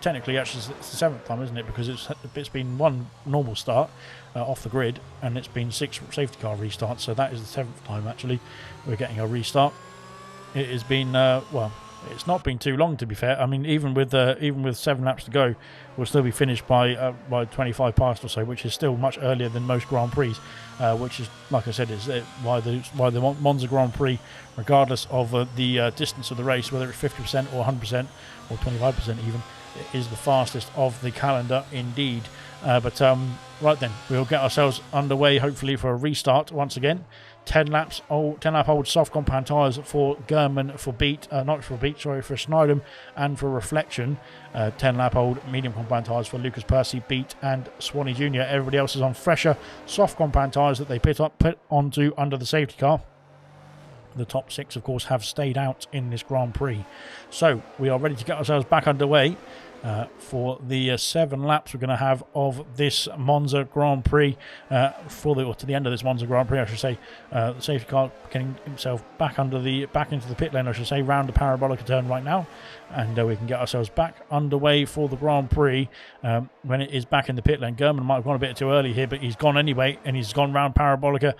Technically, actually, it's the 7th time, isn't it? Because it's been 1 normal start off the grid, and it's been 6 safety car restarts. So that is the 7th time, actually, we're getting a restart. It has been, well, it's not been too long, to be fair. I mean, even with 7 laps to go, we'll still be finished by 25 past or so, which is still much earlier than most Grand Prix, which is, like I said, is why the Monza Grand Prix, regardless of the distance of the race, whether it's 50% or 100% or 25% even, It is the fastest of the calendar indeed. Right then, we'll get ourselves underway hopefully for a restart once again. 10 lap old soft compound tyres for German, for Beat, for Schneidem and for Reflection. 10 lap old medium compound tyres for Lucas Percy, Beat and Swanee Jr. Everybody else is on fresher soft compound tyres that they put onto under the safety car. The top 6 of course have stayed out in this Grand Prix. So we are ready to get ourselves back underway. For the 7 laps we're going to have of this Monza Grand Prix, to the end of this Monza Grand Prix, I should say. The safety car getting himself back into the pit lane, I should say, round the parabolic turn right now, and we can get ourselves back underway for the Grand Prix when it is back in the pit lane. German might have gone a bit too early here, but he's gone anyway, and he's gone round Parabolica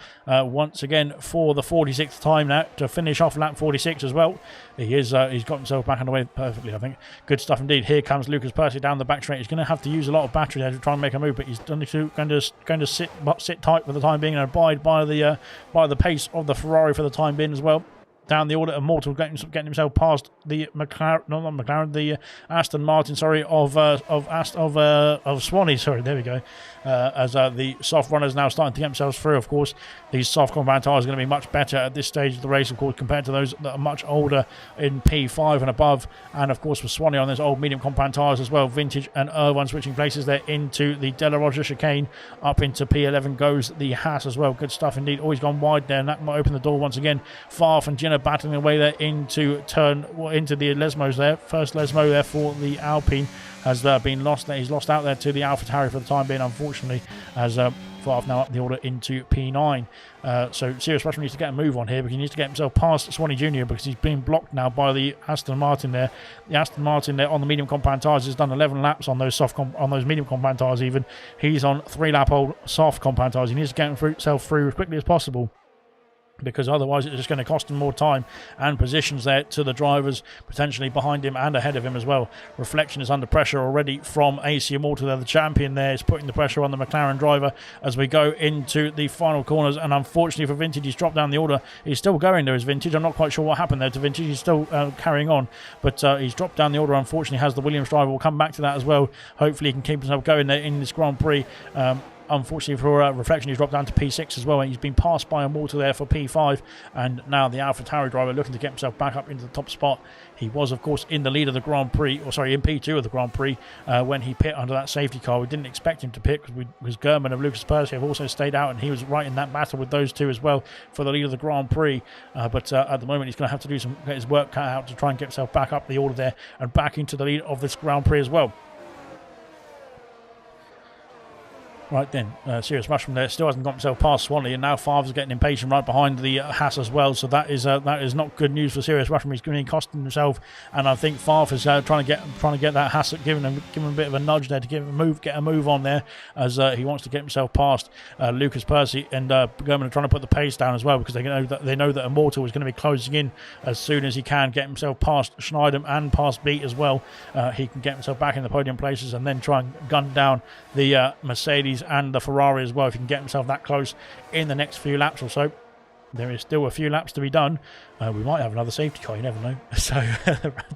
once again for the 46th time now to finish off lap 46 as well. He's got himself back underway perfectly, I think. Good stuff indeed. Here comes Lucas Percy down the back straight. He's going to have to use a lot of battery there to try and make a move, but he's going to sit tight for the time being and abide by the pace of the Ferrari for the time being as well. Down the order, Immortal getting himself past the Aston Martin, of Swanee. Sorry, there we go. As the soft runners now starting to get themselves through. Of course, these soft compound tyres are going to be much better at this stage of the race, of course, compared to those that are much older in P5 and above. And of course, for Swanee on those old medium compound tyres as well, Vintage and Irvine switching places there into the De La Rocha chicane. Up into P11 goes the Haas as well. Good stuff indeed. Always gone wide there, and that might open the door once again. Farf and Jenner battling away there into the Lesmos there. First Lesmo there for the Alpine has been lost there. He's lost out there to the AlphaTauri for the time being, unfortunately, as Farf now up the order into P9. So Serious Russian needs to get a move on here, but he needs to get himself past Swanee Jr. because he's been blocked now by the Aston Martin there. The Aston Martin there on the medium compound tyres has done 11 laps on those medium compound tyres even. He's on 3 lap old soft compound tyres. He needs to get himself through as quickly as possible, because otherwise it's just going to cost him more time and positions there to the drivers potentially behind him and ahead of him as well. Reflection is under pressure already from AC Immortal there. The champion there is putting the pressure on the McLaren driver as we go into the final corners, and unfortunately for Vintage, he's dropped down the order. He's still going there as Vintage. I'm not quite sure what happened there to Vintage. He's still carrying on, but he's dropped down the order, unfortunately, has the Williams driver. We'll come back to that as well. Hopefully he can keep himself going there in this Grand Prix. Unfortunately for Reflection, he's dropped down to P6 as well. He's been passed by Immortal there for P5, and now the AlphaTauri driver looking to get himself back up into the top spot. He was, of course, in the lead of the Grand Prix, in P2 of the Grand Prix when he pit under that safety car. We didn't expect him to pit because German and Lucas Percy have also stayed out, and he was right in that battle with those two as well for the lead of the Grand Prix. But at the moment, he's going to have to get his work cut out to try and get himself back up the order there and back into the lead of this Grand Prix as well. Right then, Serious Mushroom there still hasn't got himself past Swanee, and now Favre's getting impatient right behind the Haas as well. So that is not good news for Serious Mushroom. He's going to be costing himself, and I think Favre is trying to get that Haas, giving him a bit of a nudge there to get a move on there, as he wants to get himself past Lucas Percy, and German are trying to put the pace down as well, because they know that Immortal is going to be closing in as soon as he can get himself past Schneidem and past Beat as well. He can get himself back in the podium places and then try and gun down the Mercedes and the Ferrari as well, if he can get himself that close in the next few laps or so. There is still a few laps to be done. We might have another safety car, you never know. So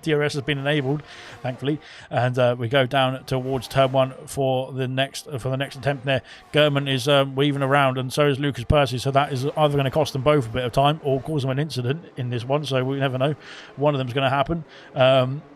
DRS has been enabled, thankfully, and we go down towards turn 1 for the next attempt there. German is weaving around, and so is Lucas Percy, so that is either going to cost them both a bit of time or cause them an incident in this one, so we never know. One of them is going to happen.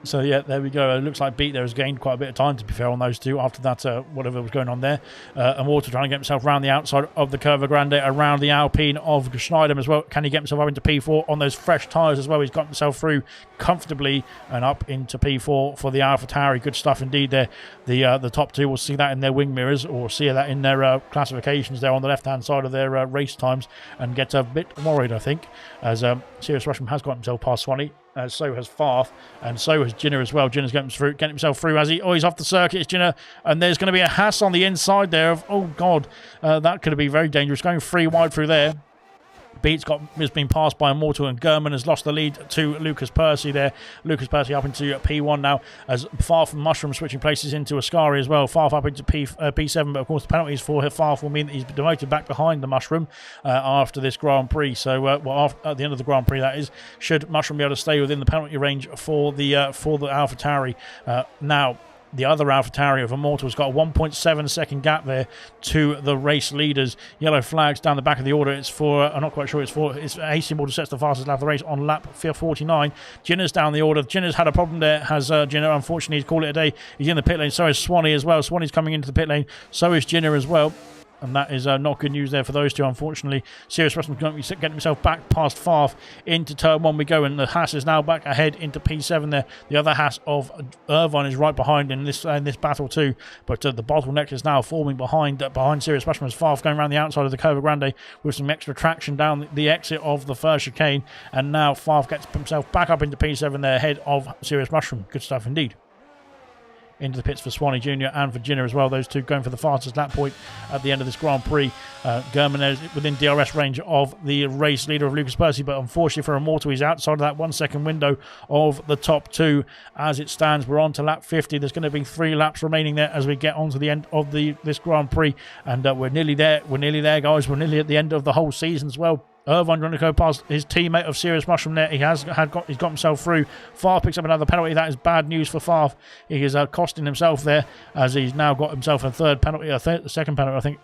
So yeah, there we go. It looks like Beat there has gained quite a bit of time, to be fair, on those two after that whatever was going on there. Immortal trying to get himself around the outside of the Curva Grande, around the Alpine of Schneidem as well. Can he get himself up into P4 on those fresh tyres as well? He's got himself through comfortably and up into P4 for the AlphaTauri. Good stuff indeed there. The top two will see that in their wing mirrors, or see that in their classifications there on the left hand side of their race times, and get a bit worried, I think, as Serious Russian has got himself past Swanee. So has Farf, and so has Jinner as well. Jinner's getting himself through as he... Oh, he's off the circuit, it's Jinner, and there's going to be a Haas on the inside there. Oh, God, that could be very dangerous, going 3 wide through there. Beats has been passed by Immortal, and German has lost the lead to Lucas Percy there. Lucas Percy up into P1 now, as Far from Mushroom switching places into Ascari as well. Far up into P7, but of course the penalties for Far will mean that he's demoted back behind the Mushroom after this Grand Prix. So at the end of the Grand Prix, that is, should Mushroom be able to stay within the penalty range for the AlphaTauri. Now, the other AlphaTauri of Immortal's got a 1.7 second gap there to the race leaders. Yellow flags down the back of the order. It's for, I'm not quite sure, it's AC Immortal sets the fastest lap of the race on lap 49. Jinner's down the order. Jinner's had a problem there, has Jinner. Unfortunately, he's called it a day. He's in the pit lane. So is Swanee as well. Swanee's coming into the pit lane. So is Jinner as well. And that is not good news there for those two, unfortunately. Serious Russell's going to be getting himself back past Farf into turn 1 we go, and the Haas is now back ahead into P7 there. The other Haas of Irvine is right behind in this battle too, but the bottleneck is now forming behind Serious Russell as Farf going around the outside of the Curva Grande with some extra traction down the exit of the first chicane, and now Farf gets himself back up into P7 there ahead of Serious Mushroom. Good stuff indeed. Into the pits for Swanee Jr. and for Jinner as well. Those two going for the fastest lap point at the end of this Grand Prix. German is within DRS range of the race leader of Lucas Percy, but unfortunately for Immortal, he's outside of that 1 second window of the top two. As it stands, we're on to lap 50. There's going to be 3 laps remaining there as we get on to the end of this Grand Prix, and we're nearly there. We're nearly there, guys. We're nearly at the end of the whole season as well. Irvine going to go past his teammate of Serious Mushroom there. He's got himself through. Farf picks up another penalty. That is bad news for Farf. He is costing himself there, as he's now got himself a third penalty, second penalty, I think.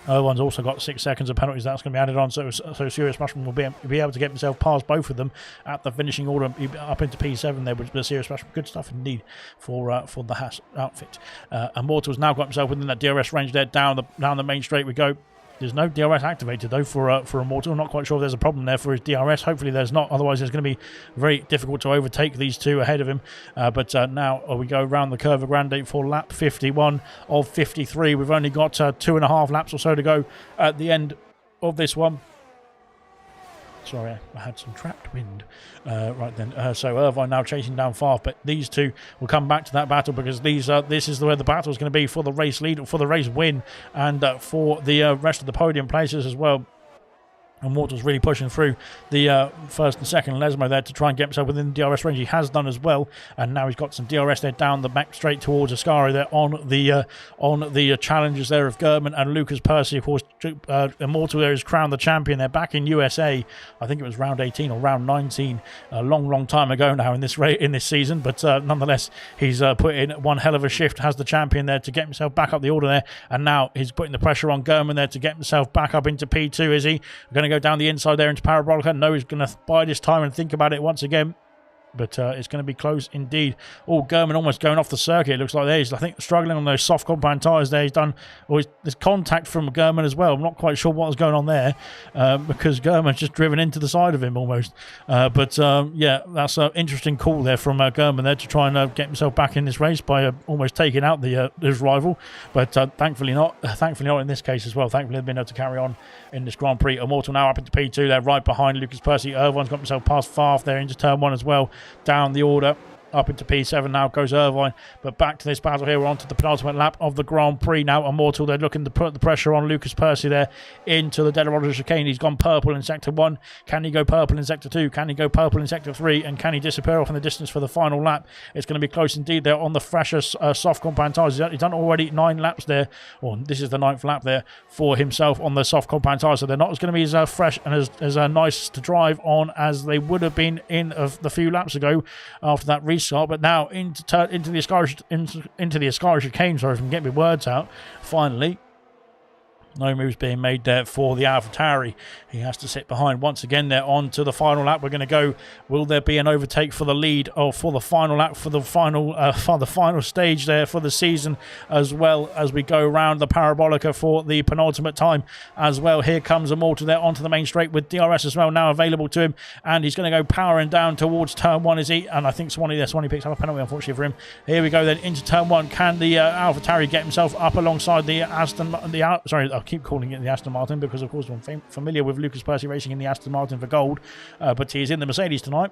Irvine's also got 6 seconds of penalties. That's going to be added on, so Serious Mushroom will be able to get himself past both of them at the finishing order up into P7 there, which is Serious Mushroom. Good stuff indeed for the Haas outfit. Immortal's now got himself within that DRS range there. Down the main straight we go. There's no DRS activated though for Immortal. I'm not quite sure if there's a problem there for his DRS. Hopefully there's not. Otherwise it's going to be very difficult to overtake these two ahead of him. But now we go around the Curva Grande for lap 51 of 53. We've only got 2.5 laps or so to go at the end of this one. Sorry, I had some trapped wind right then. So Irvine now chasing down Farf, but these two will come back to that battle, because this is where the battle is going to be for the race lead, for the race win, and for the rest of the podium places as well. Immortal's really pushing through the first and second Lesmo there to try and get himself within the DRS range. He has done as well, and now he's got some DRS there down the back straight towards Ascari there on the challenges there of German and Lucas Percy. Of course, Immortal there is crowned the champion. They're back in USA. I think it was round 18 or round 19, a long time ago now in this season. But nonetheless, he's put in one hell of a shift as the champion there to get himself back up the order there, and now he's putting the pressure on German there to get himself back up into P2. Is he going to go down the inside there into Parabolica? No, he's going to bide his time and think about it once again. But it's going to be close indeed. Oh, German almost going off the circuit. It looks like he's, I think, struggling on those soft compound tyres there. He's done, there's contact from German as well. I'm not quite sure what was going on there, because German's just driven into the side of him almost. But yeah, that's an interesting call there from German there to try and get himself back in this race by almost taking out his rival. But thankfully not in this case as well. Thankfully they've been able to carry on in this Grand Prix. Immortal now up into P2. They're right behind Lucas Percy. Irvine's got himself past Farf there into turn 1 as well. Down the order up into P7 now goes Irvine, but back to this battle here. We're on to the penultimate lap of the Grand Prix now. Immortal, they're looking to put the pressure on Lucas Percy there into the Delarado chicane. He's gone purple in sector 1. Can he go purple in sector 2? Can he go purple in sector 3? And can he disappear off in the distance for the final lap? It's going to be close indeed there on the fresher soft compound tyres. He's done already 9 laps there, or this is the 9th lap there for himself on the soft compound tyres, so they're not going to be as fresh and as nice to drive on as they would have been in the few laps ago after that restart. But now into the Ascari chicane, sorry if I can get my words out, finally. No moves being made there for the AlphaTauri. He has to sit behind once again there on to the final lap. We're going to go. Will there be an overtake for the lead or for the final lap, for the final stage there for the season, as well as we go around the Parabolica for the penultimate time as well. Here comes Immortal there onto the main straight with DRS as well now available to him, and he's going to go powering down towards turn 1, is he? And I think Swanee picks up a penalty, unfortunately for him. Here we go then into turn 1. Can the AlphaTauri get himself up alongside the I keep calling it the Aston Martin because, of course, I'm familiar with Lucas Percy racing in the Aston Martin for gold, but he's in the Mercedes tonight.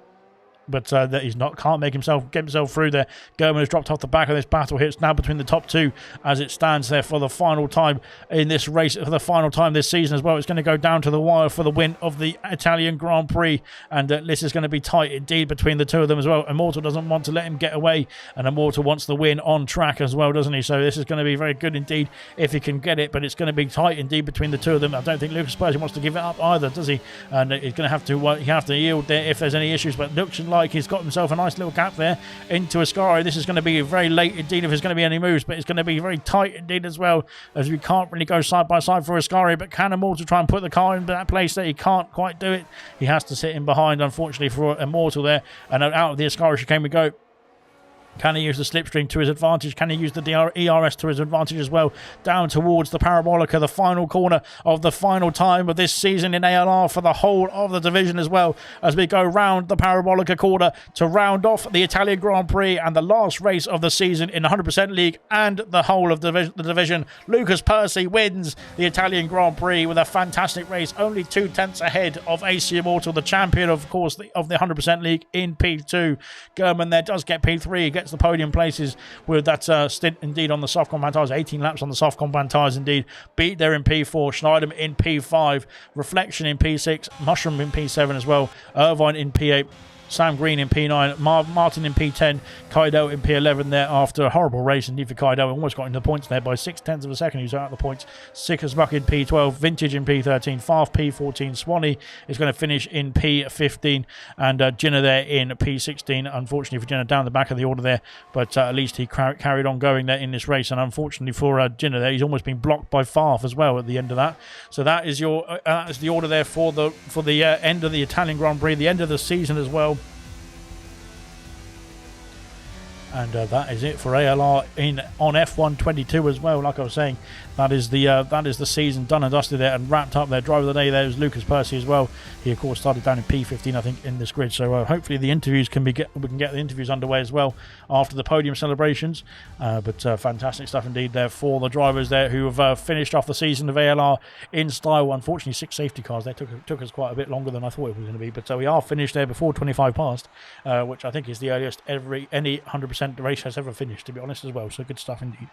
but that he's not, can't get himself through there. German has dropped off the back of this battle here. It's now between the top two as it stands there for the final time in this race, for the final time this season as well. It's going to go down to the wire for the win of the Italian Grand Prix, and this is going to be tight indeed between the two of them as well. Immortal doesn't want to let him get away, and Immortal wants the win on track as well, doesn't he? So this is going to be very good indeed if he can get it, but it's going to be tight indeed between the two of them. I don't think Lucas Percy wants to give it up either, does he? And he's going to have to yield there if there's any issues, but looks like he's got himself a nice little gap there into Ascari. This is going to be very late indeed if there's going to be any moves, but it's going to be very tight indeed as well, as we can't really go side by side for Ascari, but can Immortal try and put the car in that place that he can't quite do it. He has to sit in behind, unfortunately, for Immortal there, and out of the Ascari chicane we go. Can he use the slipstream to his advantage? Can he use the ERS to his advantage as well? Down towards the Parabolica, the final corner of the final time of this season in ALR for the whole of the division as well, as we go round the Parabolica corner to round off the Italian Grand Prix and the last race of the season in the 100% League and the whole of the division. Lucas Percy wins the Italian Grand Prix with a fantastic race, only 2/10 ahead of AC Immortal, the champion, of course, of the 100% League in P2. German there does get P3, he gets the podium places with that stint indeed on the soft compound tyres, 18 laps on the soft compound tyres indeed. Beat there in P4, Schneiderman in P5, Reflection in P6, Mushroom in P7 as well, Irvine in P8, Sam Green in P9, Martin in P10, Kaido in P11 there after a horrible race indeed for Kaido. Almost got into the points there by 0.6 of a second. He's out of the points. Sick as Muck in P12, Vintage in P13, Farf P14, Swanee is going to finish in P15, and Jenna there in P16. Unfortunately for Jenna, down the back of the order there, but at least he carried on going there in this race, and unfortunately for Jenna there, he's almost been blocked by Farf as well at the end of that. So that is the order there for the end of the Italian Grand Prix, the end of the season as well. And that is it for ALR on F1 22 as well. Like I was saying, that is the season done and dusted there and wrapped up there. Driver of the day there was Lucas Percy as well. He of course started down in P15, I think, in this grid. So hopefully the interviews we can get the interviews underway as well after the podium celebrations. But fantastic stuff indeed there for the drivers there who have finished off the season of ALR in style. Unfortunately, 6 safety cars. They took us quite a bit longer than I thought it was going to be. But we are finished there before 25 past, which I think is the earliest any 100% race has ever finished, to be honest, as well. So good stuff indeed.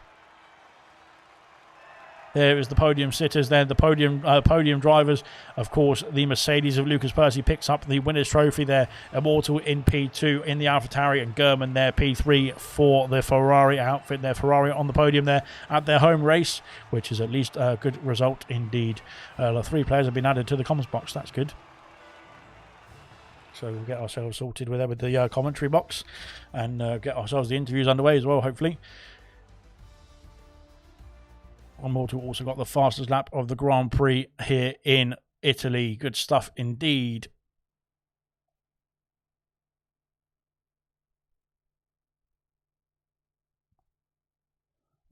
There is the podium sitters there, the podium drivers. Of course, the Mercedes of Lucas Percy picks up the winner's trophy there. Immortal in P2 in the AlphaTauri, and German there P3 for the Ferrari outfit there. Ferrari on the podium there at their home race, which is at least a good result indeed. The 3 players have been added to the comments box. That's good. So we'll get ourselves sorted with the commentary box and get ourselves the interviews underway as well, hopefully. Immortal also got the fastest lap of the Grand Prix here in Italy. Good stuff indeed.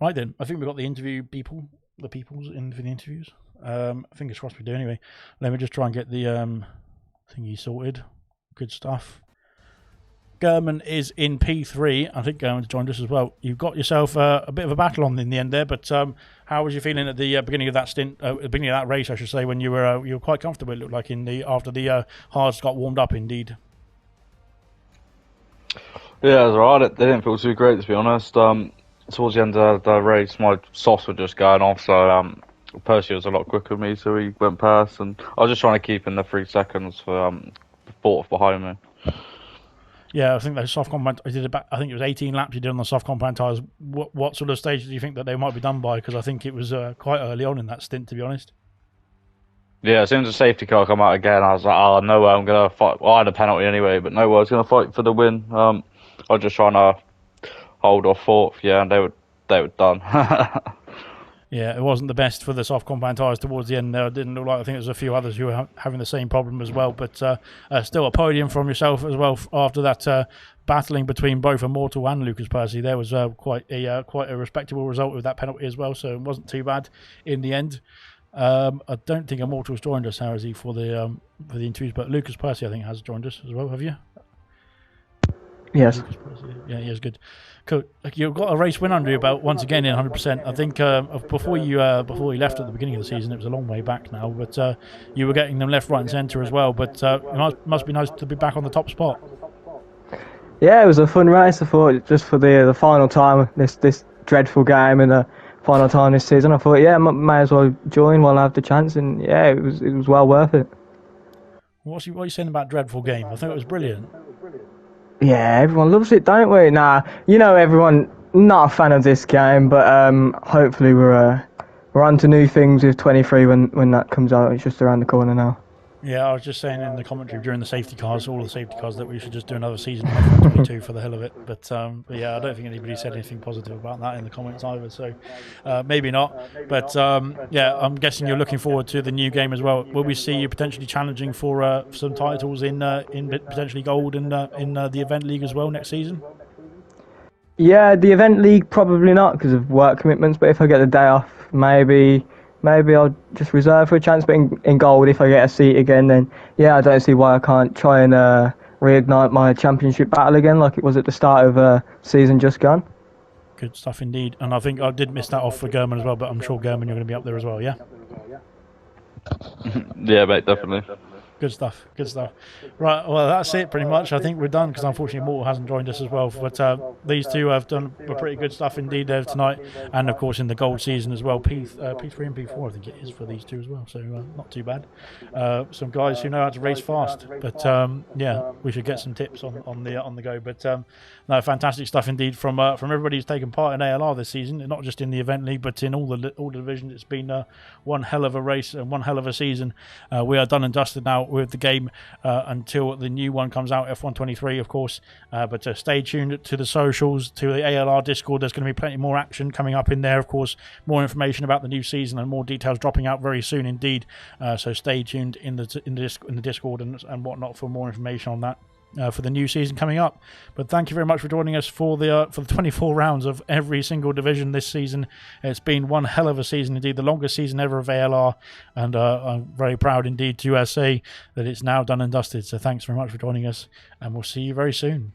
Right then, I think we've got the peoples in for the interviews. Fingers crossed we do anyway. Let me just try and get the thingy sorted. Good stuff. German is in P3. I think German's joined us as well. You've got yourself a bit of a battle on in the end there, but how was you feeling at the beginning of that stint, the beginning of that race, I should say, when you were quite comfortable? It looked like after the hards got warmed up, indeed. Yeah, it was alright. It didn't feel too great, to be honest. Towards the end of the race, my softs were just going off, so Percy was a lot quicker than me, so he went past, and I was just trying to keep in the 3 seconds for fourth behind me. Yeah, I think those soft compound. I think it was 18 laps you did on the soft compound tyres. What sort of stage do you think that they might be done by? Because I think it was quite early on in that stint, to be honest. Yeah, as soon as the safety car come out again, I was like, oh, no way I'm going to fight. Well, I had a penalty anyway, but no way I was going to fight for the win. I was just trying to hold off fourth, yeah, and they were done. Yeah, it wasn't the best for the soft compound tyres towards the end there. It didn't look like, I think there's a few others who were having the same problem as well. But still a podium from yourself as well after that battling between both Immortal and Lucas Percy. There was quite a respectable result with that penalty as well, so it wasn't too bad in the end. I don't think Immortal's joined us, has he, for the interviews, but Lucas Percy, I think, has joined us as well. Have you? Yes. Yeah, he is good. Cool. You've got a race win under your belt once again in 100%. I think before you left at the beginning of the season, it was a long way back now, but you were getting them left, right, and centre as well. But it must be nice to be back on the top spot. Yeah, it was a fun race. I thought just for the final time, this dreadful game and the final time this season, I thought, yeah, may as well join while I have the chance, and yeah, it was well worth it. What are you saying about dreadful game? I thought it was brilliant. Yeah, everyone loves it, don't we? Nah, everyone not a fan of this game, but hopefully we're on to new things with 23 when that comes out. It's just around the corner now. Yeah, I was just saying in the commentary during the safety cars, all the safety cars, that we should just do another season of F122 for the hell of it. But yeah, I don't think anybody said anything positive about that in the comments either. So maybe not. But yeah, I'm guessing you're looking forward to the new game as well. Will we see you potentially challenging for some titles in potentially gold and in the event league as well next season? Yeah, the event league probably not because of work commitments. But if I get the day off, maybe I'll just reserve for a chance. But in gold, if I get a seat again, then yeah, I don't see why I can't try and reignite my championship battle again, like it was at the start of season just gone. Good stuff indeed. And I think I did miss that off for German as well, but I'm sure German you're going to be up there as well, yeah? Yeah, mate, definitely. Good stuff. Good stuff. Right, well, that's it pretty much. I think we're done because unfortunately Mortal hasn't joined us as well. But these two have done pretty good stuff indeed there tonight. And, of course, in the gold season as well. P3 and P4, I think it is for these two as well. So not too bad. Some guys who know how to race fast. But, yeah, we should get some tips on the go. But, no, fantastic stuff indeed from everybody who's taken part in ALR this season. Not just in the event league, but in all the divisions. It's been one hell of a race and one hell of a season. We are done and dusted now with the game until the new one comes out, F123 of course, but stay tuned to the socials, to the ALR Discord. There's going to be plenty more action coming up in there, of course, more information about the new season and more details dropping out very soon indeed, so stay tuned in the Discord and whatnot for more information on that. For the new season coming up. But thank you very much for joining us for the 24 rounds of every single division this season. It's been one hell of a season indeed, the longest season ever of ALR, and I'm very proud indeed to say that it's now done and dusted. So thanks very much for joining us, and we'll see you very soon.